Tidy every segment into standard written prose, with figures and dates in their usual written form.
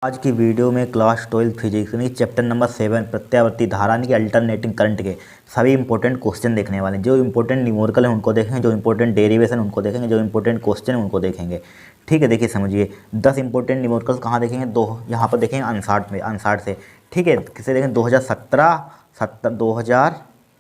आज की वीडियो में क्लास 12 फिजिक्स यानी चैप्टर नंबर 7 प्रत्यावर्ती धारा यानी कि अल्टरनेटिंग करंट के सभी इंपॉर्टेंट क्वेश्चन देखने वाले हैं। जो इंपॉर्टेंट न्यूमेरिकल है उनको देखेंगे, जो इंपॉर्टेंट डेरिवेशन उनको देखेंगे, जो इंपॉर्टेंट क्वेश्चन है उनको देखेंगे। ठीक है, देखिए समझिए 10 इंपॉर्टेंट न्यूमेरिकल्स कहाँ देखेंगे, दो यहाँ पर देखेंगे अनसार्ट में, अनसार्ट से। ठीक है, किसे देखेंगे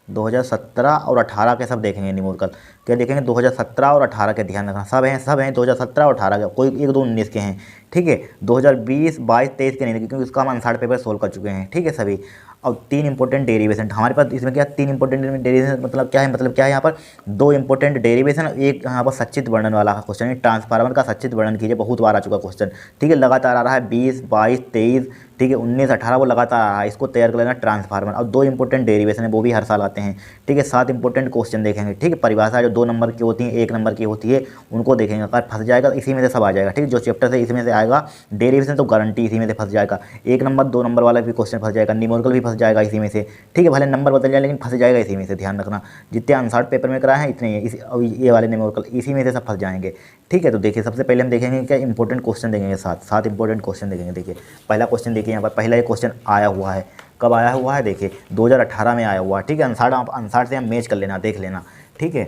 2017 और 18 के सब देखेंगे न्यूमेरिकल। क्या देखेंगे 2017 और 18 के, ध्यान रखना सब हैं 2017 और 18 के, कोई एक दो 19 के हैं। ठीक है, 2020, 22, 23 के नहीं देखेंगे क्योंकि उसका हम अनसार्ट पेपर सोल्व कर चुके हैं। ठीक है सभी। और 3 इंपॉर्टेंट डेरिवेशन हमारे पास इसमें क्या 3 इंपॉर्टेंट डेरिवेशन मतलब क्या है यहाँ पर 2 इंपॉर्टेंट डेरिवेशन, एक यहाँ पर सचित्र वर्णन वाला क्वेश्चन है। ट्रांसफार्मर का सचित्र वर्णन कीजिए, बहुत बार आ चुका क्वेश्चन। ठीक है, लगातार आ रहा है 20, 22, 23, ठीक है 19, 18 वो लगातार आ रहा है। इसको तैयार कर लेना ट्रांसफार्मर। और 2 इंपॉर्टेंट डेरिवेशन है, वो भी हर साल आते हैं। ठीक है, 7 इंपॉर्टेंट क्वेश्चन देखेंगे। ठीक है, परिभाषा जो 2 नंबर की होती है, 1 नंबर की होती है, उनको देखेंगे। अगर फंस जाएगा इसी में से सब आ जाएगा। ठीक है, जो चैप्टर से इसमें से आएगा डेरिवेशन तो गारंटी इसी में से फंस जाएगा। 1 नंबर 2 नंबर वाला भी क्वेश्चन फंस जाएगा, न्यूमेरिकल भी फंस जाएगा इसी में से। ठीक है, भले नंबर बदल जाए लेकिन फंस जाएगा इसी में से, ध्यान रखना। जितने अनसार्ट पेपर में कराए हैं इतने ये वाले न्यूमेरिकल इसी में से सब फंस जाएंगे। ठीक है, तो देखिए सबसे पहले हम देखेंगे क्या इंपॉर्टेंट क्वेश्चन देखेंगे, 7 इंपॉर्टेंट क्वेश्चन देखेंगे। देखिए पहला क्वेश्चन देखिए यहाँ पर, पहला ये क्वेश्चन आया हुआ है, कब आया हुआ है देखिए 2018 में आया हुआ है। ठीक है, अनसार्ट से हम मैच कर लेना, देख लेना। ठीक है,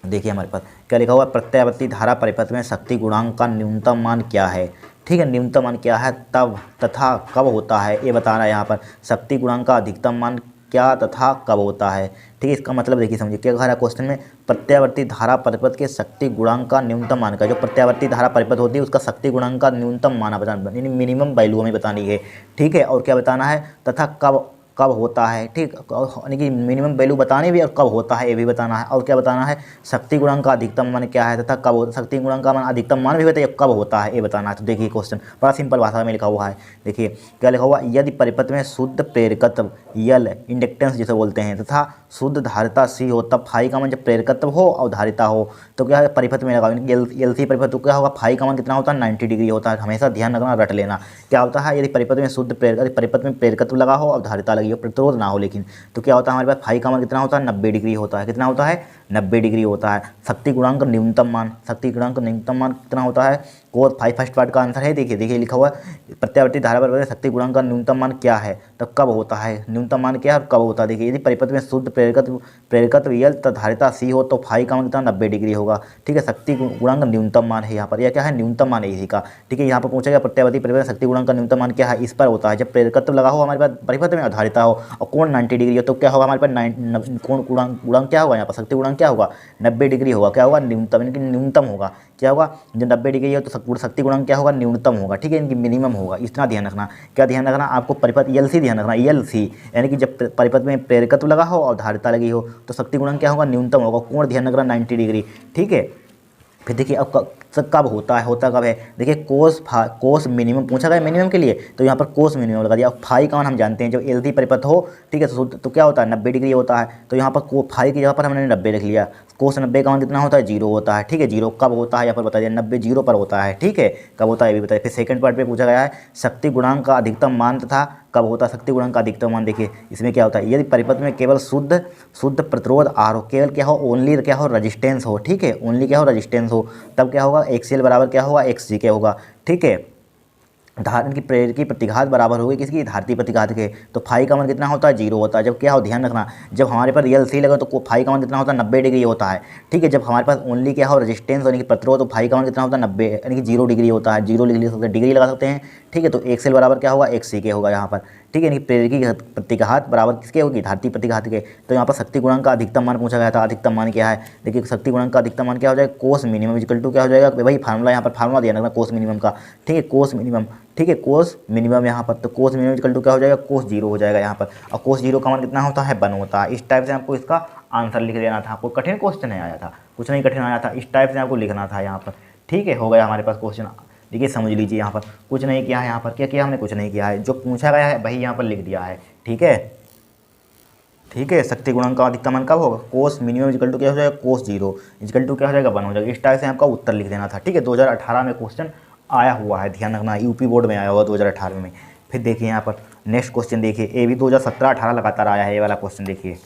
देखिए हमारे पास क्या लिखा हुआ है, प्रत्यावर्ती धारा परिपथ में शक्ति गुणांक का न्यूनतम मान क्या है। ठीक है, न्यूनतम मान क्या है, तब तथा कब होता है ये बता रहा है यहाँ पर। शक्ति गुणांक का अधिकतम मान क्या तथा कब होता है। ठीक है, इसका मतलब देखिए समझिए क्या कह रहा है क्वेश्चन में, प्रत्यावर्ती धारा परिपथ के शक्ति गुणांक का न्यूनतम मान का, जो प्रत्यावर्ती धारा परिपथ होती है उसका शक्ति गुणांक का न्यूनतम मान बताना, यानी मिनिमम वैल्यू हमें बतानी है। ठीक है, और क्या बताना है, तथा कब कब होता है। ठीक, यानी कि मिनिमम वैल्यू बतानी भी और कब होता है ये भी बताना है। और क्या बताना है, शक्ति गुणांक का अधिकतम मान क्या है तथा कब होता, शक्ति गुणांक का मान अधिकतम मान भी बताइए कब होता है ये बताना है। तो देखिए क्वेश्चन बड़ा सिंपल भाषा में लिखा हुआ है। देखिए क्या लिखा हुआ, यदि परिपथ में शुद्ध प्रेरकत्व यल इंडक्टेंस जिसे बोलते हैं तथा शुद्ध धारिता सी हो, तब फाई का मान जब प्रेरकत्व हो और धारिता हो तो क्या है परिपथ में लगा एल सी परिपथ, तो क्या होगा फाई का मान कितना होता है 90 डिग्री होता है। हमेशा ध्यान रखना, रट लेना। क्या होता है, यदि परिपथ में शुद्ध परिपथ में प्रेरकत्व लगा हो और धारिता लगी हो, प्रतिरोध ना हो लेकिन, तो क्या होता है हमारे पास फाई का मान कितना होता है 90 डिग्री होता है। कितना होता है 90 डिग्री होता है। शक्ति गुणांक न्यूनतम मान, शक्ति गुणांक न्यूनतम मान कितना होता है, कोस फाई, फर्स्ट पार्ट का आंसर है। देखिए लिखा हुआ है प्रत्यावर्ती धारा पर शक्ति गुणांक का न्यूनतम मान क्या है तो कब होता है, न्यूनतम मान क्या है और कब होता है। देखिए यदि परिपथ में शुद्ध प्रेरकत्व यल तथा धारिता सी हो तो फाई का मान कितना 90 डिग्री होगा। ठीक है, शक्ति गुणांक न्यूनतम मान है यहाँ पर, यह क्या है न्यूनतम मान है इसी का। ठीक है, यहाँ पर पूछा गया प्रत्यावर्ती परिपथ में शक्ति गुणांक का न्यूनतम मान क्या है, इस पर होता है जब प्रेरकत्व लगा हो हमारे पास परिपथ में और धारिता हो और कोण 90 डिग्री हो, तो क्या होगा हमारे पास कोण गुणांक क्या होगा यहाँ पर, शक्ति गुणांक क्या होगा 90 डिग्री होगा। क्या होगा न्यूनतम, यानी कि न्यूनतम होगा। क्या होगा, जब 90 डिग्री हो तो शक्ति गुणांक क्या होगा न्यूनतम होगा। ठीक है, इनकी मिनिमम होगा, इतना ध्यान रखना। क्या ध्यान रखना आपको, परिपथ यल सी ध्यान रखना, यल सी यानी कि जब परिपथ में प्रेरकत्व लगा हो और धारिता लगी हो तो शक्ति गुणांक क्या होगा न्यूनतम होगा। कोण ध्यान रखना 90 डिग्री। ठीक है, फिर देखिए अब कब होता है, होता कब है, देखिए कोस मिनिमम पूछा गया मिनिमम के लिए, तो यहाँ पर कोस मिनिमम लगा दिया। फाई का मान हम जानते हैं जब एल सी परिपथ हो, ठीक है तो क्या होता है 90 डिग्री होता है, तो यहाँ पर फाई की जगह पर हमने 90 रख लिया। कोस 90 का मान कितना होता है 0 होता है। ठीक है, 0 कब होता है यहाँ पर बता दिया, 90 0 पर होता है। ठीक है, कब होता है ये भी बताइए। फिर सेकंड पार्ट पे पूछा गया है शक्ति गुणांक का अधिकतम मान तथा कब होता है शक्ति गुणांक का अधिकतम मान। देखिए इसमें क्या होता है, यदि परिपथ में केवल शुद्ध प्रतिरोध आर हो, केवल क्या हो ओनली क्या हो रजिस्टेंस हो। ठीक है, ओनली क्या हो रजिस्टेंस हो, तब क्या होगा एक्सीएल बराबर क्या होगा एक्स जी के होगा। ठीक है, धारण की प्रेरक की प्रतिघात बराबर होगी किसकी, धारती प्रतिघात के, तो फाई का मान कितना होता है 0 होता है। जब क्या हो ध्यान रखना, जब हमारे पास रियल सी लगा तो फाई का मान कितना होता है 90 डिग्री होता है। ठीक है, जब हमारे पास ओनली क्या हो रेजिस्टेंस यानी कि प्रतिरोध, तो फाई का मान कितना होता है 90 यानी कि 0 डिग्री होता है। 0 लिख सकते डिग्री लगा सकते हैं। ठीक है, तो एक्सएल बराबर क्या होगा एक्स सी के होगा यहाँ पर। ठीक है, यानी प्रेरक की प्रतिघात बराबर किसके होगी, धारती प्रतिघात के। तो यहाँ पर शक्ति गुणांक का अधिकतम मान पूछा गया था, अधिकतम मान क्या है, देखिए शक्ति गुणांक का अधिकतम मान क्या हो जाएगा, कोस मिनिमम इक्वल टू क्या हो जाएगा, भाई फार्मूला यहाँ पर फार्मूला दिया ना कोस मिनिमम का। ठीक है, कोस मिनिमम, ठीक है कोस मिनिमम यहाँ पर, तो कोस मिनिमम इक्वल टू क्या हो जाएगा, कोस 0 हो जाएगा यहाँ पर। और कोस 0 का मान कितना होता है 1 होता है। इस टाइप से आपको इसका आंसर लिख देना था। कोई कठिन क्वेश्चन नहीं आया था, कुछ नहीं कठिन आया था, इस टाइप से आपको लिखना था यहाँ पर। ठीक है, हो गया हमारे पास क्वेश्चन। देखिए समझ लीजिए यहाँ पर कुछ नहीं किया है, यहाँ पर क्या किया हमने, कुछ नहीं किया है, जो पूछा गया है वही यहाँ पर लिख दिया है। ठीक है, ठीक है, शक्ति गुणांक का अधिकतम मान कब होगा, कोस मिनिमम इक्वल टू क्या हो जाएगा, कोस 0 इक्वल टू क्या हो जाएगा 1 हो जाएगा। इस टाइप से आपका उत्तर लिख देना था। ठीक है, 2018 में क्वेश्चन आया हुआ है, ध्यान रखना, यूपी बोर्ड में आया हुआ 2018 में। फिर देखिए यहाँ पर नेक्स्ट क्वेश्चन देखिए, ये भी 2017-18 लगातार आया है ये वाला क्वेश्चन। देखिए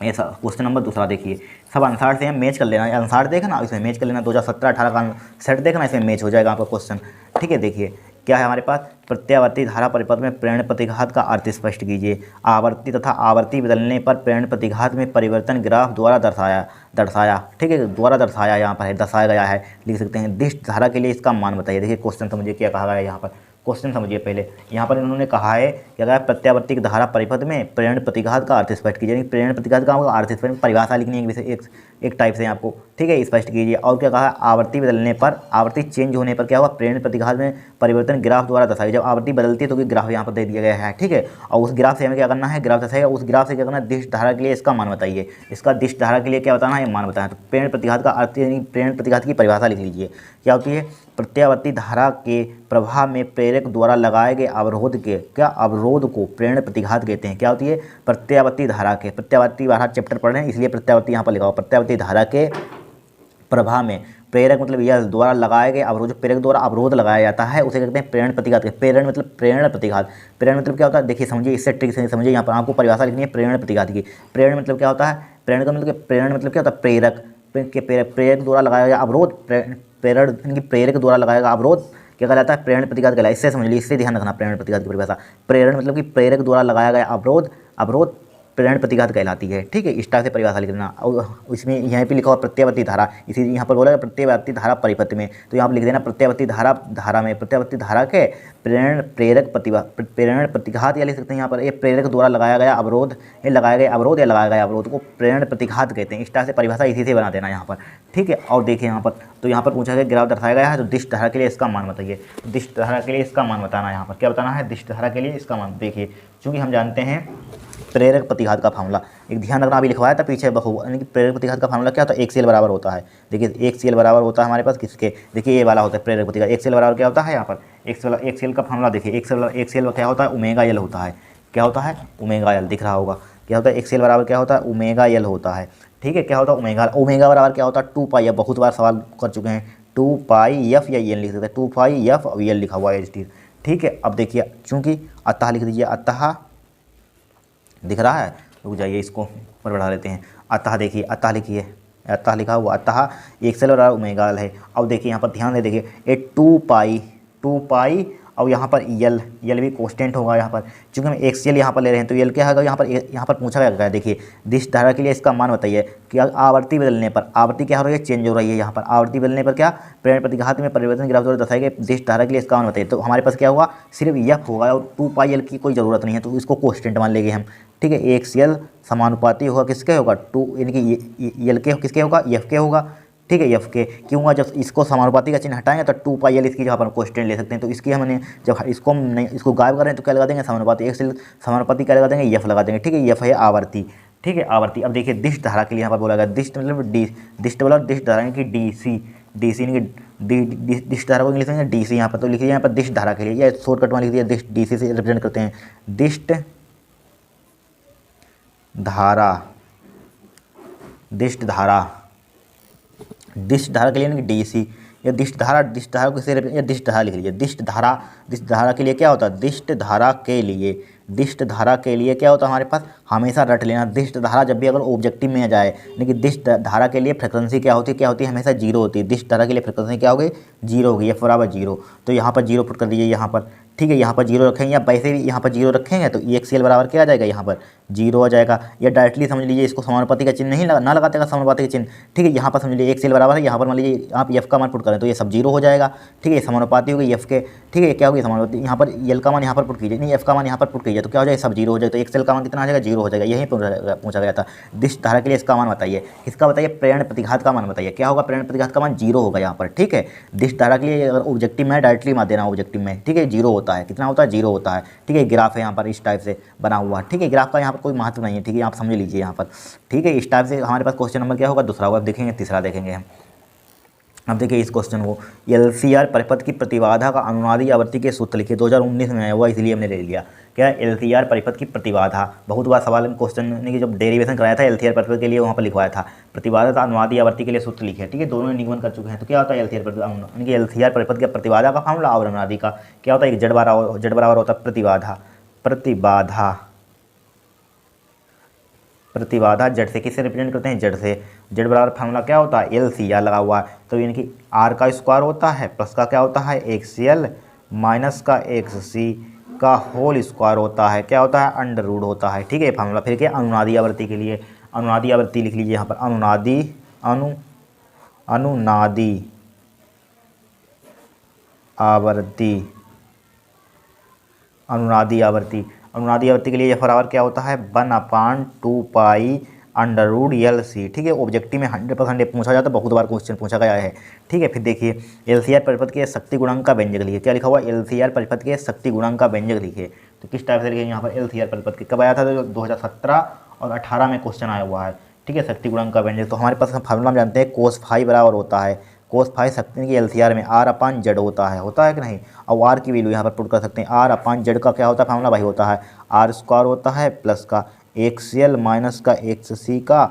ऐसा क्वेश्चन नंबर दूसरा देखिए, सब आंसर से हम मैच कर लेना, आंसर देखना इसमें मैच कर लेना, 2017-18 का सेट देखना, इसमें मैच हो जाएगा आपका क्वेश्चन। ठीक है, देखिए क्या है हमारे पास, प्रत्यावर्ती धारा परिपथ में प्रेरण प्रतिघात का अर्थ स्पष्ट कीजिए। आवर्ती तथा आवर्ती बदलने पर प्रेरण प्रतिघात में परिवर्तन ग्राफ द्वारा दर्शाया, ठीक है, द्वारा दर्शाया यहाँ पर है, दर्शाया गया है, लिख सकते हैं। दिष्ट धारा के लिए इसका मान बताइए। देखिए क्वेश्चन समझिए क्या कहा गया है यहाँ पर, क्वेश्चन समझिए पहले। यहाँ पर इन्होंने कहा है क्या कहा, प्रत्यावर्ती धारा परिपथ में प्रेरण प्रतिघात का अर्थ स्पष्ट कीजिए। प्रेरण प्रतिघात का अर्थ स्पष्ट, परिभाषा लिखनी है एक टाइप से आपको, ठीक है, स्पष्ट कीजिए। और क्या कहा, आवर्ती बदलने पर, आवर्ती चेंज होने पर क्या हुआ, प्रेरण प्रतिघात में परिवर्तन ग्राफ द्वारा दर्शाया। जब आवर्ती बदलती है तो ग्राफ यहाँ पर दे दिया गया है, ठीक है, और उस ग्राफ से हमें क्या करना है, ग्राफ दर्शाएगा, उस ग्राफ से क्या करना है, दिष्ट धारा के लिए इसका मान बताइए। इसका दिष्ट धारा के लिए क्या बताना है, मान बताना। तो प्रेरण प्रतिघात का अर्थ, प्रेरण प्रतिघात की परिभाषा लिख लीजिए। क्या होती है, प्रत्यावर्ती धारा के प्रभाव में प्रेरक द्वारा लगाए गए अवरोध के, क्या अवरोध को प्रेरण प्रतिघात कहते हैं। क्या होती है, प्रत्यावर्ती धारा के, प्रत्यावर्ती धारा चैप्टर पढ़ रहे हैं इसलिए प्रत्यावर्ती यहाँ पर लिखा हुआ, प्रत्यावर्ती धारा के प्रभाव में प्रेरक मतलब यह द्वारा लगाए गए अवरोध, प्रेरक द्वारा अवरोध लगाया जाता है, उसे कहते हैं प्रेरण प्रतिघात। प्रेरण मतलब प्रेरण प्रतिघात, प्रेरण मतलब क्या होता है, देखिए समझिए, इससे ट्रिक से समझिए। यहाँ पर आपको परिभाषा लिखनी है प्रेरण प्रतिघात की। प्रेरण मतलब क्या होता है, प्रेरण का मतलब, प्रेरण मतलब क्या होता है, प्रेरक के, प्रेरक द्वारा लगाया गया अवरोध, प्रेरण यानी प्रेरक द्वारा लगाया गया अवरोध क्या कहलाता है, प्रेरण प्रतिघात कहलाता है। इससे समझ लीजिए, इससे ध्यान रखना प्रेरण प्रतिघात की परिभाषा। प्रेरण मतलब कि प्रेरक द्वारा लगाया गया अवरोध, अवरोध प्रेरण प्रतिघात कहलाती है, ठीक है, इस टाइप से परिभाषा लिख देना। और इसमें यहाँ पे लिखा हुआ प्रत्यावर्ती धारा, इसी यहाँ पर बोला है प्रत्यावर्ती धारा परिपथ में, तो यहाँ पर लिख देना प्रत्यावर्ती धारा में, प्रत्यावर्ती धारा के प्रेरण प्रतिघात, या लिख सकते हैं यहाँ पर, ये प्रेरक द्वारा लगाया गया अवरोध, ये लगाया गया अवरोध या लगाया गया अवरोध को प्रेरण प्रतिघात कहते हैं। इस टाइप से परिभाषा इसी से बना देना यहाँ पर, ठीक है। और देखिए यहाँ पर, तो यहाँ पर पूछा गया ग्राफ दर्शाया गया है, तो दिष्ट धारा के लिए इसका मान बताइए। दिष्ट धारा के लिए इसका मान बताना है, यहाँ पर क्या बताना है, दिष्ट धारा के लिए इसका मान। देखिए चूँकि हम जानते हैं प्रेरक प्रतिघात का फार्मूला, एक ध्यान रखना, अभी लिखवाया था पीछे बखूबी, यानी कि प्रेरक प्रतिघात का फार्मूला क्या होता है, 1 CL बराबर होता है। देखिए 1 CL बराबर होता है हमारे पास किसके, देखिए ये वाला होता है प्रेरक प्रतिघात। 1 CL बराबर क्या होता है, यहाँ पर 1 CL का फार्मूला देखिए, 1 CL क्या होता है, ओमेगा एल होता है। क्या होता है, ओमेगा एल, दिख रहा होगा, क्या होता है, 1 CL बराबर क्या होता है, ओमेगा एल होता है, ठीक है। क्या होता है, ओमेगा, ओमेगा बराबर क्या होता है, 2 पाई, बहुत बार सवाल कर चुके हैं, 2 पाई एफ या एल लिख सकते हैं, 2 पाई एफ और एल लिखा हुआ है, ठीक है। अब देखिए चूँकि अतः लिख दीजिए, अतः दिख रहा है, रुक जाइए इसको ऊपर बढ़ा लेते हैं। अतः देखिए, अतः लिखिए, अतः लिखा हुआ, अतः 1 CL बराबर ओमेगा एल है। अब देखिए यहाँ पर ध्यान दे, देखिए ये 2 पाई और यहाँ पर यल भी कांस्टेंट होगा यहाँ पर, चूँकि हम 1 CL यहाँ पर ले रहे हैं तो यल क्या होगा, यहाँ पर पूछा गया है। देखिए दिष्ट धारा के लिए इसका मान बताइए कि आवर्ती बदलने पर, आवर्ती क्या हो रही है, चेंज हो रही है यहाँ पर, आवर्ती बदलने पर क्या प्रेरण प्रतिघात में परिवर्तन ग्राफ द्वारा दर्शाए गए दिष्ट धारा के लिए इसका मान बताइए। तो हमारे पास क्या हुआ, सिर्फ यफ होगा और 2 पाई एल की कोई ज़रूरत नहीं है, तो इसको कांस्टेंट मान लेंगे हम, ठीक है। 1 CL समानुपाती होगा किसके होगा, 2 यानी कि यल के किसके होगा, एफ के होगा, ठीक है, एफ के क्यों हुआ, जब इसको समानुपाती का चिन्ह हटाएंगे तो 2 पाई एल इसकी जगह पर क्वेश्चन ले सकते हैं। तो इसकी हमने जब इसको हम नहीं, इसको गायब कर रहे हैं तो क्या लगा देंगे, समानुपाती, 1 CL समानुपाती क्या लगा देंगे, एफ लगा देंगे, ठीक है। एफ है आवर्ती, ठीक है, आवर्ती। अब देखिए दिष्ट धारा के लिए यहाँ पर बोला गया, दिष्ट मतलब दिष्ट बोला, दिष्ट धारा यानी कि डीसी यानी कि दिष्ट धारा को इंग्लिश में डीसी, यहाँ पर तो लिखिए यहाँ पर दिष्ट धारा के लिए, या शॉर्टकट में लिख दिया दिष्ट, डीसी से रिप्रेजेंट करते हैं, दिष्ट धारा, दिष्ट धारा के लिए यानी कि डीसी, या दिष्ट धारा को किसी या दिष्ट धारा लिख लीजिए। दिष्ट धारा के लिए क्या होता है, दिष्ट धारा के लिए क्या होता है हमारे पास, हमेशा रट लेना, दिष्ट धारा जब भी अगर ऑब्जेक्टिव में आ जाए, लेकिन दिष्ट धारा के लिए फ्रिक्वेंसी क्या होती है, हमेशा 0 होती है। दिष्ट धारा के लिए फ्रिक्वेंसी क्या होगी, 0 होगी, एफ बराबर 0। तो यहाँ पर 0 पुट कर दीजिए यहाँ पर, ठीक है, यहाँ पर 0 रखेंगे, या वैसे भी यहाँ पर 0 रखेंगे तो 1 CL बराबर क्या आ जाएगा, यहाँ पर 0 आ जाएगा। या डायरेक्टली समझ लीजिए, इसको समानुपाती का चिन्ह नहीं ना लगाते का समानुपाती का चिन्ह, ठीक है। यहाँ पर समझ लीजिए 1 CL बराबर है, यहाँ पर मान लीजिए आप एफ का मान पुट करें तो ये सब 0 हो जाएगा, ठीक है, समानुपाती होगी एफ के, ठीक है। क्या होगी समानुपाती, यहाँ पर एल का मान यहाँ पर पुट कीजिए, नहीं एफ का मान यहाँ पर पुट कीजिए तो क्या हो जाएगा, सब 0 हो जाएगा। तो 1 CL का मान कितना आ जाएगा, 0 हो जाएगा। यही पूछा गया था, दिष्ट धारा के लिए इसका मान बताइए, इसका बताइए प्रेरण प्रतिघात का मान बताइए। क्या होगा, प्रेरण प्रतिघात का मान 0 होगा यहाँ पर, ठीक है। दिष्ट धारा के लिए अगर ऑब्जेक्टिव में डायरेक्टली मान देना, ऑब्जेक्टिव में, ठीक है, 0 होता है, कितना होता है, 0 होता है, ठीक है। ग्राफ है यहाँ पर इस टाइप से बना हुआ, ठीक है, ग्राफ का यहाँ पर कोई महत्व नहीं है, ठीक है, आप समझ लीजिए यहाँ पर, ठीक है। इस टाइप से हमारे पास क्वेश्चन नंबर क्या होगा, दूसरा होगा, अब देखेंगे तीसरा देखेंगे हम। अब देखिए इस क्वेश्चन को, LCR परिपथ की प्रतिबाधा का अनुनादी आवृत्ति के सूत्र लिखिए। 2019 में आया हुआ इसलिए हमने ले लिया। क्या LCR परिपथ की प्रतिबाधा, बहुत बार सवाल क्वेश्चन ने कि जब डेरिवेशन कराया था LCR परिपथ के लिए वहाँ पर लिखवाया था, प्रतिबाधा का अनुनादी आवृत्ति के लिए सूत्र लिखे, ठीक है। दोनों निगमन कर चुके हैं। तो क्या होता है LCR परिपथ, यानी कि LCR परिपथ के प्रतिबाधा का फार्मूला और अनुनादी का क्या होता है, एक जेड बराबर होता है प्रतिबाधा जेड से, किससे रिप्रेजेंट करते हैं, जेड से। जेड बराबर फार्मूला क्या होता है, LCR लगा हुआ है, तो यानी कि R का स्क्वायर होता है प्लस का क्या होता है 1 CL माइनस का एक्स सी का होल स्क्वायर होता है, क्या होता है, अंडर रूट होता है। ठीक है, फार्मूला फिर क्या, अनुनादी आवृत्ति के लिए, अनुनादी आवृत्ति लिख लीजिए यहाँ पर, अनुनादी आवृत्ति, अनुनादी आवृत्ति के लिए ये बराबर क्या होता है, 1/2 अंडर रूट एल सी। ठीक है, ऑब्जेक्टिव में 100% ये पूछा जाता है, बहुत बार क्वेश्चन पूछा गया है। ठीक है, फिर देखिए एलसीआर परिपथ के शक्ति गुणांक का व्यंजक लिखिए, क्या लिखा हुआ, एलसीआर परिपथ के शक्ति गुणांक का व्यंजक लिखिए। तो किस टाइप से लिखेंगे यहाँ पर, एलसीआर परिपथ के कब आया था, तो 2017 और 18 में क्वेश्चन आया हुआ है। ठीक है, शक्ति गुणांक का व्यंजक, तो हमारे पास फार्मूला हम जानते हैं, कोस फाई बराबर होता है, कोस फाई शक्ति की एलसीआर में R/Z होता है कि नहीं। और आर की वैल्यू यहाँ पर पुट कर सकते हैं, R/Z का क्या होता है फार्मूला, भाई होता है आर स्क्वायर होता है प्लस का एक्सएल माइनस का एक्स सी का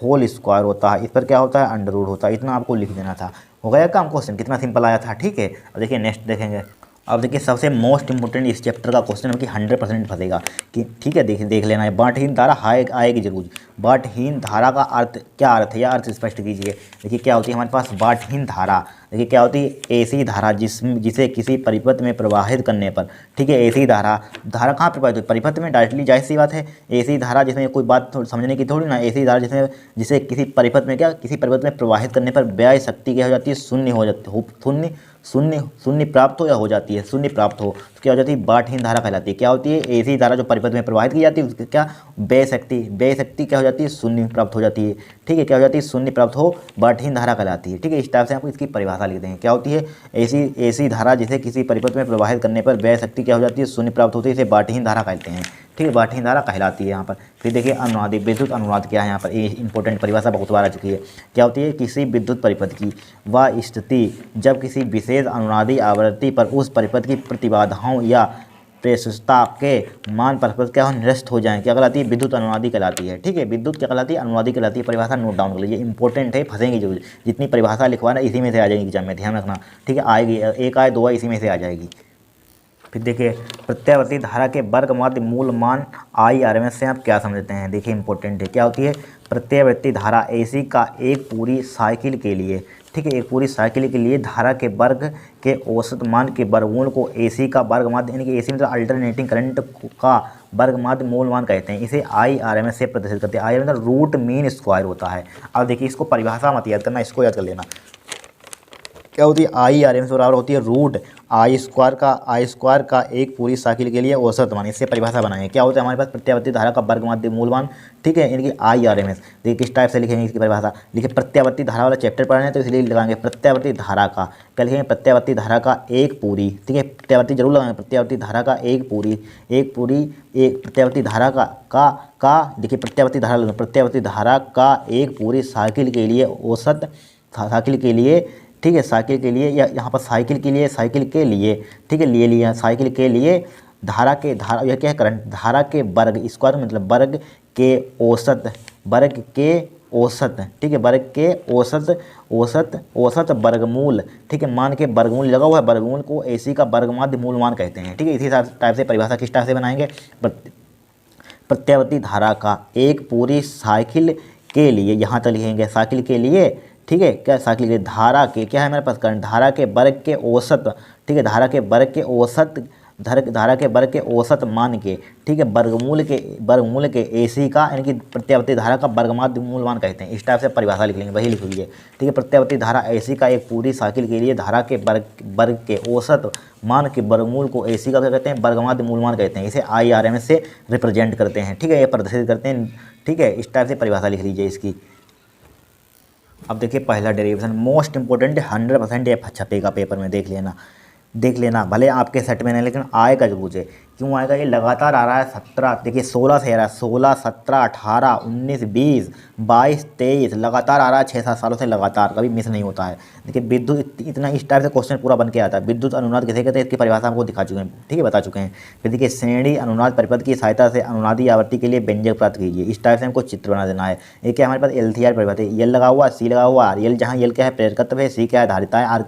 होल स्क्वायर होता है, इस पर क्या होता है, अंडर रूट होता है। इतना आपको लिख देना था, हो गया काम, क्वेश्चन कितना सिंपल आया था। ठीक है, अब देखिए नेक्स्ट देखेंगे। अब देखिए सबसे मोस्ट इंपोर्टेंट इस चैप्टर का क्वेश्चन है कि 100% फंसेगा कि, ठीक है, देख लेना है, बांटहीन धारा आएगी जरूर। बांटहीन धारा का अर्थ क्या अर्थ है, यह अर्थ स्पष्ट कीजिए। देखिए क्या होती है हमारे पास बांटहीन धारा, देखिए क्या होती है, ऐसी धारा जिसे किसी परिपथ में प्रवाहित करने पर, ठीक है, ऐसी धारा कहाँ प्रवाहित होती है, परिपथ में डायरेक्टली, जाहिर सी बात है। ऐसी धारा जिसमें कोई बात समझने की थोड़ी ना, ऐसी धारा जिसे किसी परिपथ में प्रवाहित करने पर व्यय शक्ति क्या हो जाती है, शून्य प्राप्त हो या हो जाती है, शून्य प्राप्त हो, तो क्या हो जाती है, बांटहीन धारा कहलाती है। क्या होती है, ऐसी धारा जो परिपथ में प्रवाहित की जाती है उसकी क्या, व्यय शक्ति क्या हो जाती है, शून्य प्राप्त हो जाती है। ठीक है, क्या हो जाती है, शून्य प्राप्त हो, बांटहीन धारा कहलाती है। ठीक है, इस टाइप से आपको इसकी परिभाषा लिख देंगे, क्या होती है, ऐसी धारा जिसे किसी परिपथ में प्रवाहित करने पर व्यय शक्ति क्या हो जाती है, शून्य प्राप्त होती है, इसे बांटहीन धारा कहते हैं। ठीक है, बांटहीन धारा कहलाती है यहाँ पर। फिर देखिए अनुनादी, विद्युत अनुनाद क्या है, यहाँ पर ये इंपॉर्टेंट परिभाषा बहुत बार आ चुकी है। क्या होती है, किसी विद्युत परिपथ की वह स्थिति जब किसी विशेष अनुनादी आवृत्ति पर उस परिपथ की प्रतिबाधाओं या प्रेषुता के मान परस्पर क्या हो, निरस्त हो जाएं, क्या कहलाती है, विद्युत अनुनादी कहलाती है। ठीक है, विद्युत क्या कहलाती है, अनुनादी कहलाती है। परिभाषा नोट डाउन कर लीजिए, इंपॉर्टेंट है, फंसेंगी जरूर, जितनी परिभाषा लिखवाना इसी में से आ जाएगी एग्जाम में, ध्यान रखना। ठीक है, आएगी, एक आए दो आए, इसी में से आ जाएगी। फिर देखिए प्रत्यावर्ती धारा के वर्ग माध्य मूल मान IRMS से आप क्या समझते हैं, देखिए इंपॉर्टेंट है। क्या होती है, प्रत्यावर्ती धारा AC का एक पूरी साइकिल के लिए, ठीक है, एक पूरी साइकिल के लिए धारा के वर्ग के औसत मान के वर्गमूल को AC का वर्ग माध्य, यानी कि AC मतलब अल्टरनेटिंग करंट का वर्ग माध्य मूल मान कहते हैं। इसे IRMS से प्रदर्शित करते हैं। IRMS मतलब रूट मीन स्क्वायर होता है। अब देखिए इसको परिभाषा मत याद करना, इसको याद कर लेना। क्या होती है, IRMS बराबर होती है रूट आई स्क्वायर का एक पूरी साइकिल के लिए औसत मान। इससे परिभाषा बनाएंगे। क्या होता है हमारे पास, प्रत्यावर्ती धारा का वर्ग माध्य मूल मान, ठीक है, इनकी IRMS। देखिए किस टाइप से लिखेंगे इसकी परिभाषा, लिखिए प्रत्यावर्ती धारा वाला चैप्टर पढ़ रहे हैं तो इसलिए लगाएंगे प्रत्यावर्ती धारा का, क्या लिखेंगे, प्रत्यावर्ती धारा का एक पूरी, ठीक है, प्रत्यावर्ती जरूर लगाएंगे, प्रत्यावर्ती धारा का एक प्रत्यावर्ती धारा का देखिए प्रत्यावर्ती धारा का एक पूरी साइकिल के लिए औसत, साइकिल के लिए, ठीक है, साइकिल के लिए, या यहाँ पर साइकिल के लिए, ठीक है, लिए लिया साइकिल के लिए धारा यह क्या है, करंट धारा के वर्ग स्क्वायर मतलब वर्ग के औसत, ठीक है, वर्ग के औसत वर्गमूल, ठीक है, मान के वर्गमूल लगा हुआ है, वर्गमूल को AC का वर्ग माध्य मूल मान कहते हैं। ठीक है, इसी टाइप से परिभाषा किस टाइप से बनाएंगे, प्रत्यावर्ती धारा का एक पूरी साइकिल के लिए, यहाँ तक लिखेंगे साइकिल के लिए, ठीक है, क्या साइकिल के धारा के, क्या है हमारे पास करंट, धारा के वर्ग के औसत, ठीक है, धारा के वर्ग के औसत मान के, ठीक है, वर्गमूल के AC का, यानी कि प्रत्यावर्ती धारा का वर्ग माध्य मूल मान कहते हैं। इस टाइप से परिभाषा लिख लेंगे, वही लिख लीजिए। ठीक है, प्रत्यावर्ती धारा AC का एक पूरी साइकिल के लिए धारा के वर्ग के औसत मान के वर्गमूल को AC का क्या कहते हैं, वर्ग माध्य मूल मान कहते हैं। इसे IRMS से रिप्रेजेंट करते हैं। ठीक है, ये प्रदर्शित करते हैं। ठीक है, इस टाइप से परिभाषा लिख लीजिए इसकी। अब देखिए पहला डेरिवेशन मोस्ट इंपॉर्टेंट है, 100% ये छपेगा पेपर में, देख लेना भले आपके सेट में नहीं, लेकिन आएगा जरूर से। क्यों आएगा, ये लगातार आ रहा है 17, देखिए 16 से आ रहा है, 16, 17, 18, 19, 20, 22, 23 लगातार आ रहा है, 6-7 सालों से लगातार, कभी मिस नहीं होता है। देखिए विद्युत इतना इस टाइप से क्वेश्चन पूरा बन के आता है। विद्युत अनुनाद किसे कहते हैं, इसकी परिभाषा हमको दिखा चुके हैं, ठीक है, बता चुके हैं। फिर देखिए श्रेणी अनुनाद परिपथ की सहायता से अनुनादी आवृत्ति के लिए व्यंजक प्राप्त कीजिए। इस टाइप से हमको चित्र बना देना है। ये क्या हमारे पास LCR परिपथ है, L लगा हुआ, C लगा हुआ, RL, जहाँ L क्या है प्रेरकत्व है, C क्या है धारिता है, R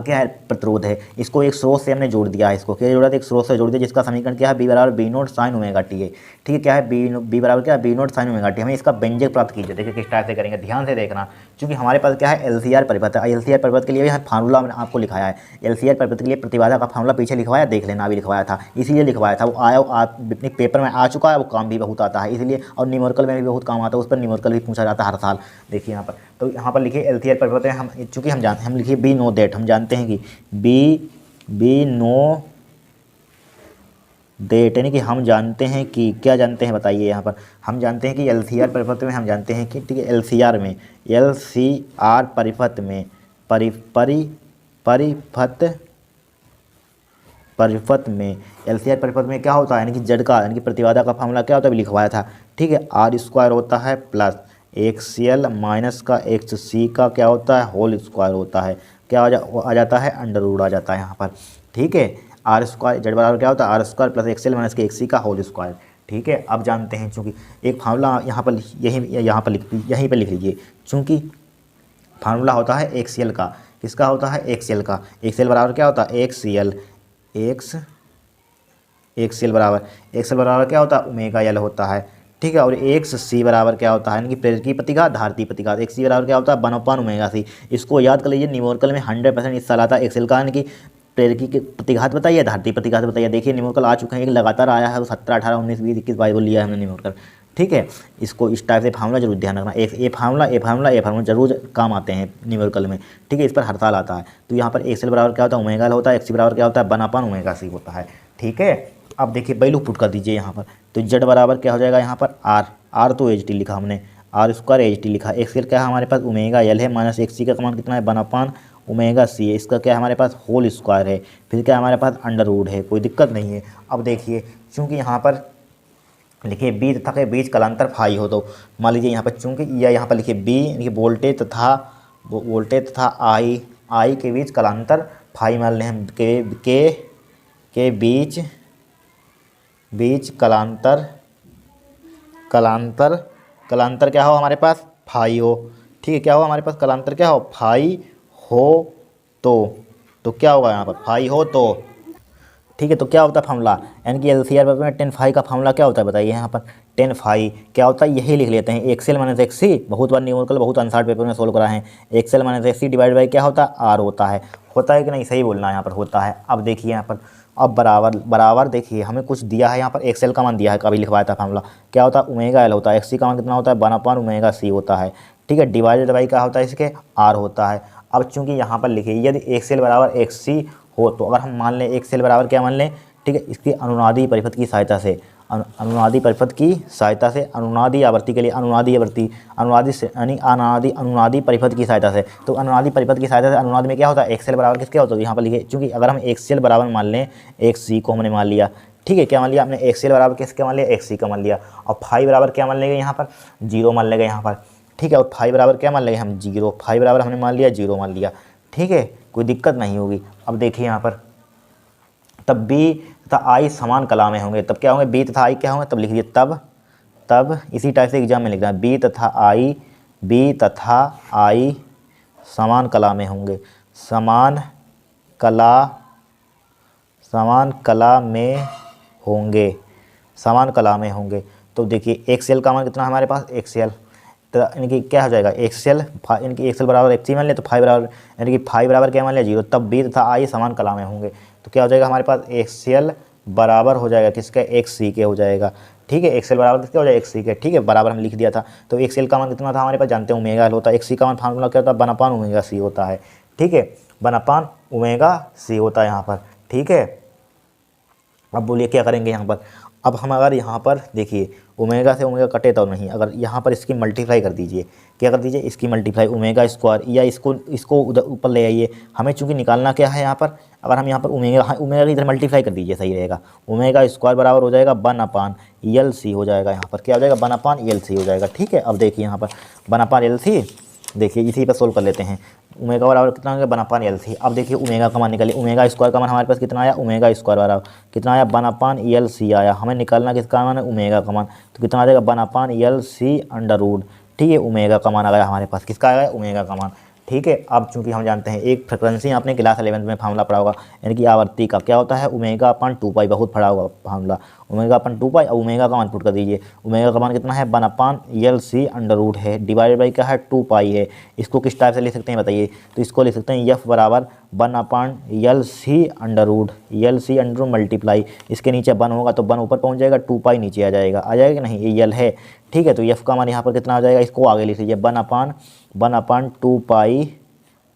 क्या है प्रतिरोध है। इसको एक स्रोत से हमने जोड़ दिया है, इसको क्या जोड़ा था, एक स्रोत से जोड़ दिया जिसका इसका समीकरण क्या है, बी बराबर V naught sine omega t है। ठीक है, क्या है बी बराबर क्या है, V naught sine omega t. हमें इसका व्यंजक प्राप्त कीजिए। देखिए किस टाइप से करेंगे, ध्यान से देखना। क्योंकि हमारे पास क्या है एलसीआर परिपथ है। एलसीआर परिपथ के लिए भी फार्मूला मैंने आपको लिखाया है। एलसीआर परिपथ के लिए प्रतिबाधा का फार्मूला पीछे लिखवाया, देख लेना, अभी लिखवाया था, इसीलिए लिखवाया था। वो आया, आप अपने पेपर में आ चुका है, वो काम भी बहुत आता है इसलिए, और न्यूमेरिकल में भी बहुत काम आता है, उस पर न्यूमेरिकल भी पूछा जाता है हर साल। देखिए यहाँ पर, तो यहाँ पर लिखिए एलसीआर परिपथ है। हम चूँकि हम लिखिए बी नो दैट, हम जानते हैं कि बी नो डेट, यानी कि हम जानते हैं कि क्या जानते हैं बताइए। यहाँ पर हम जानते हैं कि एलसीआर परिपथ में हम जानते हैं कि, ठीक है, एलसीआर परिपथ में एलसीआर परिपथ में क्या होता है, यानी कि जेड का, यानी कि प्रतिबाधा का फार्मूला क्या होता है, लिखवाया था। ठीक है, आर स्क्वायर होता है प्लस एक्सएल माइनस का एक्स सी का क्या होता है, होल स्क्वायर होता है। क्या आ जाता है, अंडर रूट आ जाता है यहाँ पर। ठीक है, आर स्क्वायर जेड बराबर क्या होता है, R square plus XL minus के एक्स सी का होल स्क्वायर। ठीक है, अब जानते हैं, चूँकि एक फार्मूला यहाँ पर यहीं पर लिख लीजिए। चूँकि फार्मूला होता है एक्सएल का, किसका होता है, एक्सएल का। एक्सएल बराबर क्या होता है, एक्सएल बराबर क्या होता है, ओमेगा एल होता है। ठीक है, और एक्स सी बराबर क्या होता है, यानी कि प्रेरक की प्रतिघात, धारती प्रतिघात। एक्स सी बराबर क्या होता है, 1/, ओमेगा सी। इसको याद कर लीजिए, न्यूमेरिकल में 100% इस साल आता है एक्सएल का, यानी कि प्रेरकी की प्रतिघात बताइए, धारती प्रतिघात बताइए। देखिए न्यूमेरिकल आ चुके हैं, एक लगातार आया है, 17, 18, 19, 20, 21, 22 लिया है हमने न्यूमेरिकल। ठीक है, इसको इस टाइप से फार्मूला जरूर ध्यान रखना। ए फार्मूला जरूर काम आते हैं न्यूमेरिकल में। ठीक है, इस पर हर साल आता है। तो यहाँ पर एक्सएल बराबर क्या होता है, ओमेगा एल होता है। एक्स सी बराबर क्या होता है, 1/, ओमेगा सी होता है। ठीक है, अब देखिए वैल्यू पुट कर दीजिए यहाँ पर। तो जेड बराबर क्या हो जाएगा यहाँ पर, आर तो एच टी लिखा हमने, आर स्क्वायर एच टी लिखा। एक्सएल क्या है हमारे पास, ओमेगा एल है, माइनस एक्स सी का मान कितना है, 1/, ओमेगा सी है। इसका क्या है हमारे पास, होल स्क्वायर है। फिर क्या हमारे पास, अंडर रूट है, कोई दिक्कत नहीं है। अब देखिए, चूँकि यहाँ पर लिखिए बी तथा के बीच कलांतर फाई हो, तो मान लीजिए यहाँ पर चूँकि या यहाँ पर लिखिए बी, यानी वोल्टेज तथा आई के बीच कलांतर फाई मान लें हम, के बीच कलांतर क्या हो हमारे पास, फाई हो। ठीक है, क्या हो हमारे पास, कलांतर क्या हो, फाई हो। तो क्या होगा यहाँ पर, फाई हो तो। ठीक है, तो क्या होता है फार्मूला, यानी कि एलसीआर पेपर में 10 फाई का फार्मूला क्या होता है बताइए। यहाँ पर 10 फाई क्या होता है, यही लिख लेते हैं, एक्सएल माइनस एक्स सी। बहुत बार न्यूमेरिकल बहुत अनसार्ट पेपर में सोल्व करा है। XL minus X C divide by क्या होता है, आर होता है कि नहीं, सही बोलना है, यहाँ पर होता है। अब देखिए यहाँ पर, अब बराबर देखिए हमें कुछ दिया है यहाँ पर, एक्सएल का मान दिया है, कभी लिखवाया था फार्मूला, क्या होता है, ओमेगा एल होता है। एक्स सी का मान कितना होता है, 1/, ओमेगा सी होता है। ठीक है, डिवाइडेड बाई क्या होता है, इसके आर होता है। अब चूंकि यहाँ पर लिखिए यदि एक्सएल बराबर एक्स सी हो, तो अगर हम मान लें एक्सएल बराबर क्या मान लें, ठीक है, इसकी अनुनादी परिपथ की सहायता से, अनुनादी आवर्ती के लिए अनुनादी परिपथ की सहायता से। तो अनुनादी परिपथ की सहायता से अनुनाद में क्या होता है, एक्सएल बराबर किसके होता है, यहाँ पर लिखिए, चूँकि अगर हम एक्सएल बराबर मान लें, एक्स सी को हमने मान लिया। ठीक है, क्या मान लिया हमने, एक्सएल बराबर किसके मान लिया, एक्स सी का मान लिया। और फाई बराबर क्या मान लेंगे यहाँ पर, 0 मान लेंगे यहाँ पर। ठीक है, और फाई बराबर क्या मान लेंगे हम, 0। फाई बराबर हमने मान लिया 0 मान लिया। ठीक है, कोई दिक्कत नहीं होगी। अब देखिए यहाँ पर, तब बी तथा आई समान कला में होंगे, तब क्या होंगे, बी तथा आई क्या होंगे, तब लिख दिए तब इसी टाइप से एग्जाम में लिखना है, बी तथा आई समान कला में होंगे, समान कला में होंगे। तो देखिए एक्सएल का मान कितना है हमारे पास, एक्सएल तो इनकी क्या हो जाएगा, एक्सएल इनकी एक्सएल बराबर एक्स सी मान लिया, तो फाई बराबर, यानी कि फाई बराबर क्या मान लिया, 0। तब बी तथा आई समान कला में होंगे, तो क्या हो जाएगा हमारे पास, एक्सएल बराबर हो जाएगा किसका, एक्स सी के हो जाएगा। ठीक है, एक्सएल बराबर किसके हो जाएगा, एक्स सी के। ठीक है, बराबर हम लिख दिया था। तो एक्सएल का मान कितना था हमारे पास, जानते हैं ओमेगा एल होता है। एक्स सी का मान फार्मूला क्या होता है, 1/, ओमेगा सी होता है। ठीक है, 1/, ओमेगा सी होता है यहाँ पर। ठीक है, अब बोलिए क्या करेंगे यहाँ पर। अब हम अगर यहाँ पर देखिए ओमेगा से ओमेगा कटे तो नहीं, अगर यहाँ पर इसकी मल्टीप्लाई कर दीजिए, क्या कर दीजिए, इसकी मल्टीप्लाई ओमेगा स्क्वायर, या इसको उधर ऊपर ले आइए। हमें चूंकि निकालना क्या है यहाँ पर, अगर हम यहाँ पर ओमेगा की इधर मल्टीप्लाई कर दीजिए, सही रहेगा। ओमेगा स्क्वायर बराबर हो जाएगा 1/LC हो जाएगा, यहाँ पर क्या हो जाएगा, 1/LC हो जाएगा। ठीक है, अब देखिए यहाँ पर 1/LC, देखिए इसी पर सोल्व कर लेते हैं। ओमेगा बराबर कितना हो गया, 1/LC। अब देखिए ओमेगा का मान निकालिए, ओमेगा स्क्वायर का मान हमारे पास कितना आया, ओमेगा स्क्वायर बराबर कितना आया, 1/LC आया। हमें निकालना किसका मान है, ओमेगा का मान, तो कितना आ जाएगा, 1/LC अंडर रूट। ठीक है, ओमेगा का मान आ गया हमारे पास, किसका आ गया, ओमेगा का मान। ठीक है। अब चूंकि हम जानते हैं एक फ्रिक्वेंसी आपने क्लास 11 में फार्मूला पढ़ा होगा, यानी कि आवृत्ति का क्या होता है, ओमेगा अपन 2 पाई, बहुत पढ़ा होगा फार्मूला, ओमेगा अपन 2 पाई, और ओमेगा का मान पुट कर दीजिए, ओमेगा का मान कितना है 1 अपान यल सी अंडर रूट है, डिवाइडेड बाई क्या है 2 पाई है। इसको किस टाइप से लिख सकते हैं बताइए, तो इसको लिख सकते हैं एफ बराबर 1 अपान यल सी अंडर रूट, यल सी अंडर रूट मल्टीप्लाई, इसके नीचे 1 होगा तो 1 ऊपर पहुंच जाएगा, 2 पाई नीचे आ जाएगा, आ जाएगा नहीं, ये यल है, ठीक है। तो एफ का मान यहाँ पर कितना आ जाएगा, इसको आगे लिख लीजिए 1 अपान 2 पाई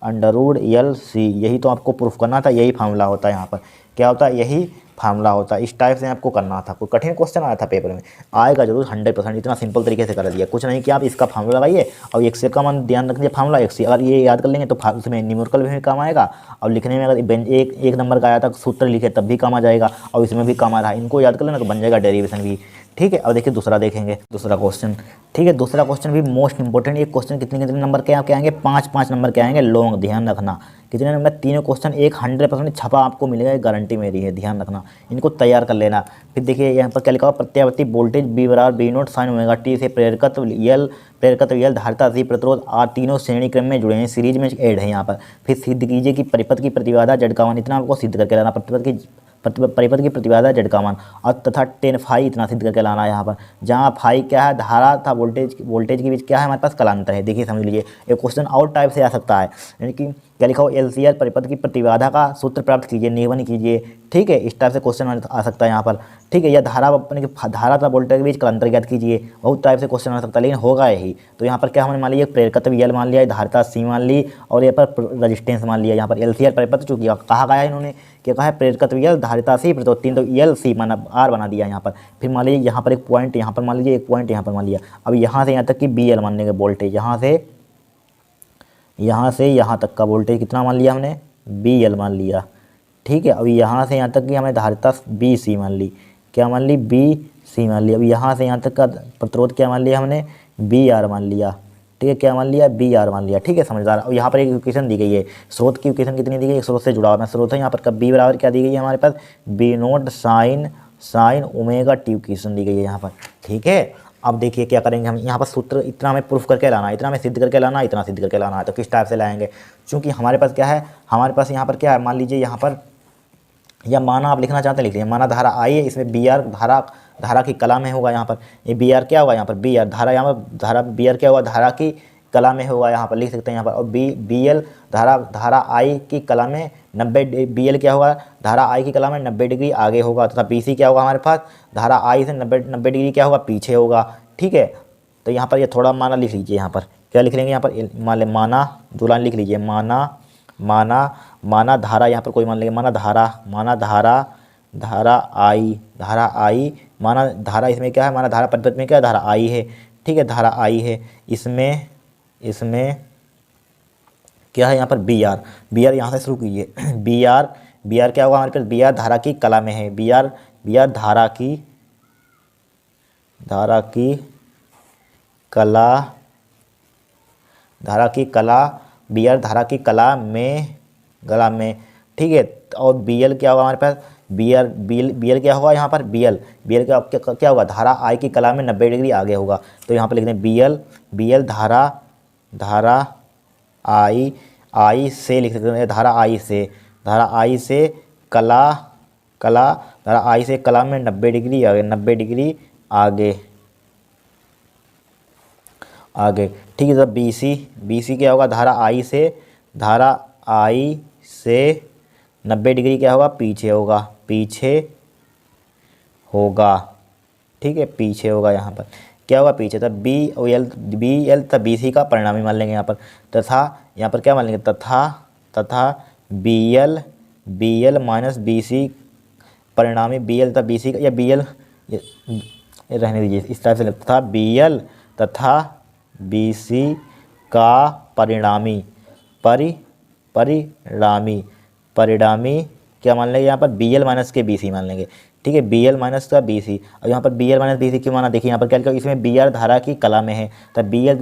अंडर रूट यल सी, यही तो आपको प्रूफ करना था, यही फार्मूला होता है यहाँ पर, क्या होता है, यही फार्मूला होता है। इस टाइप से आपको करना था, कोई कठिन क्वेश्चन आया था पेपर में, आएगा जरूर 100%, इतना सिंपल तरीके से कर दिया, कुछ नहीं कि आप इसका फार्मूला लगाइए और एक्स का मान ध्यान रखिए, फार्मूला एक्स, अगर ये याद कर लेंगे तो उसमें न्यूमेरिकल भी काम आएगा, और लिखने में अगर एक नंबर का आया था सूत्र लिखे तब भी काम आ जाएगा, और इसमें भी काम आ रहा है, इनको याद कर लेना तो बन जाएगा डेरिवेशन भी, ठीक है। अब देखिए दूसरा देखेंगे, दूसरा क्वेश्चन, ठीक है। दूसरा क्वेश्चन भी मोस्ट इंपॉर्टेंट, ये क्वेश्चन कितने नंबर के आपके आएंगे, 5 नंबर के आएंगे लॉन्ग, ध्यान रखना कितने नंबर, तीनों क्वेश्चन एक 100% छपा आपको मिलेगा, गारंटी मेरी है, ध्यान रखना, इनको तैयार कर लेना। फिर देखिए यहाँ पर क्या लिखा हुआ, प्रत्यावर्ती वोल्टेज बी बराबर V naught sine omega t से प्रेरकत्व यल धारिता सी प्रतिरोध आर तीनों श्रेणी क्रम में जुड़े हैं, सीरीज में ऐड है यहाँ पर। फिर सिद्ध कीजिए कि परिपथ की प्रतिबाधा जेड का मान, इतना आपको सिद्ध करके लाना, परिपथ की प्रतिबाधा जेड का मान, और तथा 10 फाई इतना सिद्ध करके लाना है यहाँ पर, जहाँ फाई क्या है धारा था वोल्टेज के बीच क्या है हमारे पास कलांतर है। देखिए समझ लीजिए, एक क्वेश्चन और टाइप से आ सकता है, यानी कि क्या लिखा हो, एलसीआर परिपथ की प्रतिबाधा का सूत्र प्राप्त कीजिए, निगमन कीजिए, ठीक है, इस टाइप से क्वेश्चन आ सकता है यहाँ पर, ठीक है। या धारा अपने धारा था वोल्टेज के बीच कलांतर ज्ञात कीजिए, बहुत टाइप से क्वेश्चन आ सकता है, लेकिन होगा यही। तो यहाँ पर क्या हमने मान लिया, प्रेरकत्व यल मान लिया, धारिता सी मान ली, और यहाँ पर रजिस्टेंस मान लिया। यहाँ पर एलसीआर परिपथ चूंकि कहा गया है इन्होंने, क्या कहा है, प्रेरकत्व यल धारिता सी प्रतिरोध 3, तो यल सी माना आर बना दिया यहाँ पर। फिर मान लीजिए यहाँ पर एक पॉइंट, यहाँ पर मान लीजिए एक पॉइंट, यहाँ पर मान लिया, अब यहाँ से यहाँ तक कि बी एल मानने के वोल्टेज, यहाँ से यहाँ तक का वोल्टेज कितना मान लिया हमने, बी एल मान लिया, ठीक है। अब यहाँ से यहाँ तक की हमने धारिता बी सी मान ली, क्या मान ली, बी सी मान ली। अब यहाँ से यहाँ तक का प्रतिरोध क्या मान लिया हमने, बी आर मान लिया, ठीक है, क्या मान लिया, बी आर मान लिया, ठीक है, समझदार। और यहाँ पर एक इक्वेशन दी गई है, स्रोत की इक्वेशन कितनी दी गई है, स्रोत से जुड़ा हुआ मैं स्रोत है यहाँ पर, कब बी बराबर क्या दी गई है हमारे पास, B naught sine omega t equation दी गई है यहाँ पर, ठीक है। अब देखिए क्या करेंगे हम, यहाँ पर सूत्र इतना हमें प्रूफ करके लाना है, इतना हमें सिद्ध करके लाना है, इतना सिद्ध करके लाना है, तो किस टाइप से लाएंगे, चूँकि हमारे पास क्या है, हमारे पास यहाँ पर क्या है, मान लीजिए यहाँ पर, या माना आप लिखना चाहते हैं लिख लीजिए, माना धारा आई है, इसमें बी आर धारा की कला में होगा, यहाँ पर ये बी आर क्या होगा, यहाँ पर बी आर धारा, यहाँ पर धारा बी आर क्या होगा, धारा की कला में होगा, यहाँ पर लिख सकते हैं यहाँ पर। और बी एल धारा आई की कला में 90, बी एल क्या होगा, धारा आई की कला में 90 डिग्री आगे होगा, तथा बी सी क्या होगा हमारे पास, धारा आई से 90 डिग्री क्या होगा, पीछे होगा, ठीक है। तो यहाँ पर ये थोड़ा माना लिख लीजिए, यहाँ पर क्या लिख लेंगे, यहाँ पर माना जो लाइन लिख लीजिए, माना धारा, यहाँ पर कोई मान लेंगे, माना धारा आई, माना धारा इसमें क्या है, माना धारा परिपथ में क्या है, धारा आई है, ठीक है, धारा आई है, इसमें क्या है यहाँ पर, बी आर यहाँ से शुरू कीजिए, बी आर क्या होगा हमारे पास, बी आर धारा की कला में है, बी आर धारा की कला, बी आर धारा की कला में, ठीक है। और बी एल क्या होगा हमारे पास, बी एल क्या होगा यहाँ पर, बी एल क्या होगा, धारा आई की कला में 90 डिग्री आगे होगा, तो यहाँ पर लिखते हैं बी एल धारा आई से लिख सकते हैं, धारा आई से कला धारा आई से कला में 90 डिग्री आगे, ठीक है। तो बी सी क्या होगा, धारा आई से 90 डिग्री क्या होगा, पीछे होगा, ठीक है, पीछे होगा, यहाँ पर क्या होगा, पीछे। तब बी एल तब बी सी का परिणामी मान लेंगे यहाँ पर, तथा यहाँ पर क्या मान लेंगे, तथा V L minus V C परिणामी, बी एल तथा बी सी का, या बी एल रहने दीजिए इस टाइप से, तथा बी एल तथा बी सी का परिणामी क्या मान लेंगे यहाँ पर, बी एल माइनस के बी सी मान लेंगे, ठीक है, बी एल माइनस का बी सी। और यहाँ पर V L minus V C क्यों माना, देखिए यहाँ पर क्या लिखा, इसमें बी आर धारा की कला में है, तो बी एल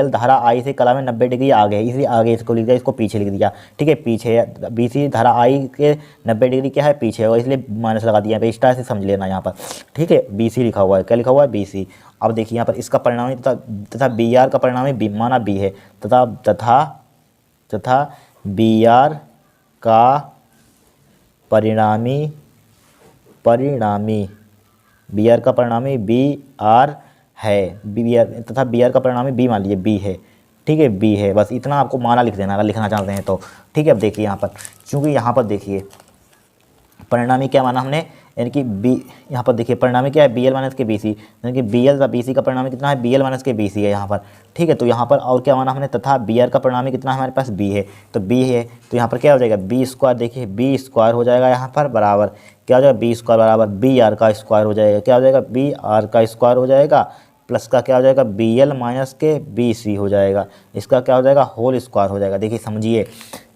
धारा आई से कला में 90 डिग्री आगे है, इसलिए आगे इसको लिख दिया, इसको पीछे लिख दिया, ठीक है, पीछे। बी सी धारा आई के 90 डिग्री क्या है, पीछे होगा, इसलिए माइनस लगा दिया, इस तरह से समझ लेना यहाँ पर, ठीक है। बी सी लिखा हुआ है, क्या लिखा हुआ है, बी सी। अब देखिए यहाँ पर इसका परिणामी तथा बी आर का परिणामी माना बी है, तथा तथा बी आर का परिणामी बी आर का परिणामी बी आर है, बी आर तथा बी आर का परिणामी बी मान लीजिए बी है, ठीक है बी है। बस इतना आपको माना लिख देना अगर लिखना चाहते हैं तो, ठीक है। अब देखिए यहाँ पर, चूँकि यहाँ पर देखिए परिणामी क्या माना हमने, यानी कि बी, यहाँ पर देखिए परिणामी क्या है बी एल माइनस के बी सी, यानी कि बी एल का बी सी का परिणामी कितना है बी एल माइनस के बी सी है यहाँ पर, ठीक है। तो यहाँ पर और क्या माना हमने, तथा बी आर का परिणामी कितना है हमारे पास बी है, तो बी है, तो यहाँ पर क्या हो जाएगा बी स्क्वायर, देखिए बी स्क्वायर हो जाएगा यहाँ पर बराबर क्या हो जाएगा बी स्क्वायर बराबर बी आर का स्क्वायर हो जाएगा, क्या हो जाएगा बी आर का स्क्वायर हो जाएगा, प्लस का क्या हो जाएगा बी एल माइनस के बी सी हो जाएगा, इसका क्या हो जाएगा होल स्क्वायर हो जाएगा। देखिए समझिए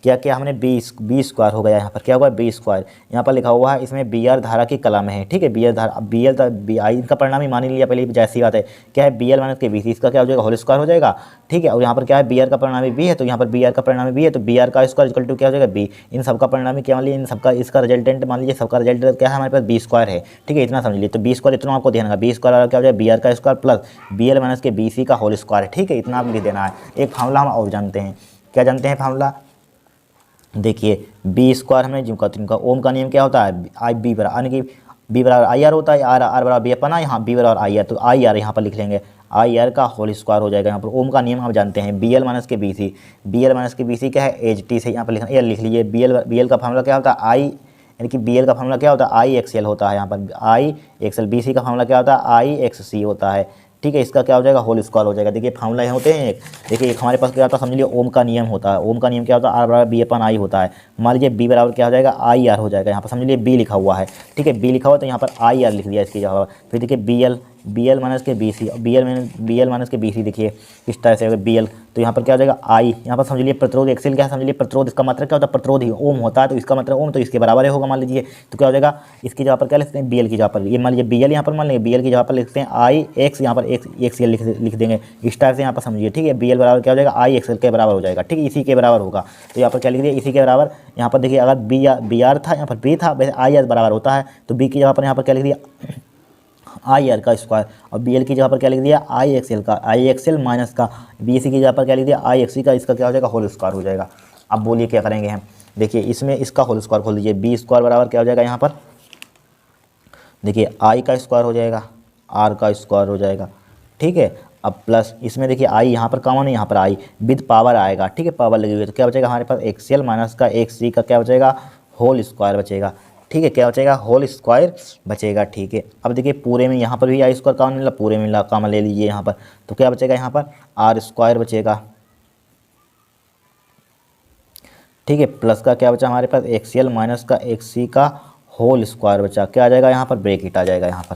क्या क्या हमने बी स्क्वायर हो गया, यहाँ पर क्या हुआ बी स्क्वायर, यहाँ पर लिखा हुआ है इसमें बी आर धारा की कला में है, ठीक है बी आर धारा, बी एल बी आई का परिणामी मान ही लिया पहले जैसी बात है, क्या है बी एल माइनस के बी सी, इसका क्या हो जाएगा होल स्क्वायर हो जाएगा, ठीक है। और यहाँ पर क्या है बी आर का परिणामी बी है, तो यहाँ पर बी आर का परिणामी बी है, तो बी आर का स्क्वायर इक्वल टू क्या हो जाएगा बी, इन सबका परिणामी क्या मान लीजिए, इन सबका इसका रिजल्टेंट मान लीजिए, सबका रिजल्ट क्या है हमारे पास बी स्क्वायर है, ठीक है इतना समझ लीजिए। तो बी स्क्वायर इतना आपको ध्यान रखना, बी स्क्वायर क्या हो जाएगा बी आर का square plus V L minus के बी सी का होल स्क्वायर, ठीक है इतना आप लिख देना है। एक फार्मूला हम और जानते हैं, क्या जानते हैं फार्मूला, देखिए बी स्क्वायर हमें जिनका तिनका ओम का नियम क्या होता है आई बी बराबर, यानी कि बी बराबर आई आर होता है, आर आर बराबर बी अपना, यहाँ बी बराबर आई आर, तो आई आर यहाँ पर लिख लेंगे, आई आर का होल स्क्वायर हो जाएगा। यहाँ पर ओम का नियम हम जानते हैं बी एल माइनस के V C, V L minus के बी सी क्या है एच टी से यहाँ पर लिखना, एल लिख लीजिए, बी एल का फार्मूला क्या होता है आई, यानी कि बी एल का फार्मूला क्या होता है आई एक्स एल होता है, यहाँ पर आई एक्स एल, बी सी का फार्मूला क्या होता है आई एक्स सी होता है, ठीक है इसका क्या हो जाएगा होल स्क्वायर हो जाएगा। देखिए फार्मूला होते हैं एक, देखिए एक हमारे पास क्या होता है समझ लीजिए ओम का नियम होता है, ओम का नियम क्या होता है आर बराबर बी अपन आई होता है, मान लीजिए बी बराबर क्या हो जाएगा आई आर हो जाएगा, यहाँ पर समझ लीजिए बी लिखा हुआ है, ठीक है बी लिखा हुआ तो यहाँ पर आई आर लिख दिया इसकी जगह। फिर देखिए बी एल माइनस के V C, V L minus के बी सी देखिए इस तरह से बी एल, तो यहाँ पर क्या हो जाएगा आई, यहाँ पर समझ लीजिए प्रतिरोध एक्सेल क्या है समझ लीजिए प्रतिरोध, इसका मतलब क्या होता है प्रतिरोध ही ओम होता है, तो इसका मतलब ओम तो इसके बराबर होगा मान लीजिए, तो क्या हो जाएगा इसकी जगह पर क्या लिखते हैं बी एल की जगह पर, ये मान लीजिए बी एल यहाँ पर मान लेंगे, बी एल की जगह पर लिखते हैं आई एक्स, यहाँ पर एक्स एल लिख देंगे इस टाइप से यहाँ पर समझिए, ठीक है बी एल बराबर क्या हो जाएगा आई एक्स एल के बराबर हो जाएगा, ठीक है इसी के बराबर होगा, तो यहाँ पर क्या लिख दिया इसी के बराबर। यहाँ पर देखिए अगर बी आर था यहाँ पर बी था, वैसे आई आर बराबर होता है, तो बी की जगह पर यहाँ पर क्या लिख दिया आई आर का स्क्वायर, और बी एल की जगह पर क्या लिख दिया आई एक्स एल का, आई एक्स एल माइनस का बी सी की जगह पर क्या लिख दिया आई एक्स सी का, इसका क्या हो जाएगा होल स्क्वायर हो जाएगा। अब बोलिए क्या करेंगे हम, देखिए इसमें इसका होल स्क्वायर खोल दीजिए, बी स्क्वायर बराबर क्या हो जाएगा यहाँ पर, देखिए आई का स्क्वायर हो जाएगा आर का स्क्वायर हो जाएगा, ठीक है। अब प्लस इसमें देखिए आई यहाँ पर कॉमन है, यहाँ पर आई विद पावर आएगा, ठीक है पावर लगी हुई है, तो क्या बचेगा हमारे पास एक्स एल माइनस का एक्स सी का क्या बचेगा होल स्क्वायर बचेगा, ठीक है क्या बचेगा होल स्क्वायर बचेगा, ठीक है। अब देखिए पूरे में यहाँ पर भी आई स्क्वायर कॉमन मिला, पूरे में कॉमन ले लीजिए यहाँ पर, तो क्या बचेगा यहाँ पर आर स्क्वायर बचेगा, ठीक है प्लस का क्या बचा हमारे पास एक्स एल माइनस का एक्स सी का होल स्क्वायर बचा, क्या आ जाएगा यहाँ पर ब्रैकेट आ जाएगा यहाँ पर,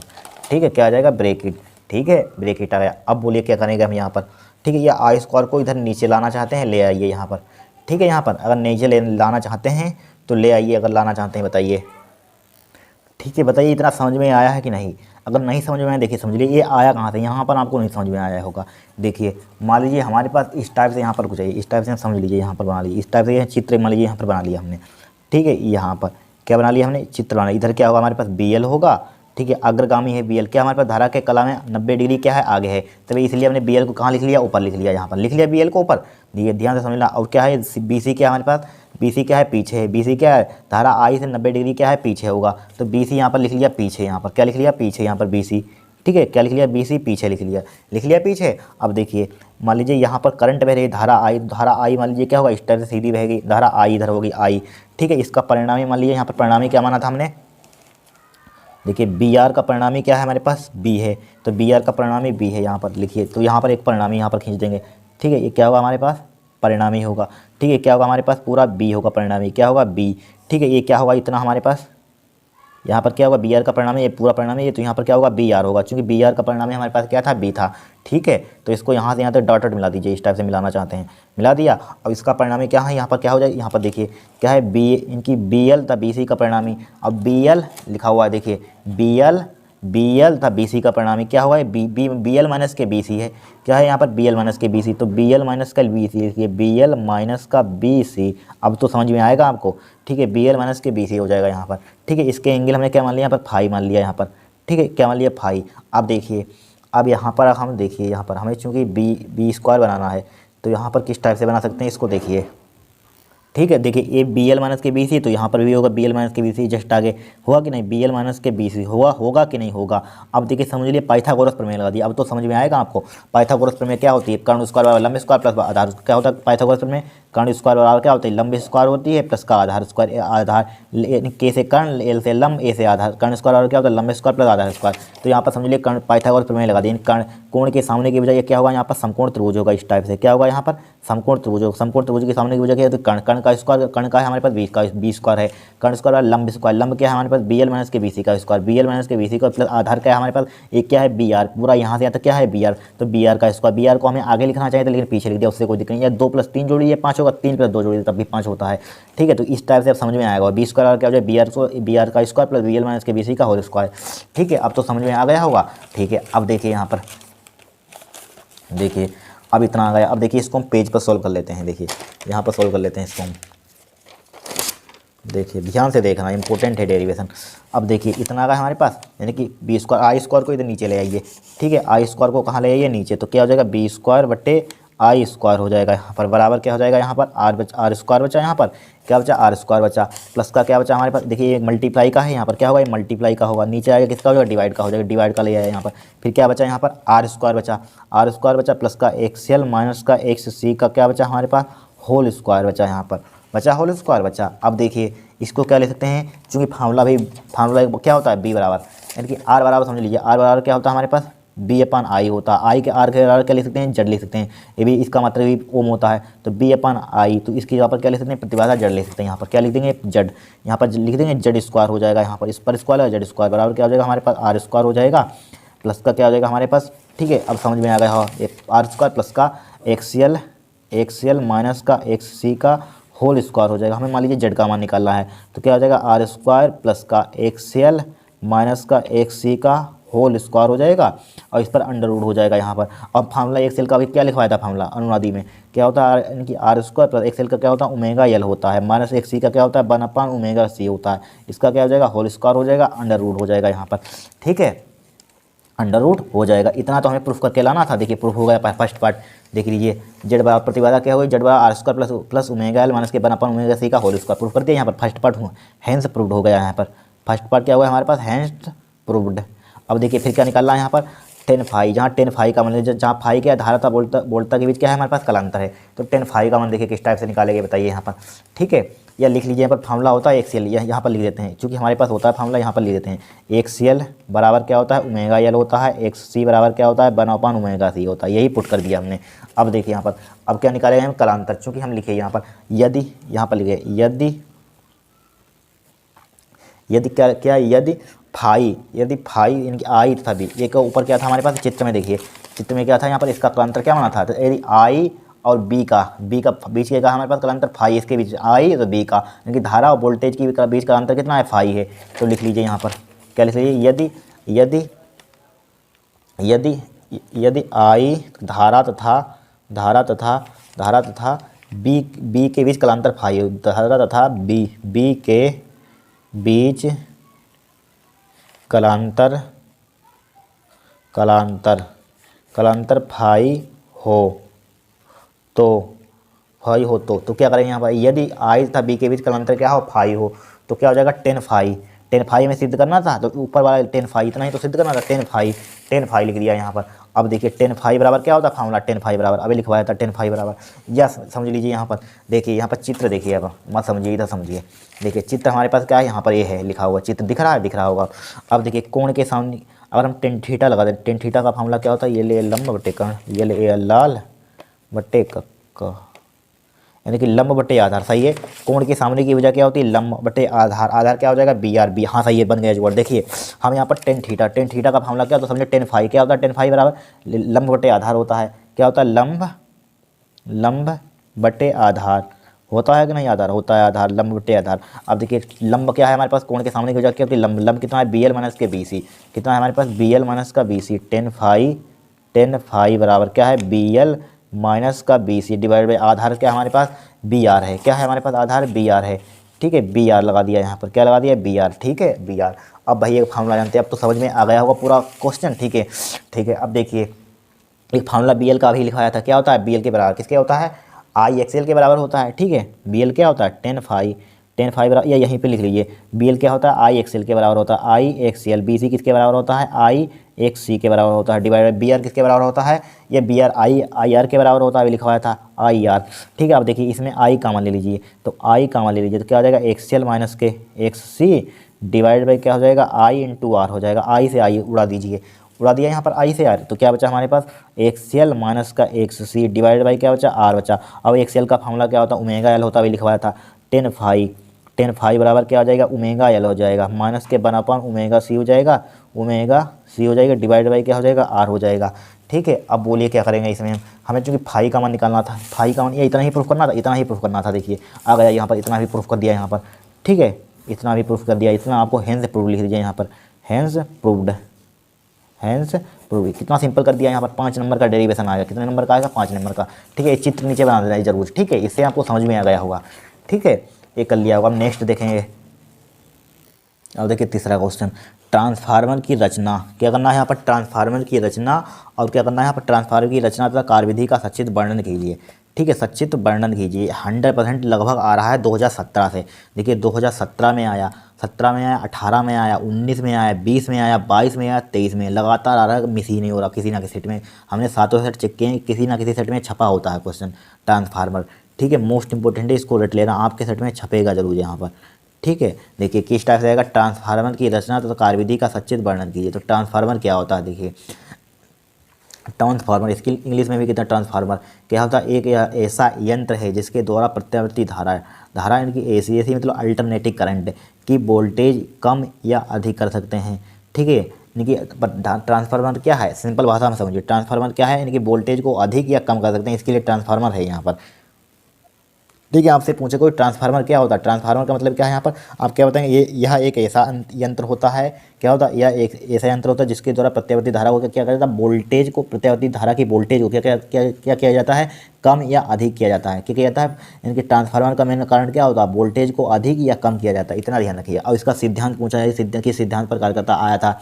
ठीक है क्या आ जाएगा ब्रैकेट, ठीक है ब्रैकेट आ गया। अब बोलिए क्या करेंगे हम यहाँ पर, ठीक है ये आई स्क्वायर को इधर नीचे लाना चाहते हैं ले आइए यहाँ पर, ठीक है यहाँ पर अगर नीचे लाना चाहते हैं तो ले आइए, अगर लाना चाहते हैं बताइए, ठीक है बताइए इतना समझ में आया है कि नहीं, अगर नहीं समझ में आया देखिए समझ लीजिए ये आया कहाँ से, यहाँ पर आपको नहीं समझ में आया होगा। देखिए मान लीजिए हमारे पास इस टाइप से यहाँ पर कुछ है, इस टाइप से समझ लीजिए यहाँ पर बना लीजिए, इस टाइप से चित्र मान लीजिए यहाँ पर बना लिया हमने, ठीक है यहाँ पर क्या बना लिया हमने चित्र बना लिया, इधर क्या होगा हमारे पास बी एल होगा, ठीक है अग्रगामी है बी एल, क्या हमारे पास धारा के कला में 90 डिग्री क्या है आगे है, तभी इसलिए हमने बी एल को कहाँ लिख लिया ऊपर लिख लिया, यहाँ पर लिख लिया बी एल को ऊपर, ये ध्यान से समझना। और क्या है बी सी क्या हमारे पास, बी सी क्या है पीछे है, बी सी क्या है धारा आई से 90 डिग्री क्या है पीछे होगा, तो बी सी यहाँ पर लिख लिया पीछे, यहाँ पर क्या लिख लिया पीछे यहाँ पर बी सी, ठीक है क्या लिख लिया बी सी पीछे लिख लिया पीछे। अब देखिए मान लीजिए यहाँ पर करंट बह रही धारा आई मान लीजिए क्या होगा इस टाइप से सीधी बहेगी, धारा आई इधर होगी आई, ठीक है इसका परिणामी मान लीजिए यहाँ पर परिणामी क्या माना था हमने, देखिए बी आर का परिणामी क्या है हमारे पास बी है, तो बी आर का परिणामी बी है यहाँ पर लिखिए, तो यहाँ पर एक परिणामी यहाँ पर खींच देंगे, ठीक है ये क्या होगा हमारे पास परिणामी होगा, ठीक है क्या होगा हमारे पास पूरा बी होगा परिणामी क्या होगा बी, ठीक है ये क्या होगा इतना हमारे पास यहाँ पर क्या होगा बी आर का परिणामी ये पूरा परिणामी है, तो यहाँ पर क्या होगा बी आर होगा, क्योंकि बी आर का परिणामी हमारे पास क्या था बी था, ठीक है। तो इसको यहाँ से यहाँ तक डॉट मिला दीजिए, इस टाइप से मिलाना चाहते हैं मिला दिया। अब इसका परिणामी क्या है यहाँ पर क्या हो जाएगा, यहाँ पर देखिए क्या है बी इनकी बी एल था बी सी का परिणामी, अब बी एल लिखा हुआ है देखिए बी एल था बी सी का परिणामी क्या हुआ है बी एल माइनस के बी सी है, क्या है यहाँ पर बी एल माइनस के बी सी, तो बी एल माइनस का बी सी लिखिए बी एल माइनस का बी सी, अब तो समझ में आएगा आपको, ठीक है बी एल माइनस के बी सी हो जाएगा यहाँ पर, ठीक है इसके एंगल हमने क्या मान लिया यहाँ पर फाई मान लिया यहाँ पर, ठीक है क्या मान लिया फाई। अब देखिए अब यहाँ पर हम देखिए यहाँ पर हमें चूँकि बी स्क्वायर बनाना है, तो यहाँ पर किस टाइप से बना सकते हैं इसको देखिए, ठीक है। देखिए ये बी एल माइनस के बी सी, तो यहाँ पर भी होगा बी एल माइनस के बी सी, जस्ट आगे होगा कि नहीं, बी एल माइनस के बी सी होगा कि नहीं होगा। अब देखिए समझ लिए पाइथागोरस प्रमेय लगा दिया, अब तो समझ में आएगा आपको। पाइथागोरस प्रमेय क्या होती है, कर्ण स्क्वायर बराबर लंब स्क्वायर प्लस आधार, क्या होता है पाइथागोरस प्रमेय, कर्ण स्क्वायर बराबर क्या होता है, लंब स्क्वायर होती है प्लस का आधार स्क्वायर, आधार के से कर्ण, एल से लंब, ए से आधार, कर्ण स्क्वायर बराबर क्या होता है, लंब स्क्वायर प्लस आधार स्क्वायर। तो यहाँ पर समझ लिए कर्ण पाइथागोरस प्रमेय लगा दिए, कर्ण कोण के सामने की बजाय क्या होगा, यहाँ पर समकोण त्रिभुज होगा, इस टाइप से क्या होगा, यहाँ पर समकोण त्रिभुज होगा, समकोण त्रिभुज के सामने की बजाय क्या है, तो कर्ण का स्क्वायर, कर्ण का है हमारे पास बी स्क्वायर है, कर्ण स्क्वायर लंब स्क्वायर, लंब क्या है हमारे पास बी एल माइनस के बी सी का स्क्वायर, बी एल माइनस के बी सी का प्लस आधार क्या है हमारे पास, एक क्या है बी आर, पूरा यहाँ से यहाँ तक क्या है बी आर, तो बी आर का स्क्वायर, बी आर को हमें आगे लिखना चाहिए था लेकिन पीछे लिख दिया, उससे कोई दिक्कत नहीं है। 2 + 3 जोड़िए 5 होगा, 3 + 2 जोड़िए तब भी 5 होता है। ठीक है, तो इस टाइप से अब समझ में आएगा। बी स्क्वायर क्या हो जाए, बी आर का square plus V L minus के बी सी का होल स्क्वायर। ठीक है, अब तो समझ में आ गया होगा। ठीक है, अब देखिए यहाँ पर, देखिए अब इतना आ गया। अब देखिए इसको हम पेज पर सॉल्व कर लेते हैं। देखिए यहाँ पर सॉल्व कर लेते हैं इसको हम, देखिए ध्यान से देखना, इंपॉर्टेंट है डेरिवेशन। अब देखिए इतना आ गया हमारे पास, यानी कि बी स्क्वायर, आई स्क्वायर को इधर नीचे ले आइए। ठीक है, आई स्क्वायर को कहाँ ले आइए, नीचे, तो क्या हो जाएगा बी स्क्वायर बटे आई स्क्वायर हो जाएगा यहाँ पर, बराबर क्या हो जाएगा यहाँ पर आर स्क्वायर बचा, यहाँ पर क्या बचा आर स्क्वायर बचा, प्लस का क्या बचा हमारे पास, देखिए ये मल्टीप्लाई का है, यहाँ पर क्या होगा ये मल्टीप्लाई का होगा, नीचे आएगा किसका हो जाएगा डिवाइड का हो जाएगा, डिवाइड का ले आया यहाँ पर, फिर क्या बचा यहाँ पर आर स्क्वायर बचा, आर स्क्वायर बचा प्लस का एक्सएल माइनस का एक्स सी का क्या बचा हमारे पास होल स्क्वायर बचा, यहाँ पर बचा होल स्क्वायर बचा। अब देखिए इसको क्या ले सकते हैं, चूँकि फार्मूला क्या होता है बी बराबर, यानी कि आर बराबर समझ लीजिए, आर बराबर क्या होता है हमारे पास बी अपन आई होता है, आई के आर के बराबर क्या लिख सकते हैं जड़ लिख सकते हैं, ये भी इसका मतलब भी ओम होता है, तो बी अपन आई, तो इसके यहाँ पर क्या लिख सकते हैं प्रतिबाधा जड़ लिख सकते हैं, यहाँ पर क्या लिख देंगे जड़, यहाँ पर लिख देंगे जड़ स्क्वायर हो जाएगा, यहाँ पर इस पर स्क्वायर है जड़ स्क्वायर बराबर क्या हो जाएगा हमारे पास आर स्क्वायर हो जाएगा, प्लस का क्या हो जाएगा हमारे पास। ठीक है, अब समझ में आ गया, हाँ आर स्क्वायर प्लस का एक्सएल माइनस का एक्स सी का होल स्क्वायर हो जाएगा। हमें मान लीजिए जेड का मान निकालना है, तो क्या हो जाएगा आर स्क्वायर प्लस का एक्सएल माइनस का एक्स सी का होल स्क्वायर हो जाएगा, और इस पर अंडर रूट हो जाएगा यहाँ पर। अब फार्मूला एक्सएल का भी क्या लिखवाया था फार्मूला अनुनादी में, क्या होता है यानी कि आर स्क्वायर प्लस एक्सएल का क्या होता है ओमेगा एल होता है, माइनस एक्स सी का क्या होता है 1/, ओमेगा सी होता है, इसका क्या हो जाएगा होल स्क्वायर हो जाएगा, अंडर रूट हो जाएगा यहाँ पर। ठीक है, अंडर रूट हो जाएगा। इतना तो हमें प्रूफ करके लाना था। देखिए प्रूफ हो गया फर्स्ट पार्ट, देख लीजिए जेड बराबर प्रतिबाधा क्या होगी, जेड बराबर R square plus omega L minus के 1/, ओमेगा सी का होल स्क्वायर प्रूफ कर दिया यहाँ पर, फर्स्ट पार्ट हुआ हैंस प्रूव्ड हो गया यहाँ पर, फर्स्ट पार्ट क्या हुआ हमारे पास हैंस प्रूव्ड। अब देखिए फिर क्या निकालना है यहाँ पर टेन फाई, जहाँ टेन फाई का मतलब जहाँ फाई क्या धारता बोल्टा के बीच क्या है हमारे पास कलांतर है, तो टेन फाई का मान देखिए किस टाइप से निकालेंगे बताइए यहाँ पर। ठीक है, या लिख लीजिए यहाँ पर फार्मूला होता है एक्सएल, यहाँ पर लिख देते हैं, क्योंकि हमारे पास होता है फार्मूला, यहाँ पर लिख देते हैं एक्सएल बराबर क्या होता है ओमेगा एल होता है, एक्स सी बराबर क्या होता है 1/, ओमेगा सी होता है, यही पुट कर दिया हमने। अब देखिए यहाँ पर अब क्या निकालेंगे हम कलांतर, चूँकि हम लिखे यहाँ पर यदि, यहाँ पर लिखे यदि क्या यदि फाई यानी कि आई तथा बी, एक ऊपर क्या था हमारे पास चित्र में, देखिए चित्र में क्या था यहाँ पर इसका कलांतर क्या बना था, तो यदि आई और बी का बीच के का हमारे पास कलांतर फाई, इसके बीच आई तो बी का, यानी कि धारा और वोल्टेज की बीच का अंतर कितना है फाई है, तो लिख लीजिए यहाँ पर क्या लिख लीजिए यदि आई धारा तथा बी के बीच कलांतर फाई हो, धारा तथा बी के बीच कलांतर फाई हो तो क्या करेंगे यहाँ पर, यदि आई तथा बी के बीच कलांतर क्या हो फाई हो, तो क्या हो जाएगा टेन फाई में सिद्ध करना था, तो ऊपर वाला टेन फाई इतना ही तो सिद्ध करना था, टेन फाई लिख दिया यहाँ पर। अब देखिए टेन फाई बराबर क्या होता है फार्मूला, टेन फाई बराबर अभी लिखवाया था टेन फाई बराबर, या समझ लीजिए यहाँ पर, देखिए यहाँ पर चित्र देखिए, अब मत समझिए इधर समझिए, देखिए चित्र हमारे पास क्या है यहाँ पर ये है लिखा हुआ, चित्र दिख रहा होगा। अब देखिए कोण के सामने अगर हम टेन थीटा लगा दें, टेन थीटा का फार्मूला क्या होता है, ये ले लंब बटे कर्ण, ये ले लाल बटे क, यानी कि लंब बटे आधार, सही है। कोण के सामने की वजह क्या होती है लंब बटे आधार, आधार क्या हो जाएगा बी आर, बी, हाँ सही है बन गया जुगाड़। देखिए हम यहाँ पर टेन थीटा का फार्मूला क्या होता है समझे, टेन फाई क्या होता है, टेन फाई बराबर लंब बटे आधार होता है, क्या होता है लंब बटे आधार होता है कि नहीं, आधार होता है, आधार लंब बटे आधार। अब देखिए लंब क्या है हमारे पास, कोण के सामने की वजह क्या होती है लंब कितना है बी एल माइनस के बी सी, कितना है हमारे पास बी एल माइनस का बी सी, टेन फाई बराबर क्या है बी एल माइनस का बी सी डिवाइड बाई आधार क्या हमारे पास बी आर है, क्या है हमारे पास आधार बी आर है। ठीक है, बी आर लगा दिया यहाँ पर, क्या लगा दिया बी आर। ठीक है बी आर, अब भाई एक फार्मूला जानते हैं, अब तो समझ में आ गया होगा पूरा क्वेश्चन। ठीक है, अब देखिए एक फार्मूला बी एल का भी लिखवाया था, क्या होता है बी एल के बराबर किसके होता है आई एक्सएल के बराबर होता है, ठीक है। बी एल क्या होता है, टेन फाइव बराबर, या यहीं पे लिख लीजिए, बी एल क्या होता है, आई एक्सएल के बराबर होता है, आई एक्सएल। बी सी किसके बराबर होता है, आई एक्स सी के बराबर होता है, डिवाइडेड बी आर किसके बराबर होता है, ये बी आर आई आर के बराबर होता है, अभी लिखा हुआ था आई आर, ठीक है। अब देखिए इसमें आई कामन ले लीजिए, तो आई कामन ले लीजिए तो क्या हो जाएगा, एक्सएल माइनस के एक्स सी डिवाइड बाई क्या हो जाएगा, आई इंटू आर हो जाएगा। आई से आई उड़ा दीजिए, उड़ा दिया यहाँ पर आई से आर, तो क्या बचा हमारे पास, एक्सएल माइनस का एक्स सी डिवाइड बाई क्या बचा, आर बचा। अब एक्सएल का फॉर्मूला क्या होता है, ओमेगा एल होता है, अभी लिखवाया था। टेन फाइव बराबर क्या हो जाएगा, ओमेगा एल हो जाएगा, माइनस के वन अपॉन ओमेगा सी हो जाएगा, ओमेगा सी हो जाएगा डिवाइड बाई क्या हो जाएगा, आर हो जाएगा, ठीक है। अब बोलिए क्या करेंगे इसमें, हमें चूँकि फाई का मान निकालना था, फाई का मान ये इतना ही प्रूफ करना था, इतना ही प्रूफ करना था। देखिए आ गया यहाँ पर, इतना भी प्रूफ कर दिया यहाँ पर, ठीक है, इतना भी प्रूफ कर दिया, इतना आपको हेंस प्रूव लिख दीजिए यहाँ पर, हेंस प्रूव्ड, हेंस प्रूव। कितना सिंपल कर दिया यहाँ पर, 5 नंबर का डेरिवेशन आएगा, कितने नंबर का आएगा, 5 नंबर का, ठीक है। चित्र नीचे बना देना है जरूर, ठीक है, इससे आपको समझ में आ गया होगा, ठीक है, ये कर लिया होगा। अब नेक्स्ट देखेंगे, अब देखिए तीसरा क्वेश्चन, ट्रांसफार्मर की रचना, क्या करना है यहाँ पर, ट्रांसफार्मर की रचना, और क्या करना है यहाँ पर, ट्रांसफार्मर की रचना तथा कार्यविधि का सचित्र वर्णन कीजिए, ठीक है, सचित्र वर्णन कीजिए। 100% लगभग आ रहा है 2017 से, देखिए 2017 में आया, 17 में आया, 18 में आया, 19 में आया, 20 में आया, 22 में आया, 23 में, लगातार आ रहा है, मिस ही नहीं हो रहा किसी ना किसी सेट में। हमने सातों सेट चेक किए हैं, किसी ना किसी सेट में छपा होता है क्वेश्चन ट्रांसफार्मर, ठीक है। मोस्ट इंपॉर्टेंट है, इसको रट लेना, आपके सेट में छपेगा जरूर यहाँ पर, ठीक है। देखिए किस टाइप से आएगा, ट्रांसफार्मर की रचना तो कार्यविधि का सचित्र वर्णन कीजिए। तो ट्रांसफार्मर क्या होता है, देखिए ट्रांसफार्मर, इसकी इंग्लिश में भी कितना, ट्रांसफार्मर क्या होता है, एक ऐसा यंत्र है जिसके द्वारा प्रत्यावर्ती धारा इनकी एसी मतलब अल्टरनेटिंग करंट की वोल्टेज कम या अधिक कर सकते हैं, ठीक है। इनकी ट्रांसफार्मर क्या है, सिंपल भाषा में समझिए, ट्रांसफार्मर क्या है, इनकी वोल्टेज को अधिक या कम कर सकते हैं, इसके लिए ट्रांसफार्मर है यहाँ पर, ठीक है। आपसे पूछे कोई ट्रांसफार्मर क्या होता है, ट्रांसफार्मर का मतलब क्या है यहाँ पर, आप क्या बताएंगे, यह एक ऐसा यंत्र होता है, क्या होता है, यह एक ऐसा यंत्र होता है जिसके द्वारा प्रत्यावर्ती धारा को क्या किया जाता है, वोल्टेज को, प्रत्यावर्ती धारा की वोल्टेज को क्या किया जाता है, कम या अधिक किया जाता है, क्या किया जाता है। इनके ट्रांसफार्मर का मेन कारण क्या होता है, वोल्टेज को अधिक या कम किया जाता है, इतना ध्यान रखिए। और इसका सिद्धांत पूछा है, सिद्धांत पर कार्य करता आया था,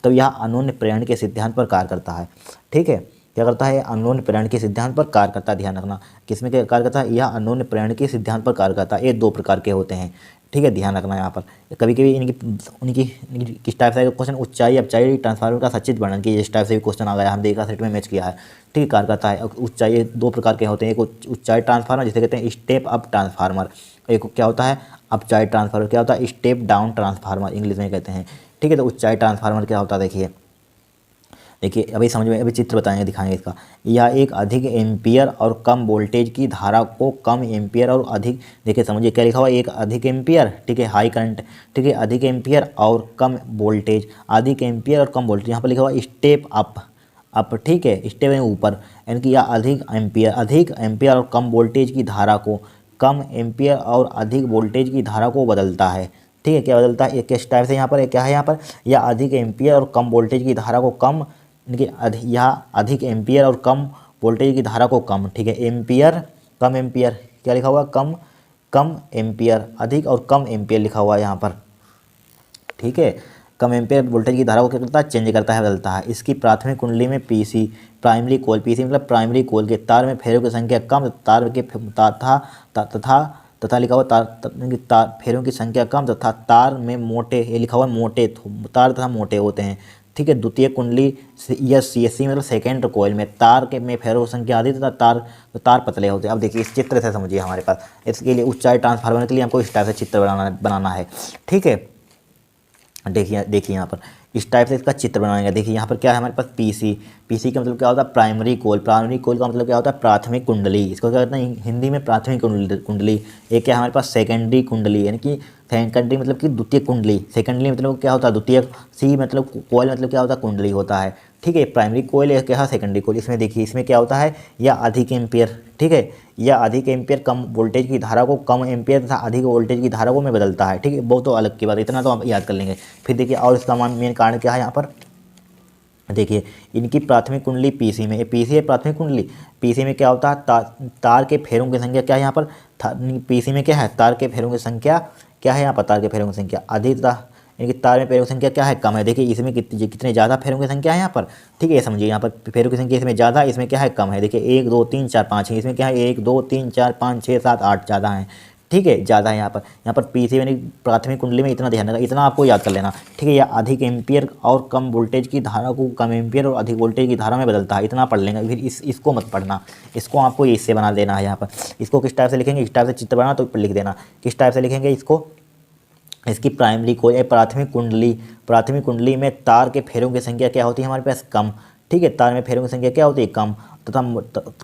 तो यह अनोन्य प्रेरण के सिद्धांत पर कार्य करता है, ठीक है। क्या करता है, अनोन्य प्रेरण के सिद्धांत पर कार्य करता है, ध्यान रखना, किसमें क्या कार्य करता है, यह अनोन्य प्रेरण के सिद्धांत पर कार्य करता है। ये 2 प्रकार के होते हैं, ठीक है, ध्यान रखना यहाँ पर। कभी कभी उनकी किस टाइप से क्वेश्चन, ऊंचाई अपचाई ट्रांसफार्मर का सचित्र वर्णन कीजिए, इस टाइप से भी क्वेश्चन आ गया, हम देखा सेट में मैच किया है, ठीक है, कार्य करता है। ऊंचाई 2 प्रकार के होते हैं, एक ऊंचाई ट्रांसफार्मर जिसे कहते हैं स्टेप अप ट्रांसफार्मर, एक क्या होता है, अपचाई ट्रांसफार्मर क्या होता है, स्टेप डाउन ट्रांसफार्मर इंग्लिश में कहते हैं, ठीक है। तो ऊंचाई ट्रांसफार्मर क्या होता है, देखिए अभी समझ में, अभी चित्र बताएंगे, दिखाएंगे इसका। यह एक अधिक एम्पियर और कम वोल्टेज की धारा को कम एम्पियर और अधिक, देखिए समझिए क्या लिखा हुआ, एक अधिक एम्पियर, ठीक है, हाई करंट, ठीक है, अधिक एम्पियर और कम वोल्टेज, अधिक एम्पियर और कम वोल्टेज, यहाँ पर लिखा हुआ स्टेप अप, ठीक है, स्टेप है ऊपर, यानी कि यह अधिक एम्पियर और कम वोल्टेज की धारा को कम एम्पियर और अधिक वोल्टेज की धारा को बदलता है, ठीक है। क्या बदलता है, किस टाइप से, यहाँ पर क्या है, यहाँ पर यह अधिक एम्पियर और कम वोल्टेज की धारा को कम, यह अधिक एम्पियर और कम वोल्टेज की धारा को कम, ठीक है, एम्पियर कम एम्पियर, क्या लिखा हुआ, कम एम्पियर, अधिक और कम एम्पियर लिखा हुआ है यहाँ पर, ठीक है। कम एम्पियर वोल्टेज की धारा को क्या करता है, चेंज करता है, बदलता है। इसकी प्राथमिक कुंडली में पीसी प्राइमरी कोल, पीसी मतलब प्राइमरी कोल के तार में फेरों की संख्या कम, तार के तथा लिखा हुआ तार फेरों की संख्या कम तथा तार में मोटे, ये लिखा हुआ मोटे तार तथा मोटे होते हैं, ठीक है। द्वितीय कुंडली या सीएससी मतलब सेकेंड कोयल में तार के में फेरों की संख्या अधिक तथा तार पतले होते हैं। अब देखिए इस चित्र से समझिए, हमारे पास इसके लिए ऊंचाई ट्रांसफार्मर के लिए हमको इस टाइप से चित्र बनाना है, ठीक है। देखिए यहाँ पर इस टाइप से इसका चित्र बनाएंगे। देखिए यहाँ पर क्या है हमारे पास, पीसी का मतलब क्या होता है, प्राइमरी कोल का मतलब क्या होता है, प्राथमिक कुंडली, इसको क्या कहते हैं हिंदी में प्राथमिक कुंडली। एक क्या है हमारे पास, सेकेंडरी कुंडली, यानी कि सेकेंडरी मतलब कि द्वितीय कुंडली, सेकेंडरी मतलब क्या होता है, द्वितीय, सी मतलब कोयल मतलब क्या होता है, कुंडली होता है, ठीक है। प्राइमरी कोयल या क्या है, सेकेंडरी कोयल। इसमें देखिए इसमें क्या होता है, या अधिक एम्पियर, ठीक है, या अधिक एम्पियर कम वोल्टेज की धारा को कम एम्पियर तथा अधिक वोल्टेज की धारा को में बदलता है, ठीक है। बहुत तो अलग की बात, इतना तो आप याद कर लेंगे। फिर देखिए और इसका मेन कारण क्या है यहाँ पर, देखिए इनकी प्राथमिक कुंडली पीसी में, पीसी है प्राथमिक कुंडली, पीसी में क्या होता है, तार के फेरों की संख्या क्या है यहाँ पर, पीसी में क्या है, तार के फेरों की संख्या क्या है यहाँ पर, तार के फेरों की संख्या अधिक तथा यानी कि तार में फेरों की संख्या क्या है, कम है। देखिए इसमें कितने ज़्यादा फेरों की संख्या है यहाँ पर, ठीक है, ये समझिए यहाँ पर फेरों की संख्या इसमें ज़्यादा, इसमें क्या है, कम है। देखिए 1 2 3 4 5 है, इसमें क्या है 1 2 3 4 5 6 7 8 ज़्यादा है, ठीक है, ज़्यादा है यहाँ पर पीसी यानी प्राथमिक कुंडली में इतना ध्यान रखा, इतना आपको याद कर लेना, ठीक है। या अधिक एम्पियर और कम वोल्टेज की धारा को कम एम्पियर और अधिक वोल्टेज की धारा में बदलता है, इतना पढ़ लेंगे। फिर इसको मत पढ़ना, इसको आपको इससे बना देना है यहाँ पर। इसको किस टाइप से लिखेंगे, इस टाइप से चित्र बना तो लिख देना, किस टाइप से लिखेंगे इसको, इसकी प्राइमरी को प्राथमिक कुंडली में तार के फेरों की संख्या क्या होती है हमारे पास, कम, ठीक है। तार में फेरों की संख्या क्या होती है, कम, तथा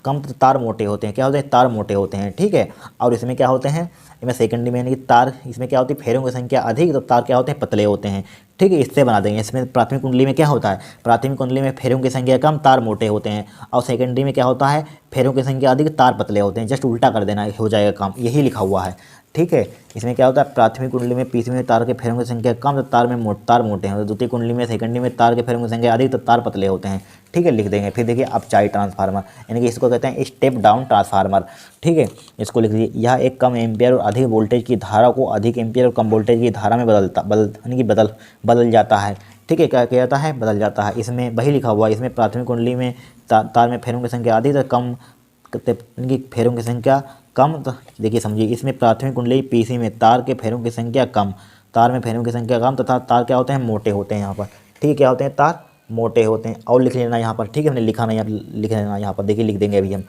कम तार मोटे होते हैं, क्या होते हैं, तार मोटे होते हैं, ठीक है। और इसमें क्या होते हैं, इसमें सेकेंडरी में यानी कि तार, इसमें क्या होती है, फेरों की संख्या अधिक, तो तार क्या होते हैं, पतले होते हैं, ठीक है। इससे बना देंगे। इसमें प्राथमिक कुंडली में क्या होता है, प्राथमिक कुंडली में फेरों की संख्या कम, तार मोटे होते हैं, और सेकेंडरी में क्या होता है, फेरों की संख्या अधिक, तार पतले होते हैं। जस्ट उल्टा कर देना, हो जाएगा काम, यही लिखा हुआ है, ठीक है। इसमें क्या होता है, प्राथमिक कुंडली में पीसी में तार के फेरों की संख्या कम, तो तार मोटे हैं। द्वितीय कुंडली में सेकेंडरी में तार के फेरों की संख्या अधिक, तो तार पतले होते हैं, ठीक है, लिख देंगे। फिर देखिए अपचाई ट्रांसफार्मर, यानी कि इसको कहते हैं स्टेप डाउन ट्रांसफार्मर, ठीक है, इसको लिख दीजिए। यह एक कम एम्पियर और अधिक वोल्टेज की धारा को अधिक एम्पियर और कम वोल्टेज की धारा में बदल जाता है, ठीक है। क्या किया जाता है, बदल जाता है। इसमें वही लिखा हुआ है, इसमें प्राथमिक कुंडली में तार में फेरों की संख्या अधिक, तो कम यानी कि फेरों की संख्या कम, तो देखिए समझिए, इसमें प्राथमिक कुंडली पीसी में तार के फेरों की संख्या कम, तार में फेरों की संख्या कम, तथा तार क्या होते हैं, मोटे होते हैं यहाँ पर, ठीक है, क्या होते हैं, तार मोटे होते हैं। और लिख लेना यहाँ पर, ठीक है, हमने लिखा नहीं, लिख लेना यहाँ पर, देखिए लिख देंगे अभी हम,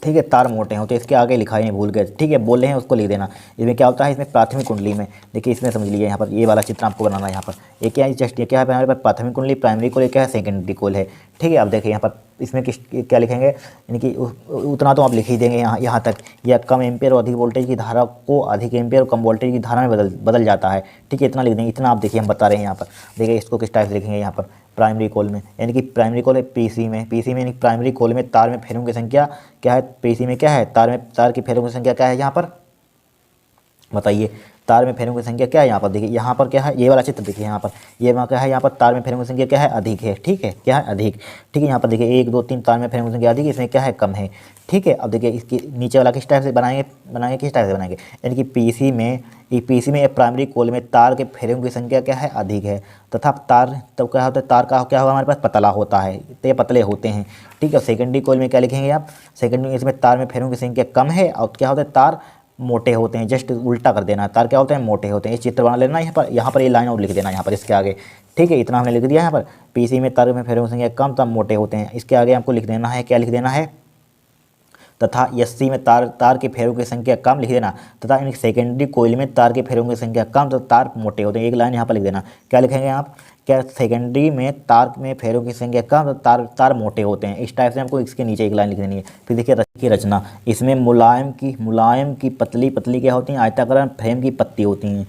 ठीक है, तार मोटे होते हैं, इसके आगे लिखा ही नहीं, भूल गए, ठीक है, बोल रहे हैं उसको लिख देना। इसमें क्या होता है, इसमें प्राथमिक कुंडली में, देखिए इसमें समझ लीजिए यहाँ पर, ये वाला चित्र आपको बनाना है यहाँ पर। ये क्या है, जस्ट ये क्या है हमारे पास, प्राथमिक कुंडली, प्राइमरी कोल, क्या है, सेकेंडरी कोल है, ठीक है। अब देखिए यहाँ पर इसमें क्या लिखेंगे, यानी कि उतना तो आप लिख ही देंगे यहाँ तक। यह कम एम्पियर और अधिक वोल्टेज की धारा को अधिक एम्पियर और कम वोल्टेज की धारा में बदल जाता है, ठीक है, इतना लिख देंगे। इतना आप देखिए हम बता रहे हैं यहाँ पर, देखिए इसको किस टाइप से लिखेंगे यहाँ पर, प्राइमरी कोल में, यानी कि प्राइमरी कोल है पीसी में यानी प्राइमरी कोल में तार में फेरों की संख्या क्या है, पीसी में क्या है, तार की फेरों की संख्या क्या है यहाँ पर, बताइए। तार में फेरों की संख्या क्या है यहाँ पर, देखिए यहाँ पर क्या है, ये वाला चित्र देखिए यहाँ पर, ये वहाँ क्या है, यहाँ पर तार में फेरों की संख्या क्या है, अधिक है, ठीक है, क्या है, अधिक, ठीक है। यहाँ पर देखिए 1 2 3 तार में फेरों की संख्या अधिक, इसमें क्या है, कम है, ठीक है। अब देखिए इसकी नीचे वाला किस टाइप से बनाएंगे किस टाइप से बनाएंगे, यानी कि पीसी में प्राइमरी कोल में तार के फेरों की संख्या क्या है, अधिक है, तथा तार तो क्या होता है, तार का क्या होगा हमारे पास, पतला होता है, तो ये पतले होते हैं, ठीक है। सेकेंडरी कोल में क्या लिखेंगे आप, सेकेंडरी इसमें तार में फेरों की संख्या कम है, और क्या होता है, तार मोटे होते हैं, जस्ट उल्टा कर देना, तार क्या होते हैं, मोटे होते हैं। ये चित्र बना लेना यहाँ पर ये लाइन और लिख देना यहाँ पर इसके आगे, ठीक है, इतना हमने लिख दिया यहाँ पर। पीसी में तार में फेरों की संख्या कम, तब मोटे होते हैं, इसके आगे हमको लिख देना है, क्या लिख देना है, तथा एससी में तार के फेरों की संख्या कम लिख देना, तथा सेकेंडरी कोइल में तार के फेरों की संख्या कम, तो तार मोटे होते हैं। एक लाइन यहाँ पर लिख देना, क्या लिखेंगे आप, क्या सेकेंडरी में तार में फेरों की संख्या कम, तो तार मोटे होते हैं। इस टाइप से हमको इसके नीचे एक लाइन लिख देनी है। फिर देखिए रचना, इसमें मुलायम की पतली क्या होती हैं, आयताकार फ्रेम की पत्ती होती हैं,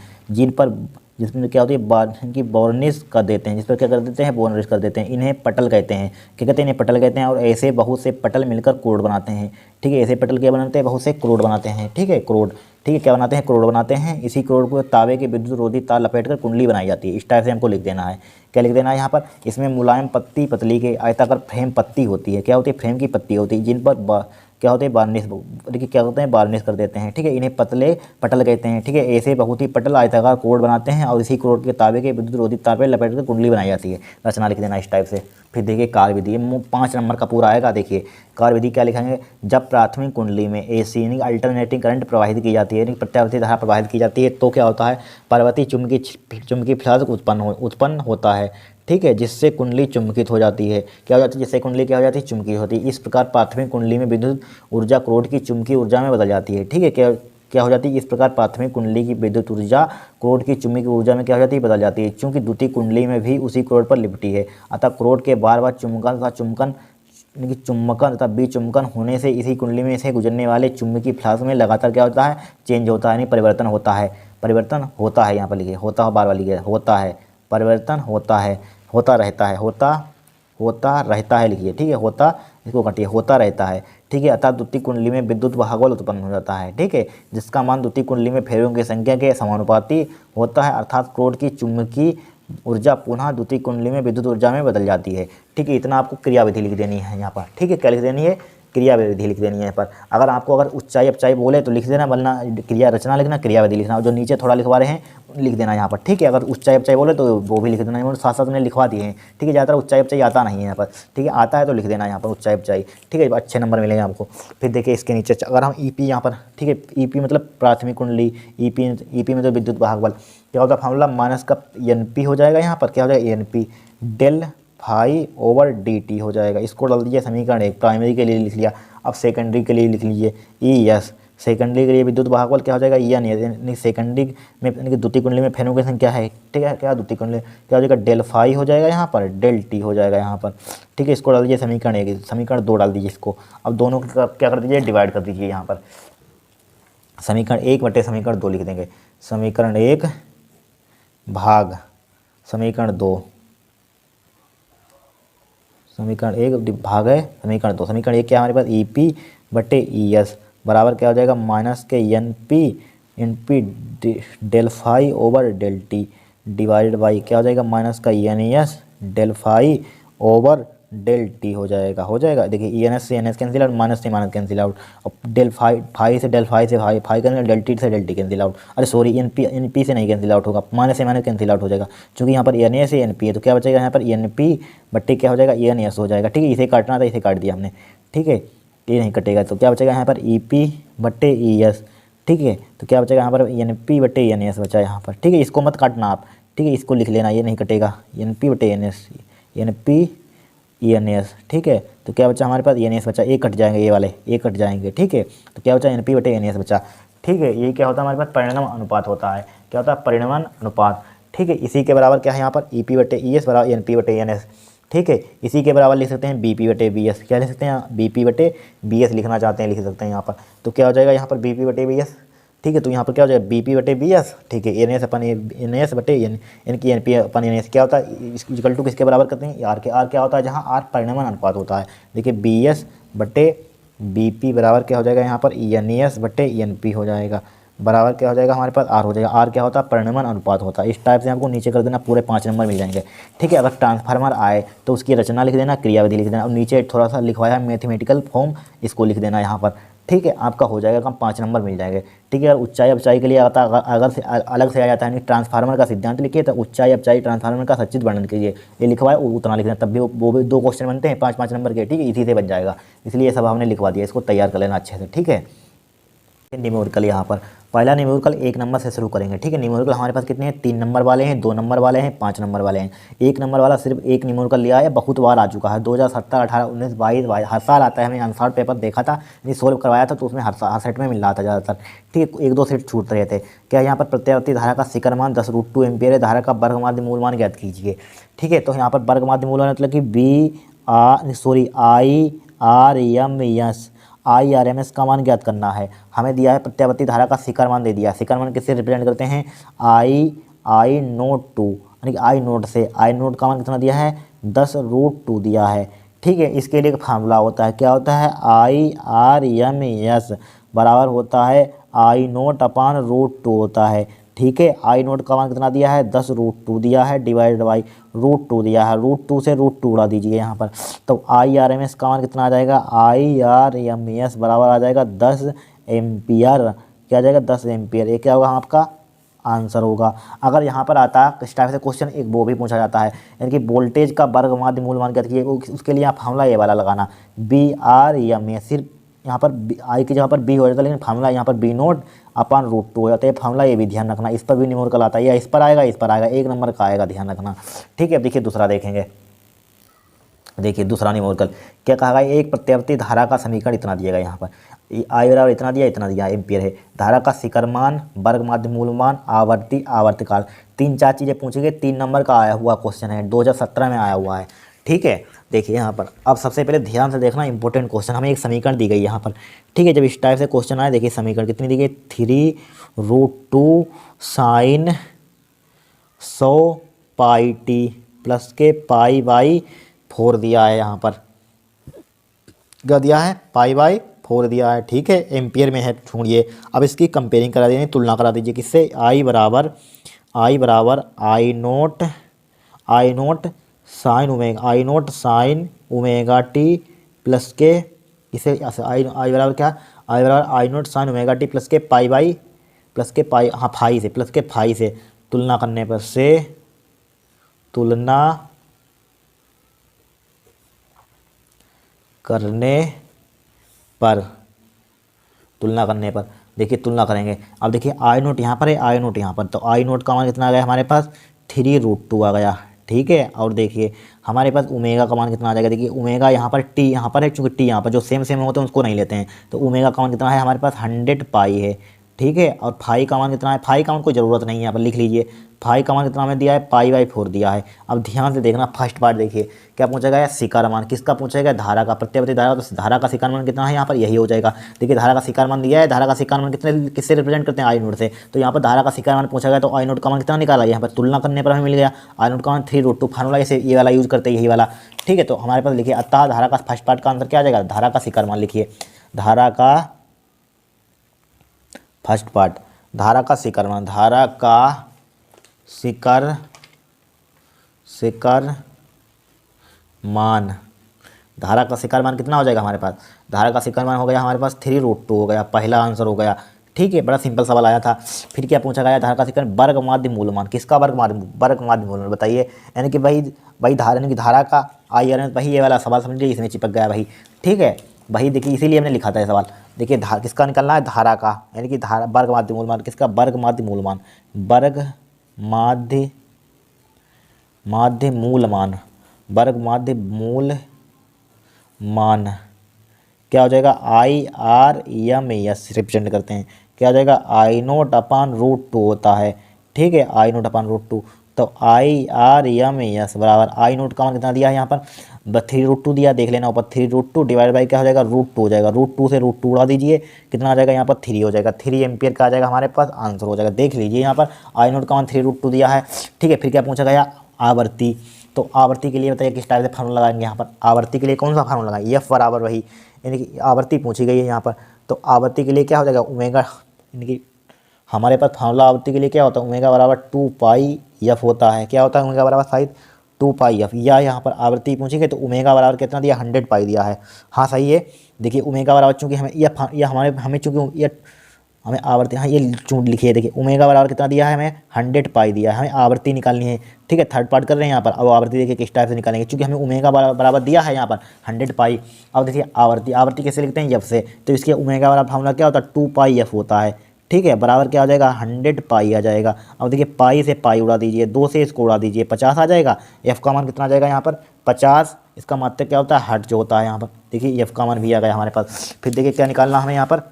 जिसमें क्या होती है, इनकी बॉर्निश कर देते हैं, जिस पर क्या कर देते हैं, बॉर्निश कर देते हैं। इन्हें पटल कहते हैं, क्या कहते हैं, इन्हें पटल कहते हैं। और ऐसे बहुत से पटल मिलकर क्रोड बनाते हैं, ठीक है, ऐसे पटल क्या बनाते हैं, बहुत से क्रोड बनाते हैं, ठीक है, क्रोड, ठीक है, क्या बनाते हैं, क्रोड बनाते हैं। इसी क्रोड को तावे के विद्युत रोधी तार लपेटकर कुंडली बनाई जाती है। इस टाइप से हमको लिख देना है, क्या लिख देना है यहाँ पर, इसमें मुलायम पतली के आयताकार फ्रेम पत्ती होती है, क्या होती है, फ्रेम की पत्ती होती है, जिन पर क्या होते हैं, बार्निश, देखिए क्या होते हैं, बार्निश कर देते हैं, ठीक है। इन्हें पतले पटल कहते हैं, ठीक है। ऐसे बहुत ही पटल आयताकार क्रोड बनाते हैं, और इसी क्रोड के तावे के विद्युत रोधी तार पर लपेट कर कुंडली बनाई जाती है। रचना लिख देना इस टाइप से। फिर देखिए कार्य विधि, 5 नंबर का पूरा आएगा। देखिए कार्य विधि क्या लिखेंगे, जब प्राथमिक कुंडली में एसी यानी अल्टरनेटिंग करंट प्रवाहित की जाती है, यानी प्रत्यावर्ती धारा प्रवाहित की जाती है, तो क्या होता है, पार्वती चुंबकीय फ्लक्स उत्पन्न होता है, ठीक है, जिससे कुंडली चुंबकित हो जाती है। क्या हो जाती है, जिससे कुंडली क्या हो जाती है, चुंबकित होती है। इस प्रकार प्राथमिक कुंडली में विद्युत ऊर्जा क्रोड की चुंबकीय ऊर्जा में बदल जाती है, ठीक है। क्या हो जाती है, इस प्रकार प्राथमिक कुंडली की विद्युत ऊर्जा क्रोड की चुंबकीय ऊर्जा में क्या हो जाती है, बदल जाती है। चूंकि द्वितीय कुंडली में भी उसी क्रोड पर लिपटी है, अतः क्रोड के बार बार चुंबकन तथा विचुंबकन होने से इसी कुंडली में से गुजरने वाले चुंबकीय फ्लक्स में लगातार क्या होता है, चेंज होता है, यानी परिवर्तन होता है। यहाँ पर लिखिए, होता है, बार बार लिखिए, होता है, परिवर्तन होता है, होता रहता है लिखिए, ठीक है, होता, इसको काटिए, होता रहता है, ठीक है। अतः द्वितीय कुंडली में विद्युत भागबल उत्पन्न हो जाता है, ठीक है, जिसका मान द्वितीय कुंडली में फेरों की संख्या के समानुपाती होता है, अर्थात क्रोड की चुंबकीय ऊर्जा पुनः द्वितीय कुंडली में विद्युत ऊर्जा में बदल जाती है, ठीक है। इतना आपको क्रियाविधि लिख देनी है यहाँ पर, ठीक है, क्या लिख देनी है, क्रियाविधि लिख देनी है यहाँ पर। अगर आपको अगर ऊंचाई अपचाई बोले तो लिख देना, वरना क्रिया रचना लिखना, क्रियाविधि लिखना, और जो नीचे थोड़ा लिखवा रहे हैं लिख देना यहाँ पर, ठीक है। अगर ऊंचाई अपचाई बोले तो वो भी लिख देना, और साथ साथ में लिखवा दिए हैं, ठीक है। ज़्यादातर ऊंचाई अपचाई आता नहीं है यहाँ पर, ठीक है। आता है तो लिख देना यहाँ पर ऊंचाई अपचाई, ठीक है, अच्छे नंबर मिलेंगे आपको। फिर देखिए इसके नीचे अगर हम ईपी यहाँ पर, ठीक है, ईपी मतलब प्राथमिक कुंडली, ईपी में तो विद्युत वाहक बल, क्या होता है फॉर्मूला माइनस का एनपी हो जाएगा यहाँ पर, क्या हो जाएगा NP del phi over D हो जाएगा। इसको डाल दीजिए समीकरण 1, प्राइमरी के लिए लिख लिया। अब सेकेंडरी के लिए लिख लीजिए ई एस, सेकेंडरी के लिए विद्युत वाहक बल क्या हो जाएगा ई एन एस, यानी सेकेंडरी में यानी कि द्वितीय कुंडली में फेनों की संख्या है, ठीक है, क्या द्वितीय कुंडली क्या हो जाएगा डेल फाई हो जाएगा यहाँ पर, डेल टी हो जाएगा यहाँ पर, ठीक है। इसको डाल दीजिए समीकरण 1, समीकरण 2 डाल दीजिए इसको। अब दोनों का क्या कर दीजिए डिवाइड कर दीजिए यहाँ पर, समीकरण 1 बटे समीकरण 2 लिख देंगे, समीकरण 1 भाग समीकरण 2, समीकरण 1 भाग है समीकरण 2। समीकरण 1 क्या हमारे पास ई पी बटे ई एस बराबर क्या हो जाएगा माइनस के N P del phi over del t divided by क्या हो जाएगा माइनस का N S del phi over del t हो जाएगा। देखिए ई एन एस से N S cancel out, minus से माइनस कैंसिल आउट, और डेल फाई से फाई कैंसिल, डेल टी से डेल टी कैंसिल आउट, अरे सॉरी एन पी से नहीं कैंसिल आउट होगा, माइनस से माइनस कैंसिल आउट हो जाएगा, क्योंकि यहाँ पर एन ए से एन पी है, तो क्या बचेगा यहाँ पर एन पी बट्टे क्या हो जाएगा एन एस हो जाएगा, ठीक है। इसे काटना था, इसे काट दिया हमने, ठीक है, ये नहीं कटेगा, तो क्या बचेगा यहाँ पर ई पी बट्टे ई एस, ठीक है। तो क्या बचेगा यहाँ पर एन पी बटे एन एस बचा यहाँ पर, ठीक है। इसको मत काटना आप, ठीक है, इसको लिख लेना, ये नहीं कटेगा, एन पी बटे एन एस, एन पी ई एन एस, ठीक है। तो क्या बचा हमारे पास एन एस बचा, एक कट जाएंगे, ये वाले एक कट जाएंगे, ठीक है। तो क्या बचा एन पी बटे एन एस बचा, ठीक है। ये क्या होता है हमारे पास परिणाम अनुपात होता है, क्या होता है परिणाम अनुपात, ठीक है। इसी के बराबर क्या है यहाँ पर ई पी बटे ई एस बराबर एन पी बटे एन एस, ठीक है। इसी के बराबर लिख सकते हैं बी पी बटे बी एस, क्या लिख सकते हैं बी पी बटे बी एस लिखना चाहते हैं लिख सकते हैं यहाँ पर। तो क्या हो जाएगा यहाँ पर बी पी बटे बी एस, ठीक है। तो यहाँ पर क्या हो जाएगा बी पी बटे बी एस, ठीक है, N S upon N S बटे एन की N P upon N S क्या होता है इक्वल टू किसके बराबर करते हैं आर के। आर क्या होता है जहाँ आर परिणाम अनुपात होता है, देखिए बी एस बटे बी पी बराबर क्या हो जाएगा यहाँ पर एन एस बटे एन पी हो जाएगा, बराबर क्या हो जाएगा हमारे पास आर हो जाएगा। आर क्या होता है परिणाम अनुपात होता है। इस टाइप से आपको नीचे कर देना, पूरे 5 नंबर मिल जाएंगे, ठीक है। अगर ट्रांसफार्मर आए तो उसकी रचना लिख देना, क्रियाविधि लिख देना, और नीचे थोड़ा सा लिखवाया है मैथमेटिकल फॉर्म, इसको लिख देना यहाँ पर, ठीक है। आपका हो जाएगा कम 5 नंबर मिल जाएंगे, ठीक है। अगर ऊंचाई अपचाई के लिए आता अगर से अलग से आ जाता है ट्रांसफार्मर का सिद्धांत लिखिए, तो ऊंचाई अपचाई ट्रांसफार्मर का सचित वर्णन कीजिए, ये लिखवाए उतना लिखना, तब भी वो भी 2 क्वेश्चन बनते हैं 5-5 नंबर के, ठीक है, इसी से बन जाएगा। इसलिए ये सब हमने लिखवा दिया, इसको तैयार कर लेना अच्छे से, ठीक है। न्यूमेरिकल यहाँ पर पहला न्यूमेरिकल 1 नंबर से शुरू करेंगे, ठीक है। न्यूमेरिकल हमारे पास कितने हैं 3 नंबर वाले हैं, 2 नंबर वाले हैं, 5 नंबर वाले हैं। 1 नंबर वाला सिर्फ एक न्यूमेरिकल लिया है, बहुत बार आ चुका है, 2017, 18, 19, 22 हर साल आता है। हमने आंसर पेपर देखा था, सोल्व करवाया था, तो उसमें हर सेट में मिल रहा था ज़्यादातर, ठीक है। 1-2 सेट छूट रहे थे। क्या यहाँ पर प्रत्यावर्ती धारा का शिखर मान 10√2 एम्पियर है, धारा का वर्ग माध्य मूल मान ज्ञात कीजिए, ठीक है। तो यहाँ पर वर्ग माध्य मूल मान मतलब कि IRMS IRMS का मान ज्ञात करना है। हमें दिया है प्रत्यावर्ती धारा का शिखर मान दे दिया। शिखर मान किससे रिप्रेजेंट करते हैं I नोट 2, यानी कि I नोट से, I नोट का मान कितना दिया है 10√2 दिया है, ठीक है। इसके लिए एक फार्मूला होता है, क्या होता है IRMS बराबर होता है I नोट अपान √2 होता है, ठीक है। I नोट का मान कितना दिया है 10√2 दिया है, डिवाइडेड बाई √2 दिया है, √2 से √2 उड़ा दीजिए यहाँ पर, तो IRMS का मान कितना आ जाएगा IRMS बराबर आ जाएगा 10 एम्पियर, क्या आ जाएगा 10 एम्पियर। ये क्या होगा आपका आंसर होगा। अगर यहाँ पर आता है इस टाइप से क्वेश्चन, एक वो भी पूछा जाता है, यानी कि वोल्टेज का वर्ग माध्य मूल मान ज्ञात कीजिए, उसके लिए आप फार्मूला ये वाला लगाना BRMS, सिर्फ यहाँ पर आई की जगह पर बी हो जाता है, लेकिन फार्मूला यहाँ पर बी नोट अपान √2 हो जाता है। फार्मूला ये भी ध्यान रखना, इस पर भी न्यूमेरिकल आता है, या इस पर आएगा, इस पर आएगा, 1 नंबर का आएगा, ध्यान रखना, ठीक है। देखिए दूसरा देखेंगे, देखिए दूसरा न्यूमेरिकल क्या कहा गया, एक प्रत्यावर्ती धारा का समीकरण इतना दिएगा, यहाँ पर आई बराबर इतना दिया एम्पियर है, धारा का शिखर मान, वर्ग माध्य मूल मान, आवर्तकाल, 3-4 चीज़ें पूछी गई। 3 नंबर का आया हुआ क्वेश्चन है, 2017 में आया हुआ है, ठीक है। देखिए यहाँ पर अब सबसे पहले ध्यान से देखना, इंपॉर्टेंट क्वेश्चन, हमें एक समीकरण दी गई यहाँ पर, ठीक है। जब इस टाइप से क्वेश्चन आए, देखिए समीकरण कितनी दी गई 3√2 साइन 100 पाई टी प्लस के π/4 दिया है, यहाँ पर क्या दिया है π/4 दिया है, ठीक है। एम्पियर में है, छोड़िए। अब इसकी कंपेयरिंग करा दीजिए, तुलना करा दीजिए किससे, I बराबर I naught sine omega t plus के किसे आई आई बराबर क्या, आई बराबर I naught sine omega t plus के पाई बाई प्लस के पाई, हाँ फाई से, प्लस के फाई से तुलना करने पर, से तुलना करने पर, तुलना करने पर देखिए तुलना करेंगे। अब देखिए आई नोट यहाँ पर है, आई नोट यहाँ पर, तो आई नोट का मान कितना आ गया हमारे पास 3√2 आ गया, ठीक है। और देखिए हमारे पास ओमेगा का मान कितना आ जाएगा, देखिए ओमेगा यहाँ पर टी यहाँ पर है, चूँकि टी यहाँ पर जो सेम सेम होते हैं उसको नहीं लेते हैं, तो ओमेगा का मान कितना है हमारे पास 100 पाई है, ठीक है। और फाई का मान कितना है, फाई का मान कोई ज़रूरत नहीं है, यहाँ पर लिख लीजिए, फाई का मान कितना हमें दिया है, पाई/4 दिया है। अब ध्यान से देखना फर्स्ट पार्ट देखिए क्या पूछेगा, या शिकार मान किसका पूछेगा, धारा का, प्रत्यावर्ती धारा, तो धारा का शिकार मान कितना है यहाँ पर, यही हो जाएगा। देखिए धारा का शिकार मान दिया है, धारा का शिकार मान कितने किससे रिप्रेजेंट करते हैं, आई नोट से, तो यहाँ पर धारा का शिकार मान पूछा गया, तो आई नोट का मान कितना निकाला, यहाँ पर तुलना करने पर हमें मिल गया आई नोट का मान 3√2, फार्मूला ऐसे ये वाला यूज करते हैं, यही वाला, ठीक है। तो हमारे पास लिखिए अतः धारा का फर्स्ट पार्ट का आंसर क्या आ जाएगा, धारा का शिकार मान लिखिए, धारा का फर्स्ट पार्ट, धारा का शिकार मान, धारा का शिकार मान, धारा का शिकार मान कितना हो जाएगा हमारे पास, धारा का शिकार मान हो गया हमारे पास 3√2 हो गया, पहला आंसर हो गया, ठीक है। बड़ा सिंपल सवाल आया था। फिर क्या पूछा गया, धारा का शिकार वर्ग माध्य मूलमान, किसका वर्ग माध्य मूलमान बताइए, यानी कि भाई धारा, यानी कि धारा का आई आर, भाई ये वाला सवाल समझिए इसमें चिपक गया भाई, ठीक है भाई। देखिए इसीलिए हमने लिखा था ये सवाल। देखिए किसका निकलना है, धारा का, यानी कि धारा वर्ग माध्य मूलमान, किसका, वर्ग माध्य मूलमान, वर्ग माध्य मूलमान, वर्ग माध्य मूल मान क्या हो जाएगा, IRMS रिप्रेजेंट करते हैं, क्या हो जाएगा, I0/√2 होता है, ठीक है, I0/√2, तो IRMS बराबर आई नोट का मान कितना दिया है यहाँ पर 3√2 दिया, देख लेना ऊपर 3√2 डिवाइड बाई क्या हो जाएगा, √2 हो जाएगा, √2 से √2 उड़ा दीजिए, कितना आ जाएगा यहाँ पर 3 हो जाएगा, 3 एम्पियर का आ जाएगा हमारे पास आंसर हो जाएगा। देख लीजिए यहाँ पर आई नोट का मान 3√2 दिया है, ठीक है। फिर क्या पूछा गया, आवर्ती, तो आवर्ती के लिए बताइए किस टाइप से फार्मूला लगाएंगे, यहाँ पर आवर्ती के लिए कौन सा फार्मूला लगाएंगे, एफ बराबर वही, यानी कि आवर्ती पूछी गई है यहाँ पर, तो आवर्ती के लिए क्या हो जाएगा, ओमेगा, यानी कि हमारे पास फार्मूला आवर्ती के लिए क्या होता है, ओमेगा बराबर 2πf होता है, क्या होता है ओमेगा बराबर शायद 2πf, या यहाँ पर आवृत्ति पूछी गई तो ओमेगा बराबर कितना दिया, 100 पाई दिया है, हाँ सही है। देखिए ओमेगा बराबर चूँकि हमें हमें चूँकि ये हमें आवृत्ति, हाँ ये लिखिए, देखिए ओमेगा बराबर कितना दिया है, हमें 100 पाई दिया है, हमें आवृत्ति निकालनी है, ठीक है। थर्ड पार्ट कर रहे हैं यहाँ पर। अब आवृत्ति देखिए किस टाइप से निकालेंगे, क्योंकि हमें ओमेगा बराबर दिया है यहाँ पर 100 पाई। अब देखिए आवृत्ति कैसे लिखते हैं, एफ से, तो इसके ओमेगा बराबर फार्मूला क्या होता है, 2πf होता है, ठीक है, बराबर क्या आ जाएगा, 100 पाई आ जाएगा। अब देखिए पाई से पाई उड़ा दीजिए, 2 से इसको उड़ा दीजिए, 50 आ जाएगा, एफ का मान कितना आ जाएगा यहाँ पर 50, इसका मात्रक क्या होता है, हर्ट्ज जो होता है यहाँ पर, देखिए एफ का मान भी आ गया हमारे पास। फिर देखिए क्या निकालना हमें यहाँ पर,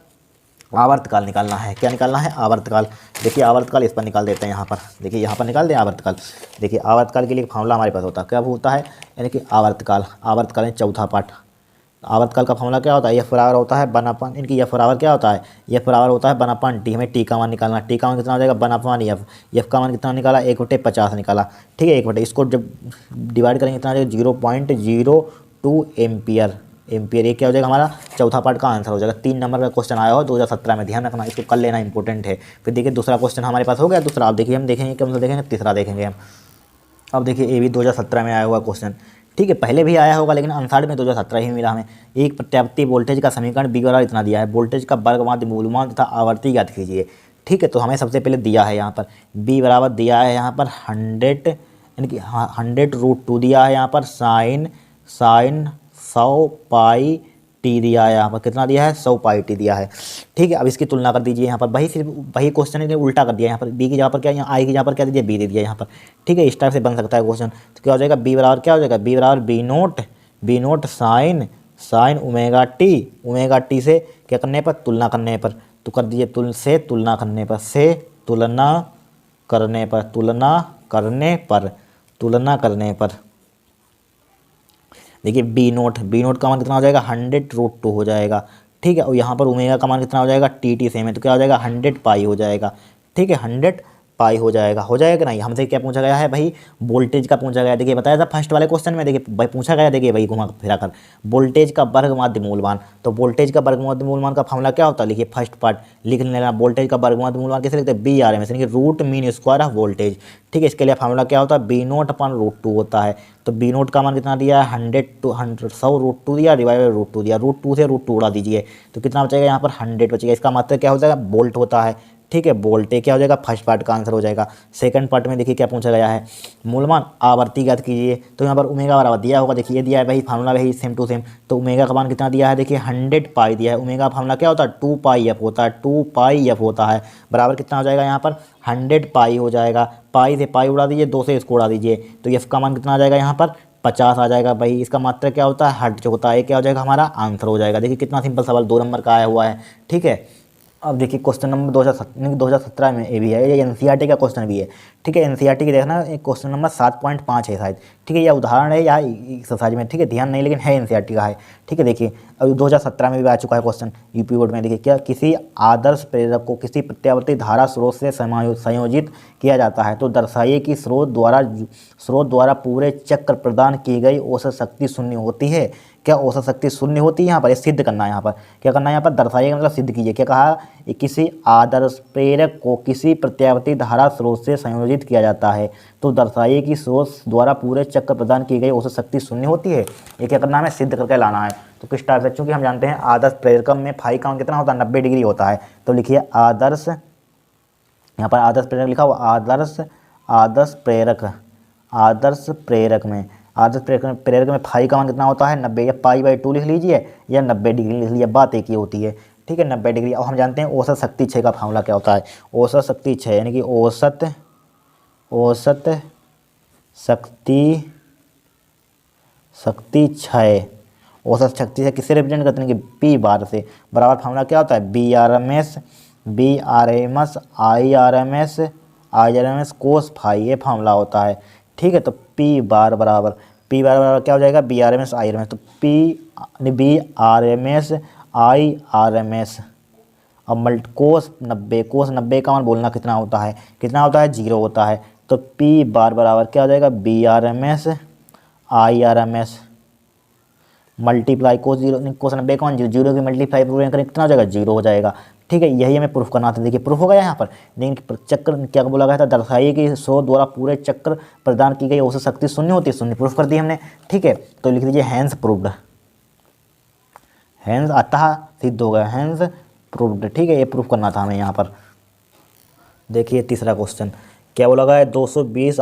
आवर्तकाल निकालना है, क्या निकालना है, आवर्तकाल। देखिए आवर्तकाल इस पर निकाल देते हैं यहाँ पर, देखिए यहाँ पर निकाल दें आवर्तकाल। देखिए आवर्तकाल के लिए फार्मूला हमारे पास होता है, क्या होता है, यानी कि आवर्तकाल है चौथा पार्ट। आवर्तकाल का फार्मूला क्या होता है, एफ बराबर होता है 1/, इनकी एफ बराबर क्या होता है, एफ बराबर होता है 1/t, हमें टी का मान निकालना, टी का मान कितना हो जाएगा 1/f, एफ का मान कितना निकाला 1/50 निकाला, ठीक है, 1/, इसको जब डिवाइड करेंगे कितना आ जाएगा 0.02 एम्पियर, ये क्या हो जाएगा हमारा चौथा पार्ट का आंसर हो जाएगा। 3 नंबर का क्वेश्चन आया हो 2017 में, ध्यान रखना, इसको कर लेना इंपॉर्टेंट है। फिर देखिए दूसरा क्वेश्चन हमारे पास हो गया, दूसरा अब देखिए हम देखेंगे, कौन सा देखेंगे, तीसरा देखेंगे हम। अब देखिए ये भी 2017 में आया हुआ क्वेश्चन, ठीक है, पहले भी आया होगा लेकिन आंसर में 2017 ही मिला हमें। एक प्रत्यावर्ती वोल्टेज का समीकरण बी बराबर इतना दिया है, वोल्टेज का वर्ग माध्य मूलमान तथा आवर्ती ज्ञात कीजिए, ठीक है। तो हमें सबसे पहले दिया है यहाँ पर बी बराबर दिया है यहाँ पर 100, यानी कि 100√2 दिया है यहाँ पर, साइन 100 पाई टी दिया है यहाँ पर, कितना दिया है 100 पाई टी दिया है, ठीक है। अब इसकी तुलना कर दीजिए यहाँ पर, वही क्वेश्चन है उल्टा कर दिया यहाँ पर, बी की जगह पर क्या, यहाँ आई की जगह पर क्या दीजिए, बी दे दिया यहाँ पर, ठीक है। इस टाइप से बन सकता है क्वेश्चन। तो क्या हो जाएगा, बी बराबर क्या हो जाएगा, बी बराबर V naught sine omega t से क्या करने पर, तुलना करने पर, तो कर दीजिए तुलना करने पर देखिए बी नोट का मान कितना हो जाएगा 100√2 हो जाएगा, ठीक है। और यहाँ पर ओमेगा का मान कितना हो जाएगा टी सेम है, तो क्या हो जाएगा 100 पाई हो जाएगा, ठीक है, 100 पाई हो जाएगा कि नहीं। हमसे क्या पूछा गया है भाई, वोल्टेज का पूछा गया है। देखिए बताया था फर्स्ट वाले क्वेश्चन में, देखिए भाई पूछा गया, देखिए भाई घुमा फिरा कर, वोल्टेज का वर्ग माध्य मूलमान। तो वोल्टेज का वर्ग माध्य मूलमान का फॉर्मूला क्या होता है, लिखिए फर्स्ट पार्ट लिख लेना। वोल्टेज का वर्ग माध्य मूलमान कैसे लिखते हैं, बी आर एम एस, यानी कि root mean square of voltage. ठीक है, इसके लिए फॉर्मूला क्या होता है, V naught upon root two होता है। तो बी नोट का मान कितना दिया है, 100 रूट टू दिया, डिवाइड बाई रूट टू दिया, रूट टू से रूट टू उड़ा दीजिए तो कितना बचेगा यहाँ पर 100 बचेगा। इसका मतलब क्या हो जाएगा, वोल्ट होता है। ठीक है, वोल्ट क्या हो जाएगा, फर्स्ट पार्ट का आंसर हो जाएगा। सेकंड पार्ट में देखिए क्या पूछा गया है, मूलमान आवर्ती ज्ञात कीजिए। तो यहाँ पर ओमेगा बराबर दिया होगा, देखिए दिया है भाई फार्मूला भाई सेम टू सेम। तो ओमेगा का मान कितना दिया है, देखिए 100 पाई दिया है। ओमेगा फार्मूला क्या होता है, 2 पाई एफ होता है, 2 पाई एफ होता है, बराबर कितना हो जाएगा यहाँ पर 100 पाई हो जाएगा। पाई से पाई उड़ा दीजिए, 2 से इसको उड़ा दीजिए तो एफ का मान कितना आ जाएगा यहाँ पर 50 आ जाएगा भाई। इसका मात्रा क्या होता है, हर्ट्ज होता है। क्या हो जाएगा, हमारा आंसर हो जाएगा। देखिए कितना सिंपल सवाल, 2 नंबर का आया हुआ है। ठीक है, अब देखिए क्वेश्चन नंबर 2017 में ये भी है, ये एनसीईआरटी का क्वेश्चन भी है। ठीक है, एनसीईआरटी की देखना, एक क्वेश्चन नंबर 7.5 है शायद। ठीक है, यह उदाहरण है या एक्सरसाइज में, ठीक है ध्यान नहीं, लेकिन है एनसीईआरटी का है। ठीक है, देखिए अभी 2017 में भी आ चुका है क्वेश्चन यूपी बोर्ड में। देखिए क्या, किसी आदर्श प्रेरक को किसी प्रत्यावर्ती धारा स्रोत से संयोजित किया जाता है तो दर्शाइए कि स्रोत द्वारा पूरे चक्र प्रदान की गई औसत शक्ति शून्य होती है। क्या औसत शक्ति शून्य होती है, यहाँ पर सिद्ध करना है। यहाँ पर क्या करना है, यहाँ पर दर्शाइएगा मतलब सिद्ध कीजिए। क्या कहा, किसी आदर्श प्रेरक को किसी प्रत्यावर्ती धारा स्रोत से संयोजित किया जाता है तो दर्शाइए कि स्रोत द्वारा पूरे चक्र प्रदान की गई औसत शक्ति शून्य होती है। ये क्या करना है, हमें सिद्ध करके लाना है। तो किस टाइप से, चूंकि हम जानते हैं आदर्श प्रेरकम में फाई का मान कितना होता है, 90 डिग्री होता है। तो लिखिए आदर्श, यहाँ पर आदर्श प्रेरक लिखा हुआ, आदर्श प्रेरक में फाई का मान कितना होता है 90, या पाई बाई 2 लिख लीजिए या 90 डिग्री लिख लीजिए, बात एक ही होती है। ठीक है, 90 डिग्री। अब हम जानते हैं औसत शक्ति क्षय का फार्मूला क्या होता है। औसत शक्ति क्षय यानी कि औसत शक्ति क्षय, औसत शक्ति से किससे रिप्रेजेंट करते हैं कि पी बार से, बराबर फार्मूला क्या होता है, V R M S I R M S cos phi, ये फार्मूला होता है। ठीक है, तो पी बार बराबर क्या हो जाएगा, B R M S I R M S. तो B R M S I R M S, अब कोस 90 का मान बोलना कितना होता है, 0 होता है। तो पी बार बराबर क्या हो जाएगा, B R M S I R M S multiply cos 90 का मान 0 की मल्टीप्लाई करें कितना हो जाएगा, 0 हो जाएगा। ठीक है, यही हमें प्रूफ करना था। देखिए प्रूफ हो गया यहाँ पर। लेकिन चक्र क्या बोला गया था, दर्शाइए कि स्रोत द्वारा पूरे चक्र प्रदान की गई औसत शक्ति शून्य होती है, शून्य प्रूफ कर दी हमने। ठीक है, तो लिख दीजिए हैंस प्रूव्ड, हैंस अतः सिद्ध हो गया, हैंस प्रूव्ड। ठीक है, ये प्रूफ करना था हमें यहाँ पर। देखिए तीसरा क्वेश्चन क्या बोला गया है, 220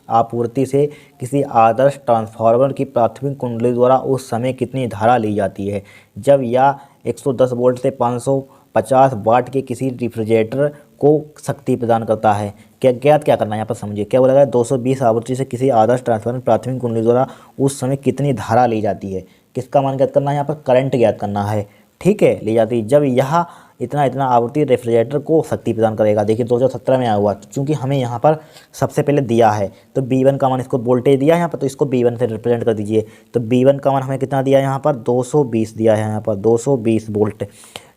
आपूर्ति से किसी आदर्श ट्रांसफार्मर की प्राथमिक कुंडली द्वारा उस समय कितनी धारा ली जाती है जब यह 110 वोल्ट से 550 वाट के किसी रेफ्रिजरेटर को शक्ति प्रदान करता है। क्या करना है यहाँ पर समझिए। क्या बोला गया, 220 आवृत्ति से किसी आदर्श ट्रांसफार्मर प्राथमिक कुंडली द्वारा उस समय कितनी धारा ली जाती है, किसका मान ज्ञात करना है, यहाँ पर करंट ज्ञात करना है। ठीक है, ली जाती है जब यह इतना आवृत्ति रेफ्रिजरेटर को शक्ति प्रदान करेगा। देखिए 2017 में आया हुआ, चूंकि हमें यहाँ पर सबसे पहले दिया है तो B1 का मान, इसको वोल्टेज दिया है यहाँ पर, तो इसको B1 से रिप्रेजेंट कर दीजिए। तो B1 का मान हमें कितना दिया है यहाँ पर, 220 दिया है यहाँ पर, 220 वोल्ट।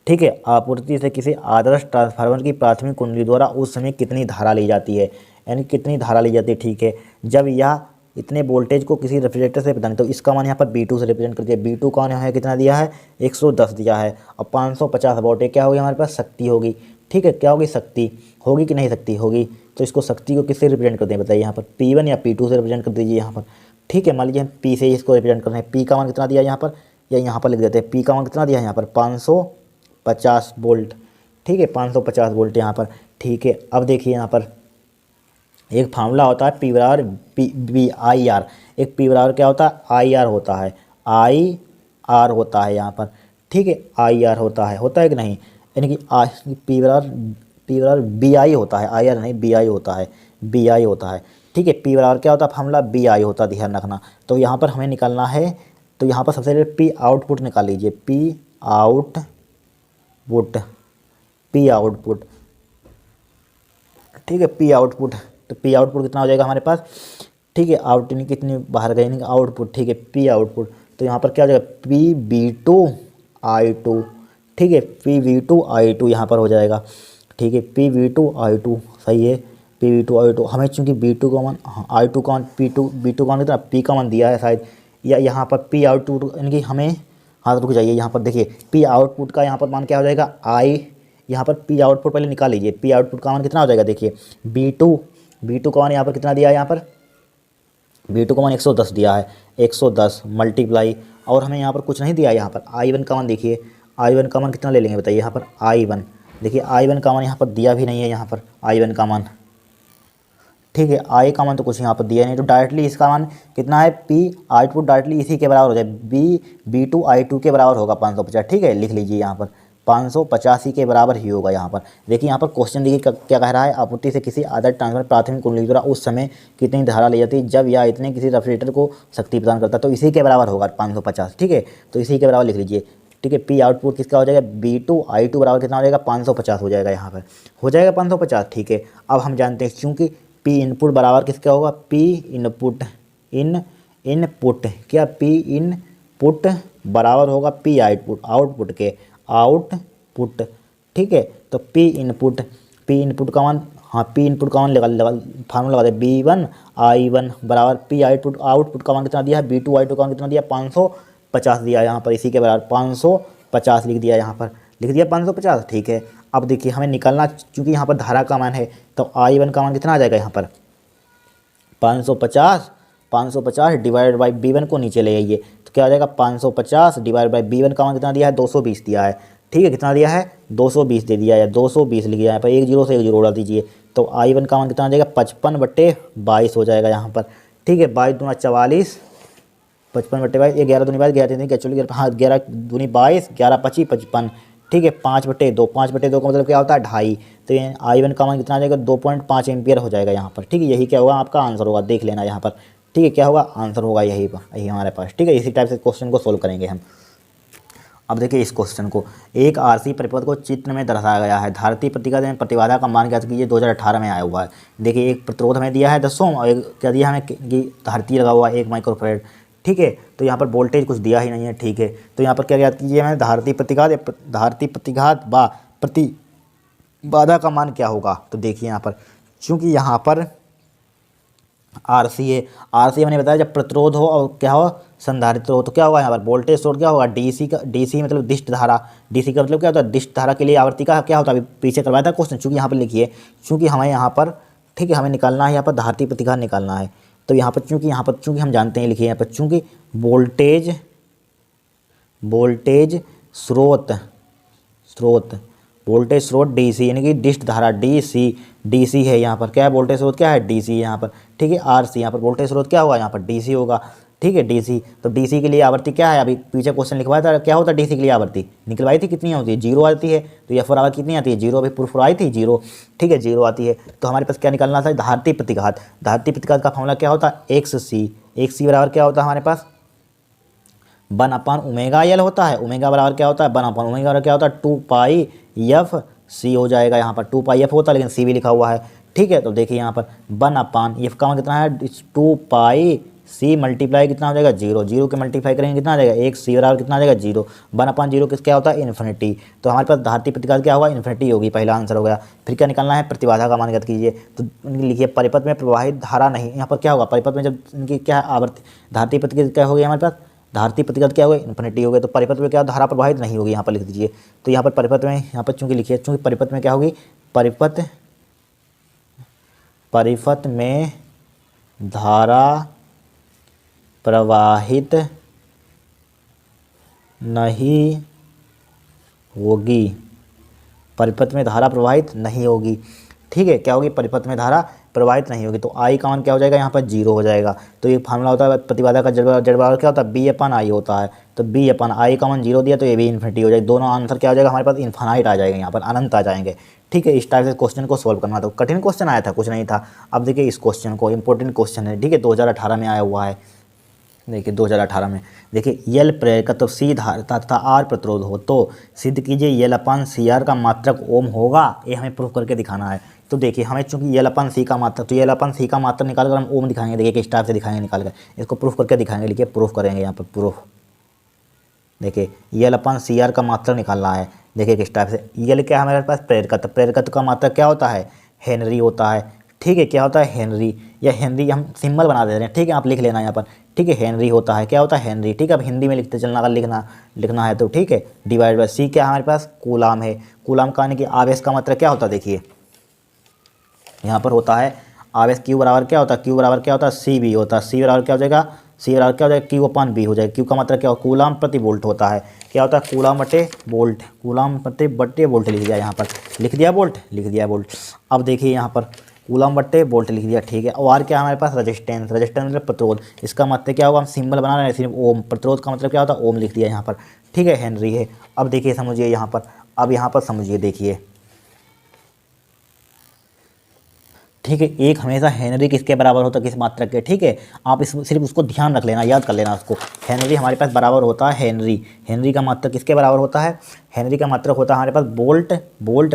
ठीक है, आपूर्ति से किसी आदर्श ट्रांसफार्मर की प्राथमिक कुंडली द्वारा उस समय कितनी धारा ली जाती है, यानी कितनी धारा ली जाती है। ठीक है, जब यह इतने वोल्टेज को किसी रेफ्रिजरेटर से प्रदान, तो इसका मान यहाँ पर B2 से रिप्रेजेंट कर दिया। B2 का मान यहाँ कितना दिया है, 110 दिया है। अब 550 वोल्ट क्या होगी हमारे पास, शक्ति होगी। ठीक है, क्या होगी, शक्ति होगी कि नहीं, शक्ति होगी। तो इसको शक्ति को किससे रिप्रेजेंट करते हैं बताइए, यहाँ पर P1 या P2 से रिप्रेजेंट कर दीजिए यहाँ पर। ठीक है, मान लीजिए P से इसको रिप्रेजेंट कर रहे हैं। P का मान कितना दिया यहाँ पर, या यहाँ पर लिख देते हैं, P का मान कितना दिया है यहाँ पर 550 वोल्ट। ठीक है, 550 वोल्ट यहाँ पर। ठीक है, अब देखिए यहाँ पर एक फार्मूला होता है P बराबर बी आई आर, एक P बराबर क्या होता है, आई आर होता है, आई आर होता है यहाँ पर। ठीक है, आई आर होता है कि नहीं, यानी कि P बराबर बी आई होता है, आई आर नहीं, बी आई होता है, बी आई होता है। ठीक है, P बराबर क्या होता है, फार्मूला बी आई होता है, ध्यान रखना। तो यहाँ पर हमें निकालना है, तो यहाँ पर सबसे पहले P आउटपुट निकाल लीजिए, P आउटपुट। ठीक है, P आउटपुट, तो P आउटपुट कितना हो जाएगा हमारे पास। ठीक है, आउट यानी कितनी बाहर गई, यानी आउटपुट। ठीक है, P आउटपुट, तो यहाँ पर क्या हो जाएगा, PV2I2। ठीक है, PV2I2 यहाँ पर हो जाएगा। ठीक है, PV2I2 सही है, P2 हमें चूँकि B2 का मान, हाँ I2 का मान, B2 का मान कितना, P का मान दिया है शायद, या यहाँ पर P आउटपुट यानी कि हमें, हाँ रुक जाइए, यहाँ पर देखिए P आउटपुट का यहाँ पर मान क्या हो जाएगा I, यहाँ पर P आउटपुट पहले निकाल लीजिए, P आउटपुट का मान कितना हो जाएगा, देखिए B2 का मान यहाँ पर कितना दिया है, यहाँ पर B2 का मान 110 दिया है, 110 मल्टीप्लाई, और हमें यहाँ पर कुछ नहीं दिया है, यहाँ पर I1 का मान देखिए, I1 का मान कितना ले लेंगे बताइए, यहाँ पर I1 देखिए, I1 का मान यहाँ पर दिया भी नहीं है, यहाँ पर I1 का मान, ठीक है, I का मान तो कुछ यहाँ पर दिया नहीं, तो डायरेक्टली इसका मान कितना है, P आउटपुट डायरेक्टली इसी के बराबर हो जाए, B2 I2 के बराबर होगा 550, ठीक है, लिख लीजिए यहाँ पर 550 ही के बराबर ही होगा यहाँ पर। देखिए यहाँ पर क्वेश्चन देखिए क्या कह रहा है, आपूर्ति से किसी आदर्श ट्रांसफार्मर प्राथमिक कुंडली द्वारा उस समय कितनी धारा ली जाती है जब यह इतने किसी रेफ्रिजरेटर को शक्ति प्रदान करता है, तो इसी के बराबर होगा 550, ठीक है, तो इसी के बराबर लिख लीजिए, ठीक है। P आउटपुट किसका हो जाएगा, B2 I2 बराबर कितना हो जाएगा, 550 हो जाएगा, यहाँ पर हो जाएगा 550, ठीक है। अब हम जानते हैं क्योंकि P इनपुट बराबर किसका होगा, P इनपुट इनपुट क्या, P इनपुट बराबर होगा P आउटपुट के आउटपुट, ठीक है। तो P इनपुट का मान, हाँ P इनपुट का मान लगा फार्मूला लगा दे, B1 I1 बराबर P आउटपुट का मान कितना दिया है, B2 I2 का मान कितना दिया, 550 दिया है यहाँ पर, इसी के बराबर 550 लिख दिया, यहाँ पर लिख दिया 550, ठीक है। अब देखिए हमें निकालना, चूँकि यहाँ पर धारा का मान है तो I1 का मान कितना आ जाएगा, यहाँ पर 550 डिवाइडेड बाई B1 को नीचे ले आइए, तो क्या आ जाएगा 550 डिवाइड बाई B1 का मान कितना दिया है, 220 दिया है, ठीक है, कितना दिया है 220 दे दिया है, 220 लिख दिया यहाँ पर, एक जीरो से एक जीरो उड़ा दीजिए, तो I1 का मान कितना आ जाएगा 55/22 हो जाएगा यहाँ पर, ठीक है, 22 दूना 44, 55/22, 11 दूनी 22, 11 नहीं एक्चुअली, हाँ 11 दूनी 22, 11 25 55, ठीक है, 5/2 5/2 का मतलब क्या होता है 2.5, तो ये I1 का मान कितना आ जाएगा 2.5 एम्पियर हो जाएगा यहाँ पर, ठीक है, यही क्या होगा आपका आंसर होगा, देख लेना यहाँ पर, ठीक है, क्या होगा आंसर होगा यही हमारे पास, ठीक है। इसी टाइप से क्वेश्चन को सोल्व करेंगे हम। अब देखिए इस क्वेश्चन को, एक आरसी परिपथ को चित्र में दर्शाया गया है, धारती प्रतिघात में प्रतिबाधा का मान ज्ञात कीजिए, 2018 में आया हुआ है। देखिए एक प्रतिरोध हमें दिया है 10 ओम और एक क्या दिया हमें कि धारती लगा हुआ है 1 माइक्रोफैराड, ठीक है, तो यहाँ पर वोल्टेज कुछ दिया ही नहीं है, ठीक है, तो यहाँ पर क्या ज्ञात कीजिए हमें, धारती प्रतिघात व प्रतिबाधा का मान क्या होगा। तो देखिए यहाँ पर चूँकि यहाँ पर आरसी है, आरसी मैंने बताया जब प्रतिरोध हो और क्या हो संधारित्र हो, तो क्या होगा यहाँ पर वोल्टेज स्रोत क्या होगा, डीसी मतलब दिष्ट धारा, डीसी का मतलब क्या होता है, दिष्ट धारा के लिए आवर्ती का क्या होता है, अभी पीछे करवाया था क्वेश्चन, चूँकि यहाँ पर लिखिए, चूँकि हमें यहाँ पर, ठीक है, हमें निकालना है यहाँ पर धारती प्रतिघात निकालना है, तो यहाँ पर चूँकि हम जानते हैं, लिखिए यहाँ पर चूँकि वोल्टेज स्रोत डीसी यानी कि दिष्ट धारा डीसी है, यहाँ पर क्या है वोल्टेज स्रोत क्या है डीसी यहाँ पर, ठीक है, आरसी यहाँ पर वोल्टेज स्रोत क्या होगा यहाँ पर डीसी होगा, ठीक है, डीसी, तो डीसी के लिए आवर्ती क्या है, अभी पीछे क्वेश्चन लिखवाया था क्या होता है डीसी के लिए आवर्ती निकलवाई थी, कितनी होती है 0 आती है, तो यह फॉर कितनी आती है 0, अभी प्रूफ आई थी 0, ठीक है 0 आती है, तो हमारे पास क्या निकालना था धारती प्रतिघात का फॉर्मूला क्या होता है XC बराबर क्या होता है हमारे पास 1/ओमेगा होता है, ओमेगा बराबर क्या होता है 1/ओमेगा बराबर क्या होता है 2πfc हो जाएगा, यहाँ पर 2πf होता है लेकिन c भी लिखा हुआ है, ठीक है। तो देखिए यहाँ पर 1/f का मान कितना है 2πc मल्टीप्लाई कितना हो जाएगा 0 के मल्टीप्लाई करेंगे कितना आ जाएगा 1c बराबर कितना आ जाएगा 0, 1/0 किस क्या होता है इन्फिनिटी, तो हमारे पास धारती प्रतिघात क्या होगा इन्फिनिटी होगी, पहला आंसर हो गया। फिर क्या निकालना है प्रतिबाधा का मान ज्ञात कीजिए, तो लिखिए परिपथ में प्रवाहित धारा नहीं, यहाँ पर क्या होगा परिपथ में जब इनकी क्या आवर्ती धारती प्रतिघात क्या हो गया हमारे पास, धारती प्रतिघात क्या हो गया इन्फिनिटी हो गया, तो परिपथ में क्या धारा प्रवाहित नहीं होगी, यहाँ पर लिख दीजिए, तो यहाँ पर परिपथ में यहाँ पर चूँकि लिखिए चूँकि परिपथ में क्या होगी परिपथ में धारा प्रवाहित नहीं होगी, परिपथ में धारा प्रवाहित नहीं होगी, ठीक है, क्या होगी परिपथ में धारा प्रवाहित नहीं होगी, तो आई का मान क्या हो जाएगा यहाँ पर 0 हो जाएगा। तो ये फार्मूला होता है प्रतिबाधा का जड़ बराबर क्या होता है B/I होता है, तो B/I का मान 0 दिया तो ये भी इन्फिनिटी हो जाएगा, दोनों आंसर क्या हो जाएगा हमारे पास इन्फानाइट आ जाएगा, यहाँ पर अनंत आ जाएंगे, ठीक है। इस टाइप से क्वेश्चन को सोल्व करना, तो कठिन क्वेश्चन आया था कुछ नहीं था। अब देखिए इस क्वेश्चन को इंपॉर्टेंट क्वेश्चन है, ठीक है, 2018 में आया हुआ है, देखिए 2018 में देखिए यल प्रेरक तो सी धारिता तथा आर प्रतिरोध हो तो सिद्ध कीजिए L/CR का मात्रक ओम होगा, ये हमें प्रूफ करके दिखाना है। तो देखिए हमें चूंकि L/C का मात्रक, तो L/C का मात्रक निकाल कर हम ओम दिखाएंगे, देखिए किस टाइप से दिखाएंगे, निकाल कर इसको प्रूफ करके दिखाएंगे, लिखिए प्रूफ करेंगे यहाँ पर प्रूफ, देखिए L/CR का मात्रक निकालना है, देखिए किस टाइप से, यल क्या है हमारे पास प्रेरकत्व का मात्रक क्या होता है हेनरी होता है, ठीक है। क्या होता है हेनरी, या हेनरी हम सिंबल बना दे रहे हैं, ठीक है, आप लिख लेना यहाँ पर, ठीक है। हेनरी होता है, क्या होता है हेनरी, ठीक है। अब हिंदी में लिखते चलना, अगर लिखना है तो, ठीक है। डिवाइड बाय सी क्या हमारे पास कूलाम है। कूलाम का यानी कि आवेश का मतलब क्या होता है, देखिए यहाँ पर होता है आवेश क्यू बराबर क्या होता है, क्यू बराबर क्या होता है सी बी होता है। सी बराबर क्या हो जाएगा, सी बराबर क्या हो जाएगा क्यू अपान बी हो जाएगा। क्यू का मतलब क्या हो, कूलाम प्रति वोल्ट होता है। क्या होता है कूलाम बटे वोल्ट, कूलाम बटे वोल्ट लिख दिया यहाँ पर, लिख दिया वोल्ट, लिख दिया वोल्ट। अब देखिए यहाँ पर कूलाम बट्टे वोल्ट लिख दिया, ठीक है। और क्या हमारे पास रेजिस्टेंस, रेजिस्टेंस मतलब प्रतिरोध। इसका मतलब क्या होगा, हम सिंबल बना रहे हैं सिर्फ ओम, प्रतिरोध का मतलब क्या होता है ओम लिख दिया यहाँ पर, ठीक है। हेनरी है। अब देखिए समझिए यहाँ पर, अब यहाँ पर समझिए देखिए, ठीक है। एक हमेशा हेनरी किसके बराबर होता है, किस मात्रक के, ठीक है। आप इस सिर्फ उसको ध्यान रख लेना, याद कर लेना उसको। हेनरी हमारे पास बराबर होता है हेनरी, हेनरी का मात्रक किसके बराबर होता है, हेनरी का मात्रक होता है हमारे पास वोल्ट, वोल्ट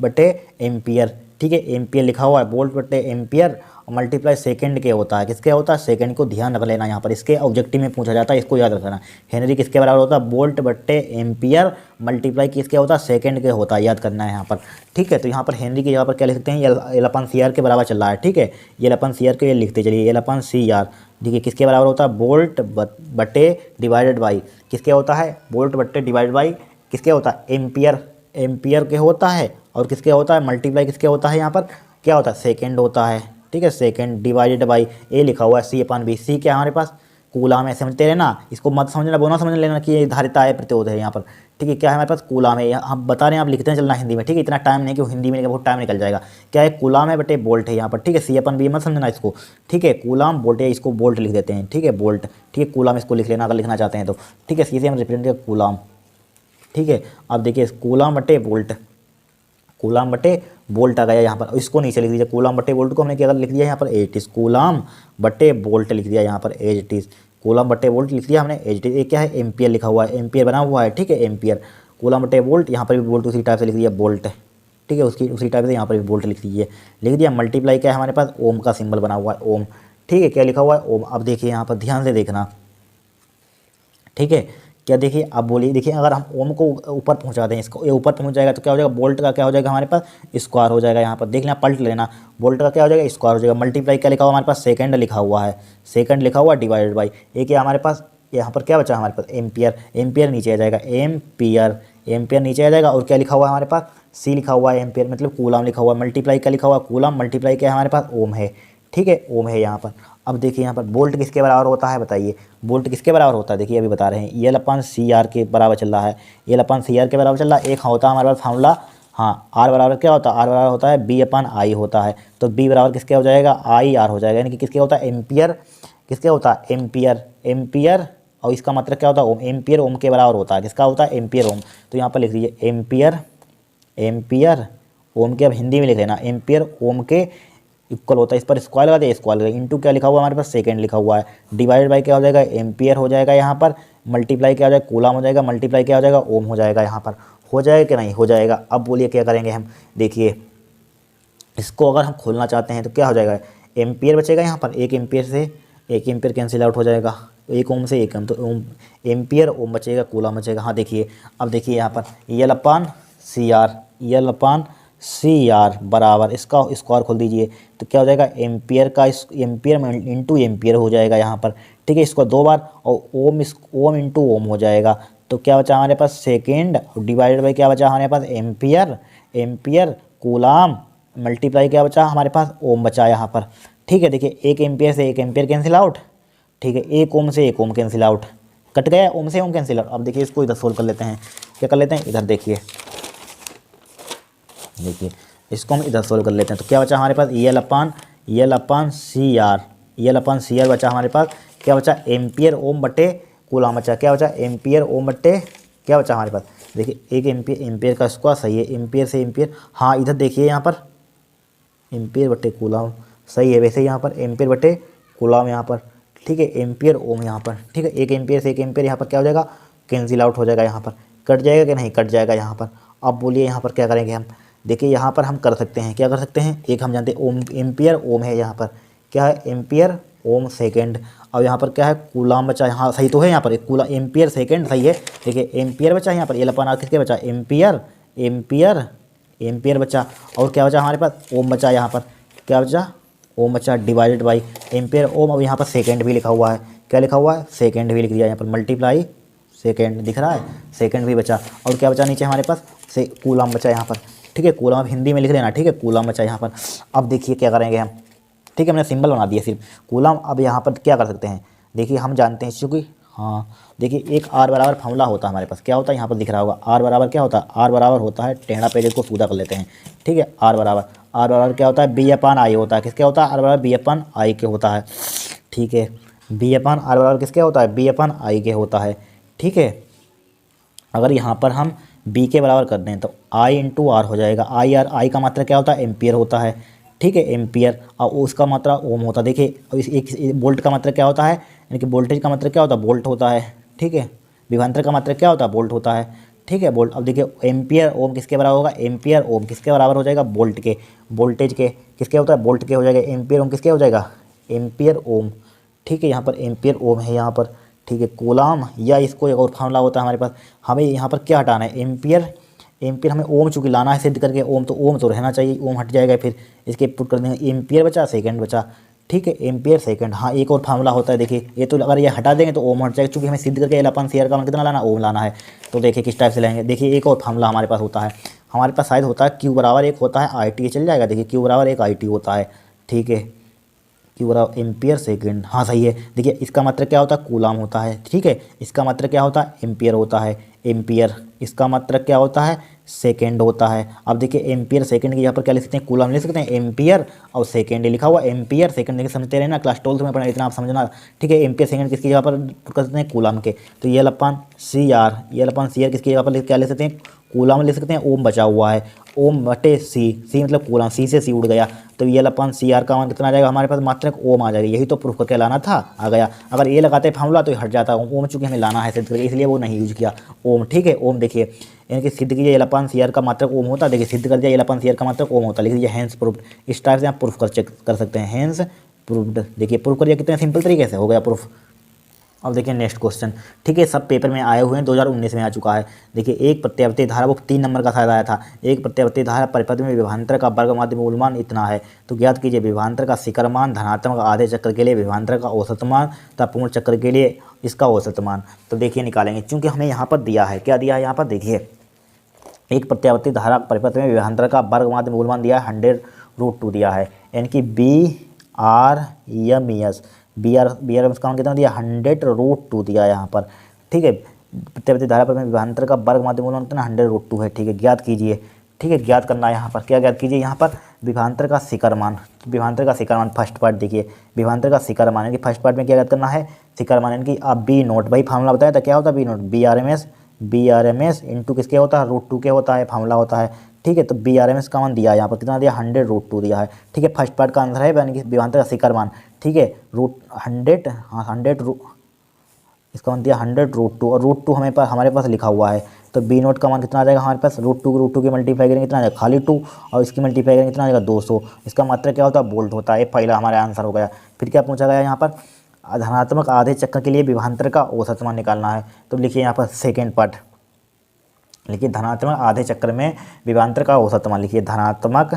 बटे एम्पियर, ठीक है। एम्पियर लिखा हुआ है, वोल्ट बटे एम्पियर मल्टीप्लाई सेकंड के होता है, किसके होता है सेकंड को ध्यान रख लेना यहाँ पर, इसके ऑब्जेक्टिव में पूछा जाता है, इसको याद रखना। हेनरी किसके बराबर होता है, वोल्ट बट्टे एम्पियर मल्टीप्लाई किसके होता है सेकंड के होता है, याद करना है यहाँ पर, ठीक है। तो यहाँ पर हेनरी की जगह पर क्या लिख सकते हैं, एल अपन सी आर के बराबर चल रहा है, ठीक है। एल अपन सी आर के लिखते चलिए, एल अपन सी आर, देखिए किसके बराबर होता है, वोल्ट बटे डिवाइडेड बाई किसके होता है, वोल्ट बट्टे डिवाइड बाई किसके होता है एम्पियर, एम्पियर के होता है। और किसके होता है मल्टीप्लाई किसके होता है यहाँ पर क्या होता है सेकंड होता है, ठीक है। सेकंड डिवाइडेड बाई ए लिखा हुआ है सी अपान बी, सी क्या हमारे पास कूलाम है, समझते रहे ना, इसको मत समझना, बोना समझ लेना कि ये धारिता है प्रतिरोध है यहाँ पर, ठीक है। क्या है हमारे पास कूलाम है, हम बता रहे हैं, आप लिखते हैं चलना हिंदी में, ठीक है। इतना टाइम नहीं कि हिंदी में बहुत टाइम निकल जाएगा। क्या है कूलाम है बटे वोल्ट है यहाँ पर, ठीक है। सी अपन बी मत समझना इसको, ठीक है। कूलाम वोल्ट है, इसको वोल्ट लिख देते हैं, ठीक है वोल्ट, ठीक है। कूलाम इसको लिख लेना अगर लिखना चाहते हैं तो, ठीक है। सी से हम रिप्रेजेंट करें कूलाम, ठीक है। अब देखिए कूलाम बटे वोल्ट, कूलाम बटे वोल्ट आ गया यहाँ पर, इसको नीचे लिख दीजिए, कूलाम बटे वोल्ट को हमने क्या लिख दिया यहाँ पर एज इट इज, कूलाम बटे वोल्ट लिख दिया यहाँ पर एज इट इज, कूलाम बटे वोल्ट लिख दिया हमने एज इट इज। ये क्या है एम्पियर लिखा हुआ है, एम्पियर बना हुआ है, ठीक है। एम्पियर कूलाम बटे वोल्ट, यहाँ पर भी वोल्ट उसी टाइप से लिख दिया वोल्ट, ठीक है। उसी टाइप से यहाँ पर भी वोल्ट लिख दीजिए, लिख दिया। मल्टीप्लाई क्या है हमारे पास ओम का सिंबल बना हुआ है ओम, ठीक है। क्या लिखा हुआ है ओम। अब देखिए यहाँ पर ध्यान से देखना, ठीक है। क्या देखिए अब बोलिए, देखिए अगर हम ओम को ऊपर पहुंचा दें, इसको ये ऊपर पहुंच जाएगा तो क्या हो जाएगा, वोल्ट का क्या हो जाएगा हमारे पास स्क्वायर हो जाएगा यहाँ पर, देख लेना पलट लेना, वोल्ट का क्या हो जाएगा स्क्वायर हो जाएगा। मल्टीप्लाई क्या लिखा हुआ हमारे पास सेकंड लिखा हुआ है, सेकंड लिखा हुआ डिवाइडेड बाई एक है हमारे पास, यहाँ पर क्या बचा हमारे पास एम्पियर, एम्पियर नीचे आ जाएगा एम्पियर, एम्पियर नीचे आ जाएगा। और क्या लिखा हुआ है हमारे पास सी लिखा हुआ है एम्पियर मतलब कूलाम लिखा हुआ है, मल्टीप्लाई क्या लिखा हुआ है कूलाम, मल्टीप्लाई क्या है हमारे पास ओम है, ठीक है ओम है यहाँ पर। अब देखिए यहाँ पर वोल्ट किसके बराबर होता है बताइए, वोल्ट किसके बराबर होता है, देखिए अभी बता रहे हैं एल अपन सी आर के बराबर चल रहा है, एल अपन सी आर के बराबर चल रहा है। एक होता है हमारे पास फार्मूला, हाँ आर बराबर क्या होता है, आर बराबर होता है बी अपन आई होता है, तो बी बराबर किसके हो जाएगा आई आर हो जाएगा, यानी कि किसके होता है एम्पियर, किसके होता है एम्पियर, एम्पियर और इसका मतलब क्या होता है ओम, एम्पियर ओम के बराबर होता है, किसका होता है एम्पियर ओम। तो यहाँ पर लिख दीजिए एम्पियर, एम्पियर ओम के, अब हिंदी में लिख लेना एम्पियर ओम के इक्वल होता है, इस पर स्क्वायर लगा दे स्क्वायर लगा, इंटू क्या लिखा हुआ है हमारे पास सेकंड लिखा हुआ है, डिवाइडेड बाई क्या हो जाएगा एम्पियर हो जाएगा यहाँ पर, मल्टीप्लाई क्या हो जाएगा कूलाम हो जाएगा, मल्टीप्लाई क्या हो जाएगा ओम हो जाएगा यहाँ पर, हो जाएगा कि नहीं हो जाएगा। अब बोलिए क्या करेंगे हम, देखिए इसको अगर हम खोलना चाहते हैं तो क्या हो जाएगा, एम्पियर बचेगा यहाँ पर, एक एम्पियर से एक एम्पियर कैंसिल आउट हो जाएगा, एक ओम से एक ओम, तो ओम एम्पियर ओम बचेगा कूलाम बचेगा। हाँ देखिए अब देखिए यहाँ पर एल अपान सी आर, एल अपान सी आर बराबर इसका स्क्वायर खोल दीजिए तो क्या हो जाएगा एम्पियर का एम्पियर इंटू एम्पियर हो जाएगा यहाँ पर, ठीक है। इसको दो बार और ओम इंटू ओम हो जाएगा, तो क्या बचा हमारे पास सेकेंड डिवाइडेड बाई क्या बचा हमारे पास एम्पियर, एम्पियर कूलाम मल्टीप्लाई क्या बचा हमारे पास ओम बचा यहाँ पर, ठीक है। देखिए एक एम्पियर से एक एम्पियर कैंसिल आउट, ठीक है। एक ओम से एक ओम कैंसिल आउट, कट गया ओम से ओम कैंसिल आउट। अब देखिए इसको इधर सोल्व कर लेते हैं, क्या कर लेते हैं इधर देखिए, देखिए इसको हम इधर सोल्व कर लेते हैं तो क्या बचा हमारे पास एल अपान सी आर, एल अपान सी आर बचा हमारे पास, क्या बचा एम्पियर ओम बटे कूलाम बचा, क्या बचा एम्पियर ओम बटे क्या बचा हमारे पास, देखिए एक एम्पियर, एम्पियर का स्क्वायर सही है, एम्पियर से एम्पियर, हाँ इधर देखिए यहाँ पर एम्पियर बटे कूलाम सही है, वैसे यहाँ पर एम्पियर बटे कूलाम यहाँ पर, ठीक है। एम्पियर ओम यहाँ पर, ठीक है। एक एम्पियर से एक एम्पियर यहाँ पर क्या हो जाएगा कैंसिल आउट हो जाएगा, यहाँ पर कट जाएगा कि नहीं कट जाएगा यहाँ पर। अब बोलिए यहाँ पर क्या करेंगे हम, देखिए यहाँ पर हम कर सकते हैं, क्या कर सकते हैं, एक हम जानते हैं ओम, एम्पियर ओम है यहाँ पर, क्या है एम्पियर ओम सेकंड, और यहाँ पर क्या है कूलाम बचा, यहाँ सही तो है यहाँ पर एक कूलाम एम्पियर सेकंड सही है, देखिए एम्पियर बचा यहाँ पर एल अपन आर किसके बचा एम्पियर, एम्पियर एम्पियर बचा, और क्या बचा हमारे पास, ओम बचा। यहाँ पर क्या बचा, ओम बचा डिवाइडेड बाई एम्पियर ओम। अब यहाँ पर सेकेंड भी लिखा हुआ है, क्या लिखा हुआ है, सेकेंड भी लिख दिया यहाँ पर, मल्टीप्लाई सेकेंड दिख रहा है, सेकेंड भी बचा। और क्या बचा नीचे हमारे पास, से कूलम बचा यहाँ पर, ठीक है। कूलम अब हिंदी में लिख लेना, ठीक है, कूलम बचा यहाँ पर। अब देखिए क्या करेंगे हम, ठीक है, हमने सिंबल बना दिया सिर्फ कूलम। अब यहाँ पर क्या कर सकते हैं, देखिए हम जानते हैं क्योंकि हाँ देखिए एक आर बराबर फॉर्मूला होता है हमारे पास, क्या होता है यहाँ पर दिख रहा होगा, आर बराबर क्या होता है, आर बराबर होता है, टेढ़ा पेज को सीधा कर लेते हैं, ठीक है। आर बराबर क्या होता है, बी अपन आई होता है, किसके होता है, आर बराबर बी अपन आई के होता है, ठीक है। बी अपन आर बराबर किसके होता है, बी अपन आई के होता है, ठीक है। अगर यहाँ पर हम बी के बराबर कर दें तो आई इंटू आर हो जाएगा, आई आर, आई का मात्रा क्या होता है, एम्पियर होता है, ठीक है, एम्पियर, और उसका मात्रा ओम होता है। देखिए अब इस एक वोल्ट का मात्रा क्या होता है, यानी कि वोल्टेज का मात्रा क्या होता है, वोल्ट होता है, ठीक है। विभवांतर का मात्रा क्या होता है, वोल्ट होता है, ठीक है, वोल्ट। अब देखिए एम्पियर ओम किसके बराबर होगा, एम्पियर ओम किसके बराबर हो जाएगा, वोल्ट के, वोल्टेज के किसके होता है, वोल्ट के हो जाएगा, एम्पियर ओम किसके हो जाएगा, एम्पियर ओम, ठीक है। यहाँ पर एम्पियर ओम है यहाँ पर, ठीक है। कूलम या इसको एक और फार्मूला होता है हमारे पास, हमें यहाँ पर क्या हटाना है, एम्पियर, एम्पियर हमें ओम चूँकि लाना है सिद्ध करके, ओम तो रहना चाहिए, ओम हट जाएगा, फिर इसके पुट कर देंगे, एम्पियर बचा, सेकंड बचा, ठीक है, एम्पियर सेकंड। हाँ एक और फार्मूला होता है, देखिए ये तो अगर ये हटा देंगे तो ओम हट जाएगा, चूँकि हमें सिद्ध करके एल अपन सी आर का कितना लाना, ओम लाना है। तो देखिए किस टाइप से लेंगे, देखिए एक और फार्मूला हमारे पास होता है, हमारे पास शायद होता है क्यू बराबर एक होता है आई टी, चल जाएगा, देखिए क्यू बराबर एक आई टी होता है, ठीक है, क्यू बराबर एम्पियर सेकंड, हाँ सही है। देखिए इसका मतलब क्या होता है, कूलम होता है, ठीक है, इसका मतलब क्या होता है, एम्पियर होता है, एम्पियर, इसका मतलब क्या होता है, सेकंड होता है। अब देखिए एम्पियर सेकंड की यहाँ पर क्या लिख सकते हैं, कूलम लिख सकते हैं, एम्पियर और सेकंड लिखा हुआ, एम्पियर सेकंड देखिए समझते रहना, क्लास 12 में पढ़ना, इतना आप समझना, ठीक है। एम्पियर सेकंड किसकी जगह पर कर सकते हैं, कूलम के, तो ये अपन सी आर, ये अपन सी आर किसकी जगह पर क्या लिख सकते हैं, कूलम लिख सकते हैं, ओम बचा हुआ है, ओम बटे सी, सी मतलब कूलम, सी से सी उड़ गया, तो ये अपन सी आर का मान कितना आ जाएगा हमारे पास, मात्रक ओम आ जाएगा, यही तो प्रूफ करके लाना था, आ गया। अगर ये लगाते फार्मूला तो हट जाता, ओम चूँकि हमें लाना है सिद्ध करके, इसलिए वो नहीं यूज किया ओम, ठीक है। ओम देखिए यानी कि सिद्ध कीजिए, एलपान सी आर का मात्रक ओम होता है, देखिए सिद्ध कर दिया, एलपान सी आर का मात्रक ओम होता है, लिख दीजिए हैंस प्रूफ्ड, इस टाइप से आप प्रूफ कर सकते हैं, हैंस प्रूफ्ड। देखिए प्रूफ करिए कितने सिंपल तरीके से हो गया प्रूफ। अब देखिए नेक्स्ट क्वेश्चन, ठीक है, सब पेपर में आए हुए हैं, 2019 में आ चुका है। देखिए एक प्रत्यावर्ती धारा, वो 3 नंबर का शायद आया था, एक प्रत्यावर्ती धारा परिपथ में विभवांतर का वर्ग माध्य मूलमान इतना है, तो ज्ञात कीजिए विभवांतर का शिखर मान धनात्मक आधे चक्र के लिए, विभवांतर का औसत मान तथा पूर्ण चक्र के लिए इसका औसत मान। तो देखिए निकालेंगे, चूँकि हमें यहाँ पर दिया है, क्या दिया है यहाँ पर, देखिए एक प्रत्यावर्ती धारा परिपथ में विभवांतर का वर्ग माध्य मूलमान दिया है 100√2 दिया है, यानी कि BRMS, BRMS का मान कितना दिया, 100√2 दिया है यहाँ पर, ठीक है। प्रत्यावर्ती धारा पर में विभवांतर का वर्ग माध्य मूलमान कितना 100√2 है, ठीक है। ज्ञात कीजिए, ठीक है, ज्ञात करना है यहाँ पर, क्या ज्ञात कीजिए यहाँ पर, विभवांतर का शिखर मान, विभवांतर का शिखर मान फर्स्ट पार्ट देखिए, विभवांतर का शिखर मान यानी कि फर्स्ट पार्ट में क्या ज्ञात करना है, शिखर मान, यानी कि आप बी नोट, भाई फार्मूला बताया था क्या होता है, बी नोट, BRMS इंटू किसके होता है, √2 के होता है, फार्मूला होता है, ठीक है। तो BRMS का मान दिया है यहाँ पर, कितना दिया, 100√2 दिया है, ठीक है। फर्स्ट पार्ट का आंसर है यानी कि विभवांतर का शिखर मान, ठीक है, √100, हाँ 100, इसका मान दिया 100√2, और √2 हमारे पास लिखा हुआ है, तो बी नोट का मान कितना आ जाएगा हमारे पास, √2 की मल्टीप्लाई करेंगे कितना आ जाएगा, खाली 2, और इसकी मल्टीप्लाई करेंगे कितना आ जाएगा, 200, इसका मात्रा क्या होता है, वोल्ट होता है। पहला हमारा आंसर हो गया। फिर क्या पूछा गया यहाँ पर, धनात्मक आधे चक्र के लिए विभवांतर का औसत मान निकालना है, तो लिखिए यहाँ पर सेकेंड पार्ट, लिखिए धनात्मक आधे चक्र में विभवांतर का औसत मान, लिखिए धनात्मक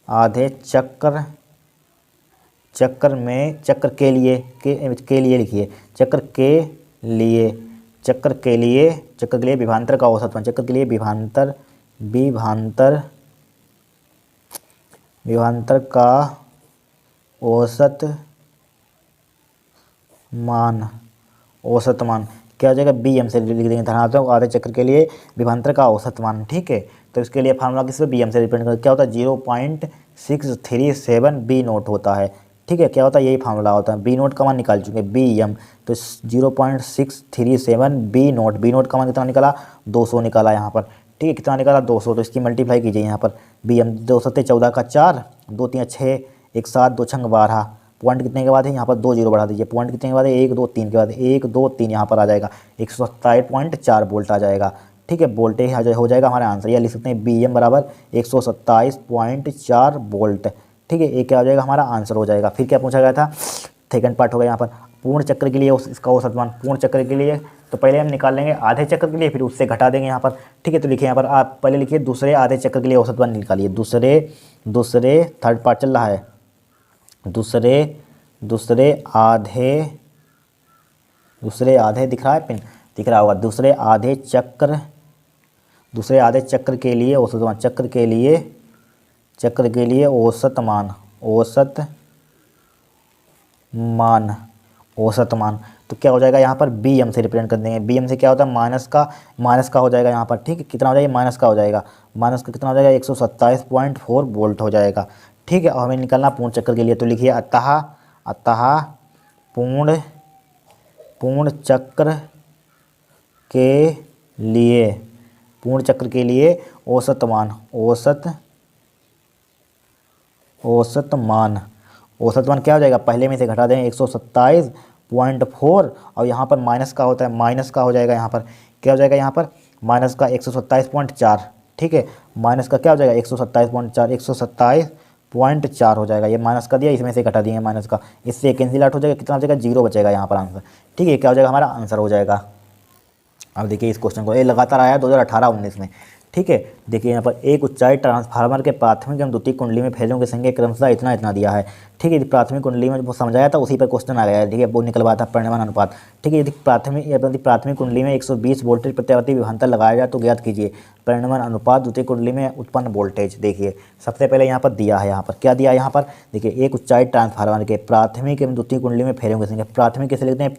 आधे चक्र में, चक्र के लिए लिखिए, चक्र के लिए विभवांतर का औसत मान, चक्र के लिए विभवांतर का औसत मान क्या हो जाएगा, BM से लिख देंगे, धनात्मक आधे चक्र के लिए विभवांतर का औसत मान, ठीक है। तो इसके लिए फार्मूला किस पे, BM से डिपेंड करता है, क्या होता है 0.637 बी नोट होता है, ठीक है। क्या होता है, यही फार्मूला होता है, बी नोट का मान निकाल चुके BM, तो 0.637 बी नोट का मान कितना निकाला, 200 निकाला यहाँ पर, ठीक है। कितना निकाला, 200, तो इसकी मल्टीप्लाई कीजिए यहाँ पर, BM 2 सत्ते 14 का 4, 2 3 6, 1 7, 2 छंग 12, पॉइंट कितने के बाद है यहाँ पर 2 0 बढ़ा दीजिए, पॉइंट कितने के बाद है 1 2 3 के बाद 1 2 3 यहाँ पर आ जाएगा 127.4 वोल्ट आ जाएगा, ठीक है। वोल्टेज हो जाएगा हमारा आंसर, या लिख सकते हैं BM बराबर 127.4 वोल्ट, ठीक है। ये क्या हो जाएगा हमारा आंसर हो जाएगा। फिर क्या पूछा गया था, सेकंड पार्ट हो गया यहाँ पर, पूर्ण चक्र के लिए इसका औसत मान, पूर्ण चक्र के लिए तो पहले हम निकाल लेंगे आधे चक्र के लिए, फिर उससे घटा देंगे यहाँ पर, ठीक है। तो लिखिए यहाँ पर, आप पहले लिखिए दूसरे आधे चक्र के लिए औसत मान निकालिए। दूसरे थर्ड पार्ट चल रहा है, दूसरे आधे दिख रहा है, पिन दिख रहा होगा। दूसरे आधे चक्र के लिए औसत मान, चक्र के लिए औसत मान तो क्या हो जाएगा यहाँ पर, बी एम से रिप्रेजेंट कर देंगे। बी एम से क्या होता है, माइनस का हो जाएगा यहाँ पर, ठीक है। कितना हो जाएगा, माइनस का हो जाएगा, माइनस का कितना हो जाएगा, 127.4 वोल्ट हो जाएगा, ठीक है। और हमें निकालना पूर्ण चक्र के लिए, तो लिखिए अतः पूर्ण चक्र के लिए औसत मान क्या हो जाएगा, पहले में से घटा दें 127.4 और यहाँ पर माइनस का होता है, माइनस का हो जाएगा यहाँ पर, क्या हो जाएगा यहाँ पर, माइनस का 127.4, ठीक है। माइनस का क्या हो जाएगा, 127.4 हो जाएगा। ये माइनस का दिया, इसमें से घटा दिए माइनस का, इससे कैंसिल आउट हो जाएगा, कितना हो जाएगा, 0 बचेगा यहाँ पर आंसर, ठीक है। क्या हो जाएगा, हमारा आंसर हो जाएगा। अब देखिए इस क्वेश्चन को, ये लगातार आया 2018-19 में, ठीक है। देखिए यहाँ पर, एक ऊंचाई ट्रांसफार्मर के प्राथमिक एवं द्वितीयक कुंडली में फेरों की संख्या क्रमशः इतना दिया है, ठीक है। प्राथमिक कुंडली में जो समझाया था उसी पर क्वेश्चन आ गया है, ठीक है। वो निकलवाया था परिणाम अनुपात, ठीक है। यदि प्राथमिक कुंडली में 120 वोल्टेज प्रत्यावर्ती विभवांतर लगाया जाए तो ज्ञात कीजिए परिणाम अनुपात द्वितीय कुंडली में उत्पन्न वोल्टेज। देखिए सबसे पहले यहाँ पर दिया है, यहाँ पर क्या दिया है, यहाँ पर देखिए, एक ऊंचाई ट्रांसफार्मर के प्राथमिक एवं द्वितीय कुंडली में फेरों की संख्या, प्राथमिक कैसे लिखते हैं,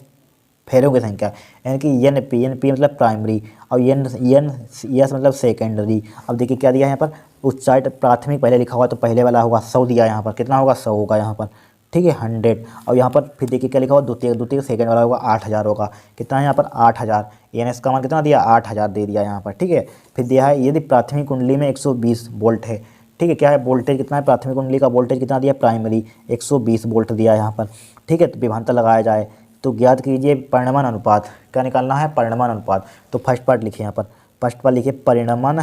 फेरों की संख्या, यानी कि एन पी मतलब प्राइमरी और एस मतलब सेकेंडरी। अब देखिए क्या दिया है यहाँ पर, ऊंचाई प्राथमिक पहले लिखा हुआ तो पहले वाला होगा 100 दिया यहाँ पर, कितना होगा, 100 होगा यहाँ पर, ठीक है, 100। और यहाँ पर फिर देखिए क्या लिखा हुआ, द्वितीय सेकेंड वाला होगा 8000 होगा, कितना है यहाँ पर, 8000। एन एस का मान कितना दिया, 8000 दे दिया यहाँ पर, ठीक है। फिर दिया है यदि प्राथमिक कुंडली में 120 वोल्ट है, ठीक है, क्या है, वोल्टेज कितना है, प्राथमिक कुंडली का वोल्टेज कितना दिया, प्राइमरी 120 वोल्ट दिया यहाँ पर, ठीक है। तो विभवांतर लगाया जाए तो ज्ञात कीजिए परिणमन अनुपात, क्या निकालना है, परिणमन अनुपात। तो फर्स्ट पार्ट लिखिए यहाँ पर, फर्स्ट पार्ट लिखिए परिणमन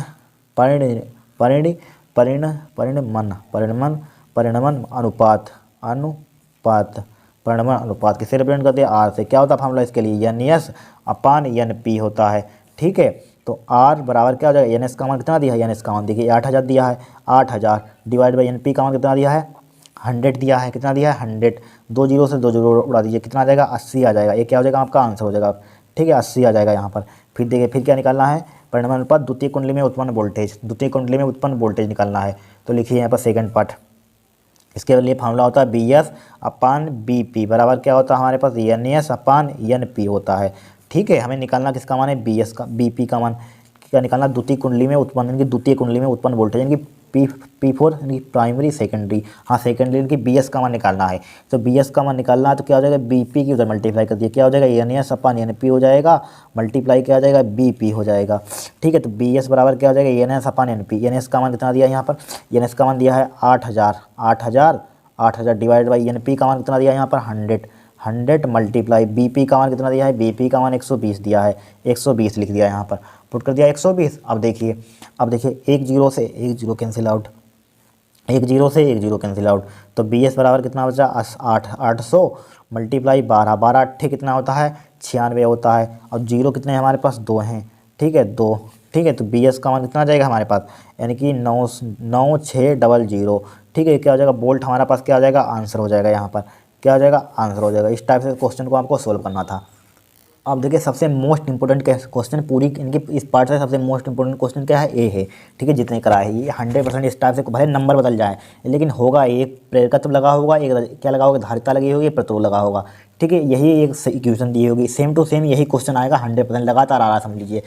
अनुपात, परिणमन अनुपात किसे रिप्रेजेंट करते हैं, आर से। क्या होता है फॉर्मूला इसके लिए, N S upon N P होता है, ठीक है। तो आर बराबर क्या हो जाएगा, एन एस का मान कितना दिया है, एन एस का मान देखिए 8000 दिया है, 8000 डिवाइड बाई एन पी का मान कितना दिया है, 100 दिया है, कितना दिया है, 100। 2 जीरो से 2 जीरो उड़ा दीजिए, कितना आ जाएगा, 80 आ जाएगा। ये क्या हो जाएगा, आपका आंसर हो जाएगा, ठीक है, 80 आ जाएगा यहाँ पर। फिर देखिए फिर क्या निकालना है, परिणाम अनुपात द्वितीय कुंडली में उत्पन्न वोल्टेज निकालना है। तो लिखिए यहाँ पर सेकंड पार्ट, इसके लिए फार्मूला होता है B S upon B P बराबर क्या होता है हमारे पास, N S upon N P होता है, ठीक है। हमें निकालना किसका मान है, बी एस का, बी पी का मान क्या निकालना, द्वितीय कुंडली में उत्पन्न वोल्टेज, यानी कि P4 यानी प्राइमरी सेकेंडरी, हाँ सेकेंडरी की बी एस का मान निकालना है। तो बी एस का मान निकालना है तो क्या हो जाएगा, बी पी की उधर मल्टीप्लाई कर दिया, क्या हो जाएगा, N S upon N P हो जाएगा, मल्टीप्लाई क्या हो जाएगा, बी पी हो जाएगा, ठीक है। तो बी एस बराबर क्या हो जाएगा, N S upon N P. N S का मान कितना दिया यहाँ पर, एन एस का मान दिया है 8000 डिवाइड बाई एन पी का मान कितना दिया है यहाँ पर, 100 मल्टीप्लाई बी पी का मान कितना दिया है, बी पी का मान 120 दिया है, 120 लिख दिया यहाँ पर, पुट कर दिया 120। अब देखिए एक जीरो से एक जीरो कैंसिल आउट, एक जीरो कैंसिल आउट, तो बी एस बराबर कितना बचा, 800 मल्टीप्लाई 12 8 कितना होता है, 96 होता है। और जीरो कितने हमारे पास, 2 हैं, ठीक है, 2, ठीक है। तो बी एस का मान कितना आ जाएगा हमारे पास, यानी कि 9600, ठीक है। क्या हो जाएगा, बोल्ट हमारे पास क्या आ जाएगा, आंसर हो जाएगा यहाँ पर, क्या हो जाएगा, आंसर हो जाएगा। इस टाइप से क्वेश्चन को आपको सोल्व करना था। अब देखिए सबसे मोस्ट इंपॉर्टेंट क्वेश्चन पूरी इनकी इस पार्ट से सबसे मोस्ट इंपॉर्टेंट क्वेश्चन क्या है, ए है, ठीक है। जितने कराए है ये 100% इस टाइप से भले नंबर बदल जाए लेकिन होगा, एक प्रेरकत्व लगा होगा, एक क्या लगा होगा, धारिता लगी होगी, प्रतिरोध लगा होगा, ठीक है। यही एक इक्वेशन दी होगी, सेम टू सेम यही क्वेश्चन आएगा, 100% लगातार आ रहा है। समझ लीजिए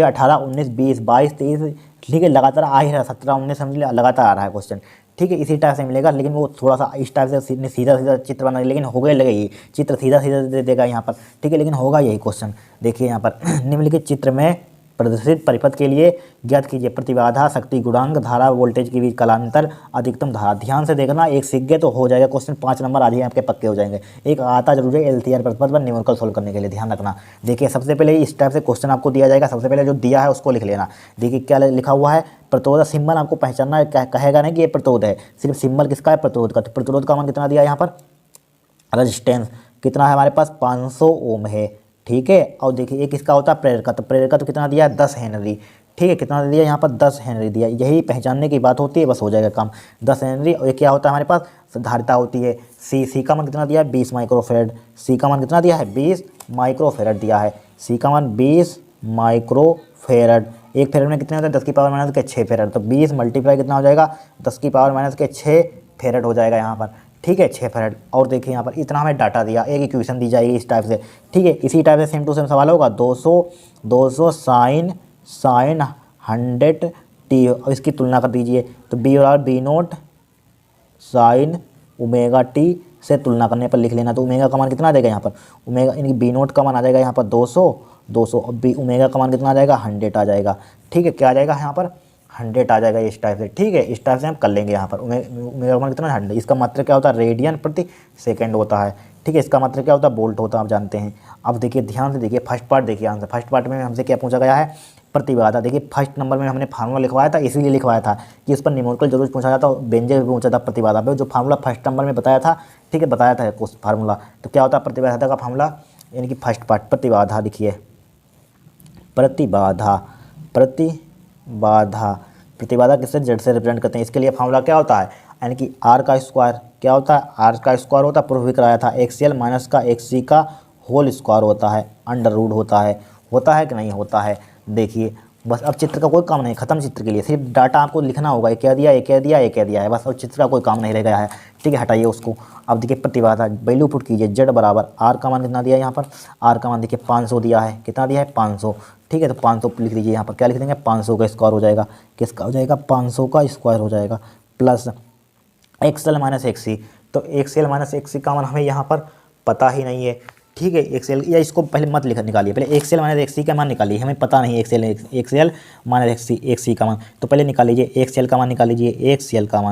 18 19 20 22 23, ठीक है, लगातार आ ही रहा, 17 19 समझ लीजिए लगातार आ रहा है क्वेश्चन, ठीक है। इसी टाइप से मिलेगा, लेकिन वो थोड़ा सा इस टाइप से सीधा चित्र बना, लेकिन हो गए लगे ये चित्र सीधा दे देगा यहाँ पर, ठीक है, लेकिन होगा यही क्वेश्चन। देखिए यहाँ पर निम्नलिखित चित्र में प्रदर्शित परिपथ के लिए ज्ञात कीजिए प्रतिबाधा, शक्ति गुणांक, धारा वोल्टेज के बीच कालांतर, अधिकतम धारा। ध्यान से देखना, एक सीख गए तो हो जाएगा क्वेश्चन, 5 नंबर आज ही आपके पक्के हो जाएंगे। एक आता जरूर है एलसीआर परिपथ पर न्यूमेरिकल सोल्व करने के लिए, ध्यान रखना। देखिए सबसे पहले इस टाइप से क्वेश्चन आपको दिया जाएगा, सबसे पहले जो दिया है उसको लिख लेना। देखिए क्या लिखा हुआ है, प्रतिरोध, सिंबल आपको पहचानना है, कहेगा नहीं कि ये प्रतिरोध है, सिर्फ सिंबल किसका है, प्रतिरोध का। तो प्रतिरोध का मान कितना दिया है यहाँ पर, रेजिस्टेंस, कितना है हमारे पास 500 ओम है, ठीक है। और देखिए एक इसका होता है प्रेरकत्व, तो प्रेरकत्व कितना दिया है 10 हेनरी, ठीक है। कितना दिया यहाँ पर 10 हेनरी दिया, यही पहचानने की बात होती है, बस हो जाएगा काम 10 हेनरी। और ये क्या होता है हमारे पास धारिता होती है सी का मान कितना दिया है 20 माइक्रोफेरड, सी का मान कितना दिया है 20 माइक्रोफेरड दिया है, सी का मान 20 माइक्रोफेरड। एक फेरड में कितने होते हैं 10 की पावर माइनस के 6 फेरड, तो 20 मल्टीप्लाई कितना हो जाएगा 10 की पावर माइनस के 6 फेरड हो जाएगा यहाँ पर, ठीक है 6 फेरड। और देखिए यहाँ पर इतना हमें डाटा दिया, एक इक्वेशन दी जाएगी इस टाइप से, ठीक है। इसी टाइप से सेम टू सेम सवाल होगा 200 साइन 100 टी, और इसकी तुलना कर दीजिए, तो बी और V naught sine omega t से तुलना करने पर लिख लेना। तो ओमेगा का मान कितना आ जाएगा यहाँ पर, ओमेगा यानी बी नोट का मान आ जाएगा यहाँ पर 200 और बी ओमेगा का मान कितना आ जाएगा 100 आ जाएगा, ठीक है। क्या आ जाएगा यहाँ पर 100 आ जाएगा इस टाइप से, ठीक है। इस टाइप से हम कर लेंगे यहाँ पर ओमेगा का मान कितना 100, इसका मात्रा क्या होता है रेडियन प्रति सेकेंड होता है, ठीक है। इसका मात्रा क्या होता है वोल्ट होता है, आप जानते हैं। अब देखिए ध्यान से देखिए फर्स्ट पार्ट देखिए आंसर, फर्स्ट पार्ट में हमसे क्या पूछा गया है प्रतिबाधा। देखिए फर्स्ट नंबर में हमने फार्मूला लिखवाया था, इसीलिए लिखवाया था कि इस पर न्यूमेरिकल जरूर पूछा जाता है, व्यंजक भी पूछा था प्रतिबाधा पे, जो फार्मूला फर्स्ट नंबर में बताया था, ठीक है, बताया था कुछ फार्मूला। तो क्या होता है प्रतिबाधा का फार्मूला, यानी कि फर्स्ट पार्ट प्रतिबाधा लिखिए, प्रतिबाधा किससे जेड से रिप्रेजेंट करते हैं, इसके लिए फार्मूला क्या होता है, यानी कि आर का स्क्वायर क्या होता है, आर का स्क्वायर होता है, प्रूफ भी कराया था, एक्सएल माइनस का एक्ससी का होल स्क्वायर होता है, अंडर रूट होता है कि नहीं होता है। देखिए बस अब चित्र का कोई काम नहीं, खत्म चित्र के लिए, सिर्फ डाटा आपको लिखना होगा, ये क्या दिया ये क्या दिया ये क्या दिया है, बस। और चित्र का कोई काम नहीं रह गया है, ठीक है, हटाइए उसको। अब देखिए प्रतिबाधा वैल्यू पुट कीजिए, जेड बराबर आर का मान कितना दिया है यहाँ पर, आर का मान देखिए 500 दिया है, कितना दिया है 500, ठीक है। तो 500 लिख लीजिए यहाँ पर, क्या लिख देंगे 500 का स्क्वायर हो जाएगा, किसका हो जाएगा 500 का स्क्वायर हो जाएगा, प्लस एक्सएल माइनस एक्ससी। तो एक्सएल माइनस एक्ससी का मान हमें यहाँ पर पता ही नहीं है, ठीक है। एक्सएल या इसको पहले मत निकालिए, पहले एक्सएल माइनस एक्ससी का मान निकालिए, हमें पता नहीं एक्सएल माइनस एक्ससी का मान, तो पहले निकाल लीजिए एक्सएल का मान, निकाल लीजिए एक्सएल का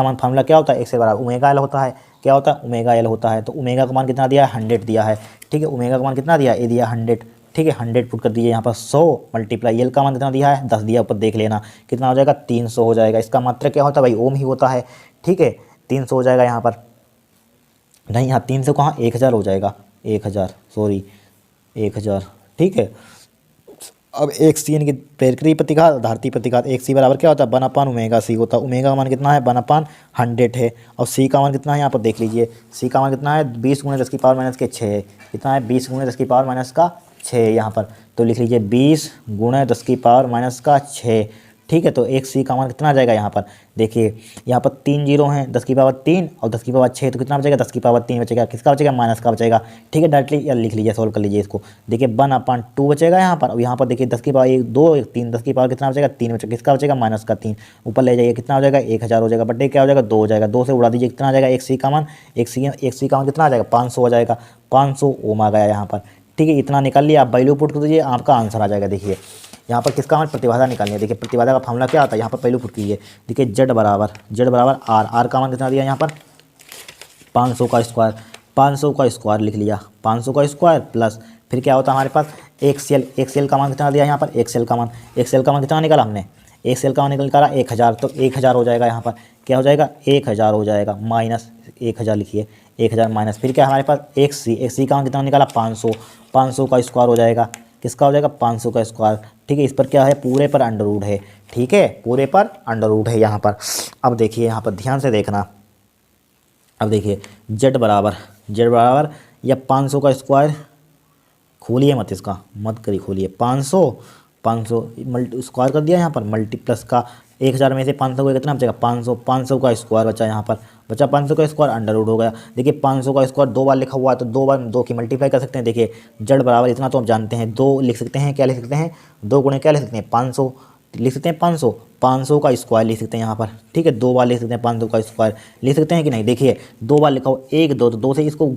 मान फार्मूला क्या होता है एक्सएल बराबर ओमेगा एल होता है, क्या होता है ओमेगा एल होता है। तो ओमेगा का मान कितना दिया है 100 दिया है, ठीक है। ओमेगा का मान कितना दिया ए दिया 100, ठीक है। 100 पुट कर दीजिए यहाँ पर 100 मल्टीप्लाई एल का मान कितना दिया है 10 दिया, ऊपर देख लेना कितना हो जाएगा 300 हो जाएगा। इसका मात्रा क्या होता है भाई ओम ही होता है, ठीक है। 300 हो जाएगा यहाँ पर, नहीं यहाँ 300 कहाँ 1000 हो जाएगा, 1000 सॉरी 1000, ठीक है। अब एक सी यानी कि प्रेरकत्व प्रतिघात धारती प्रतिघात, एक सी बराबर क्या होता है 1/, ओमेगा सी होता है। ओमेगा का मान कितना है 1/100 है, और सी का मान कितना है यहाँ पर देख लीजिए, सी का मान कितना है 20 × 10 की पावर माइनस के 6 है, कितना है 20 × 10 की पावर माइनस का 6 यहाँ पर। तो लिख लीजिए 20 × 10 की पावर माइनस का 6, ठीक है। तो एक सी का मान कितना आ जाएगा यहाँ पर, देखिए यहाँ पर 3 जीरो हैं, 10 की पावर 3 और 10 की पावर 6, तो कितना बचेगा 10 की पावर 3 बचेगा, किसका बचेगा माइनस का बचेगा, ठीक है। डायरेक्टली लिख लीजिए, सोल्व कर लीजिए इसको, देखिए 1/2 बचेगा यहाँ पर। और यहाँ पर देखिए 10 की पावर 1 2 3, 10 की पावर कितना बचेगा 3 बचेगा, किसका बचेगा माइनस का 3, ऊपर ले जाइए कितना हो जाएगा 1000 हो जाएगा, बटे क्या हो जाएगा 2 हो जाएगा, 2 से उड़ा दीजिए कितना आ जाएगा एक सी का मान, एक सी का मान कितना आ जाएगा 500 हो जाएगा, 500 ओम आ गया यहाँ पर, ठीक है। इतना निकाल लिया, आप वैल्यू पुट कर दीजिए, आपका आंसर आ जाएगा। देखिए यहाँ पर किसका मान प्रतिबाधा निकालनी है, देखिए प्रतिबाधा का फार्मूला क्या आता है यहाँ पर वैल्यू पुट कीजिए, देखिए जेड बराबर आर का मान कितना दिया यहाँ पर 500 का स्क्वायर, 500 का स्क्वायर लिख लिया, 500 का स्क्वायर प्लस फिर क्या होता है हमारे पास एक्सएल का मान कितना दिया यहाँ पर, एक्सएल का मान कितना निकाला हमने, एक्सएल का मान निकाला 1000, तो 1000 हो जाएगा यहाँ पर, क्या हो जाएगा 1000 हो जाएगा, माइनस 1000 लिखिए, 1000 माइनस फिर क्या हमारे पास एक्ससी का मान कितना निकाला 500 का स्क्वायर हो जाएगा, किसका हो जाएगा 500 का स्क्वायर, ठीक है। इस पर क्या है पूरे पर अंडर रूट है, ठीक है, पूरे पर अंडर रूट है यहाँ पर। अब देखिए यहाँ पर ध्यान से देखना, अब देखिए जेड बराबर या 500 का स्क्वायर, खोलिए मत इसका, मत करिए खोलिए, 500 मल्टी स्क्वायर कर दिया यहाँ पर, मल्टी प्लस का 1000 में से 500 को कितना बचेगा 500 का स्क्वायर बचा यहाँ पर, बचा 500 का स्क्वायर अंडर रूट हो गया। देखिए 500 का स्क्वायर 2 बार लिखा हुआ है, तो 2 बार 2 की मल्टीप्लाई कर सकते हैं। देखिए जेड बराबर इतना तो आप जानते हैं, 2 लिख सकते हैं, क्या लिख सकते हैं 2 गुणे क्या लिख सकते हैं 500 लिख सकते हैं, 500 का स्क्वायर लिख सकते हैं यहाँ पर, ठीक है। 2 बार लिख सकते हैं 500 का स्क्वायर लिख सकते हैं कि नहीं, देखिए 2 बार लिखा हो 1 2, तो 2 से इसको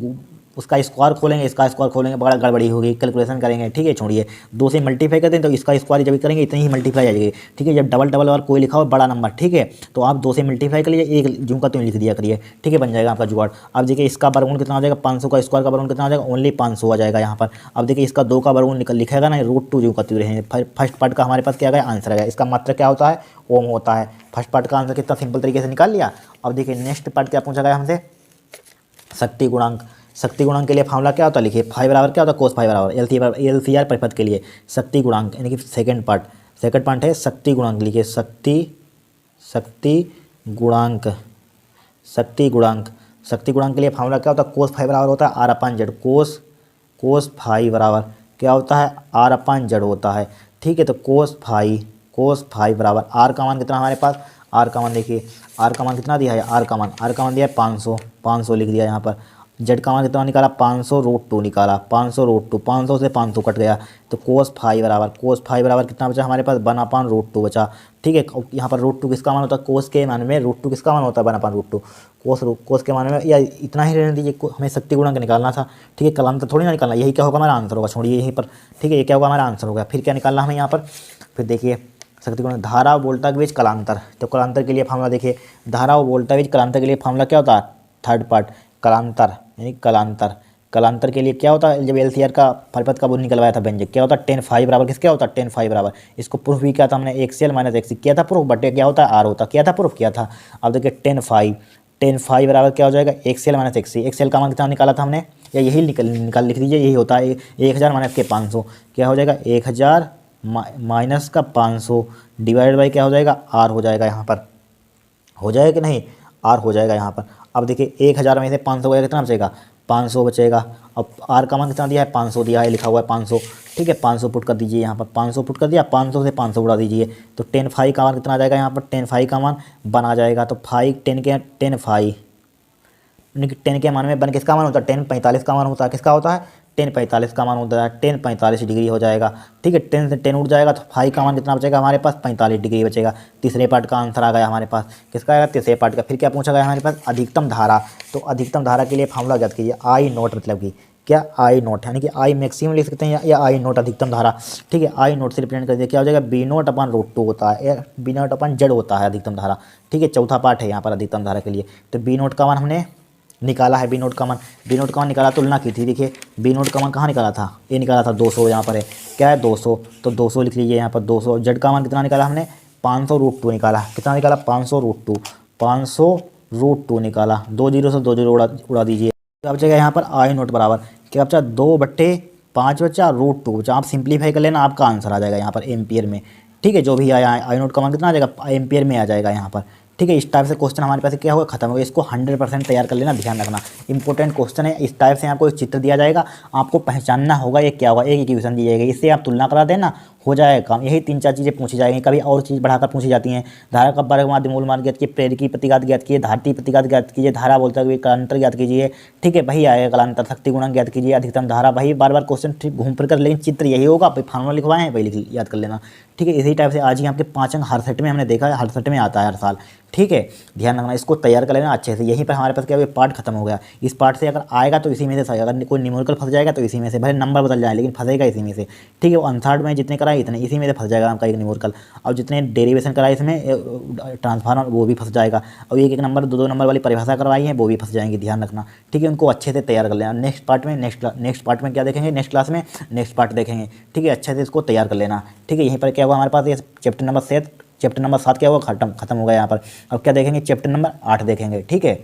उसका स्क्वायर खोलेंगे, इसका स्क्वायर खोलेंगे, बड़ा गड़बड़ी होगी, कैलकुलेशन करेंगे, ठीक है, छोड़िए 2 से मल्टीप्लाई करते हैं तो इसका स्क्वायर जब करेंगे इतनी ही मल्टीप्लाई आ जाएगी, ठीक है। जब डबल और कोई लिखा हो बड़ा नंबर, ठीक है, तो आप 2 से मल्टीप्लाई कर लीजिए, एक जूं का तो लिख दिया करिए, ठीक है, बन जाएगा आपका जुगाड़। अब देखिए इसका वर्गमूल कितना हो जाएगा 500 का स्क्वायर का वर्गमूल कितना हो जाएगा ओनली 500 आ जाएगा यहाँ पर। अब देखिए इसका 2 का वर्गमूल लिखेगा ना, √2 जूं का तो रहेंगे। फर्स्ट पार्ट का हमारे पास क्या गया आंसर आ गया, इसका मात्रा क्या होता है ओम होता है। फर्स्ट पार्ट का आंसर कितना सिंपल तरीके से निकाल लिया। अब देखिए नेक्स्ट पार्ट क्या पूछा गया हमसे, शक्ति गुणांक। शक्ति गुणांक के लिए फार्मूला क्या होता है, लिखिए फाई बराबर क्या होता है, कोस फाई बराबर LCR परिपथ के लिए शक्ति गुणांक यानी कि सेकंड पार्ट है शक्ति गुणांक, लिखिए शक्ति गुणांक के लिए फार्मूला क्या होता है, कोस फाई बराबर होता है R/Z। कोस फाई बराबर क्या होता है, R/Z होता है। ठीक है, तो कोस फाई बराबर R का मान कितना हमारे पास, R का मान देखिए, R का मान कितना दिया है, R का मान दिया है 500 लिख दिया यहाँ पर। Z का मान कितना निकाला, 500√2 निकाला, 500√2, 500 से 500 कट गया, तो कोस फाई बराबर कितना बचा हमारे पास, 1/√2 बचा। ठीक है, यहाँ पर √2 किसका मान होता है, कोस के मान में √2 किसका मान होता है, 1/√2 कोस के मान में, या इतना ही रहने दीजिए, हमें शक्ति गुणांक निकालना था। ठीक है, कलांतर थोड़ी ना निकालना, यही क्या होगा हमारा आंसर होगा, छोड़िए यहीं पर। ठीक है, ये क्या होगा हमारा आंसर होगा। फिर क्या निकालना हमें यहाँ पर, फिर देखिए शक्ति गुणांक धारा वोल्टा के बीच कलांतर, तो कलांतर के लिए फार्मूला देखिए, धारा और वोल्टा के बीच कलांतर के लिए फार्मूला क्या होता है, थर्ड पार्ट कलांतर यानी कलांतर के लिए क्या होता है, जब LCR का परिपथ का वो निकलवाया था व्यंजक, क्या होता है tan फाई बराबर किसका होता है, tan फाई बराबर, इसको प्रूफ भी किया था हमने, XL - XC किया था प्रूफ, बटे क्या होता है R होता, किया था प्रूफ किया था। अब देखिए tan फाई बराबर क्या हो जाएगा, XL - XC, XL का मान कितना निकाला था हमने, या यही निकाल लिख दीजिए, यही होता है 1000 - के 500, क्या हो जाएगा 1000 माइनस का 500 डिवाइड बाई क्या हो जाएगा, R हो जाएगा, यहाँ पर हो जाएगा कि नहीं, R हो जाएगा यहाँ पर। अब देखिए 1000 में से 500 गया, कितना बचेगा, 500 बचेगा। अब R का मान कितना दिया है, 500 दिया है, लिखा हुआ है 500। ठीक है, 500 पुट कर दीजिए यहाँ पर, 500 पुट कर दिया, 500 से 500 उड़ा दीजिए, तो tan फाई का मान कितना आ जाएगा, यहाँ पर tan फाई का मान बन आ जाएगा, तो tan फाई टेन के मान में बन किसका मान होता है, tan 45 का मान होता है, किसका होता है, tan 45 का मान होता है, tan 45 डिग्री हो जाएगा। ठीक है, 10 से 10 उठ जाएगा, तो फाई का मान कितना बचेगा हमारे पास, 45 डिग्री बचेगा। तीसरे पार्ट का आंसर आ गया हमारे पास, किसका आएगा, तीसरे पार्ट का। फिर क्या पूछा गया हमारे पास, अधिकतम धारा, तो अधिकतम धारा के लिए फार्मूला ज्ञात कीजिए, I0 मतलब कि क्या, I0 यानी कि I मैक्सिमम लिख सकते हैं, या I0 अधिकतम धारा। ठीक है, I0 से रिप्रेजेंट कर दिया, क्या हो जाएगा, B0/√2 होता है, B0/Z होता है अधिकतम धारा। ठीक है, चौथा पार्ट है यहाँ पर अधिकतम धारा के लिए, तो B0 का मान हमने निकाला है, B0 का मान निकाला, तुलना की थी। देखिए B0 का मान कहाँ निकाला था, ये निकाला था 200, यहाँ पर है क्या है 200, तो 200 लिख लीजिए यहाँ पर 200। Z का मान कितना निकाला हमने, 500√2 निकाला, कितना निकाला 500√2 निकाला, 2 0 से 2 0 उड़ा दीजिए। क्या बचेगा यहाँ पर I0 बराबर क्या बचा, 2/5 बचा, √2 बचा। आप सिंप्लीफाई कर लेना, आपका आंसर आ जाएगा यहाँ पर एम्पियर में। ठीक है, जो भी आया I0 का मान कितना आ जाएगा, एम्पियर में आ जाएगा यहाँ पर। ठीक है, इस टाइप से क्वेश्चन हमारे पास क्या होगा, खत्म होगा। इसको 100% तैयार कर लेना, ध्यान रखना, इंपॉर्टेंट क्वेश्चन है। इस टाइप से आपको एक चित्र दिया जाएगा, आपको पहचानना होगा ये क्या होगा, एक इक्वेशन दी जाएगी, इससे आप तुलना करा देना, हो जाएगा काम। यही 3-4 चीज़ें पूछी जाएंगी, कभी और चीज़ बढ़ाकर पूछी जाती हैं। धारा का वर्ग माध्य मूल मान ज्ञात कीजिए, प्रेरकी प्रतिघात ज्ञात कीजिए, धारती प्रतिघात ज्ञात कीजिए, धारा बोलता है कलांतर ज्ञात कीजिए। ठीक है, वही आएगा कलांतर, शक्ति गुणांक ज्ञात कीजिए, अधिकतम धारा, वही बार क्वेश्चन घूम फिर कर, लेकिन चित्र यही होगा। फार्मूला लिखवाए हैं, वही याद कर लेना। ठीक है, इसी टाइप से आज ही आपके 5 अंक हर सेट में हमने देखा है, हर सेट में आता है हर साल। ठीक है, ध्यान रखना, इसको तैयार कर लेना अच्छे से। यहीं पर हमारे पास क्या पार्ट खत्म हो गया। इस पार्ट से अगर आएगा तो इसी में से, अगर कोई न्यूमेरिकल फंस जाएगा तो इसी में से, भले नंबर बदल जाए लेकिन फंसेगा इसी में से। ठीक है, वो अनसर्ट में जितने कराए इतने इसी में से फंस जाएगा आपका एक न्यूमेरिकल, और जितने डेरिवेशन कराए इसमें ट्रांसफार्मर वो भी फंस जाएगा, और एक नंबर 2 नंबर वाली परिभाषा करवाई है वो भी फंस जाएंगे, ध्यान रखना। ठीक है, उनको अच्छे से तैयार कर लेना। नेक्स्ट पार्ट में क्या देखेंगे, नेक्स्ट क्लास में नेक्स्ट पार्ट देखेंगे। ठीक है, अच्छे से इसको तैयार कर लेना। ठीक है, यहीं पर क्या हुआ हमारे पास, ये चैप्टर नंबर 7 क्या हुआ, खत्म हो गया यहाँ पर। अब क्या देखेंगे, चैप्टर नंबर 8 देखेंगे। ठीक है।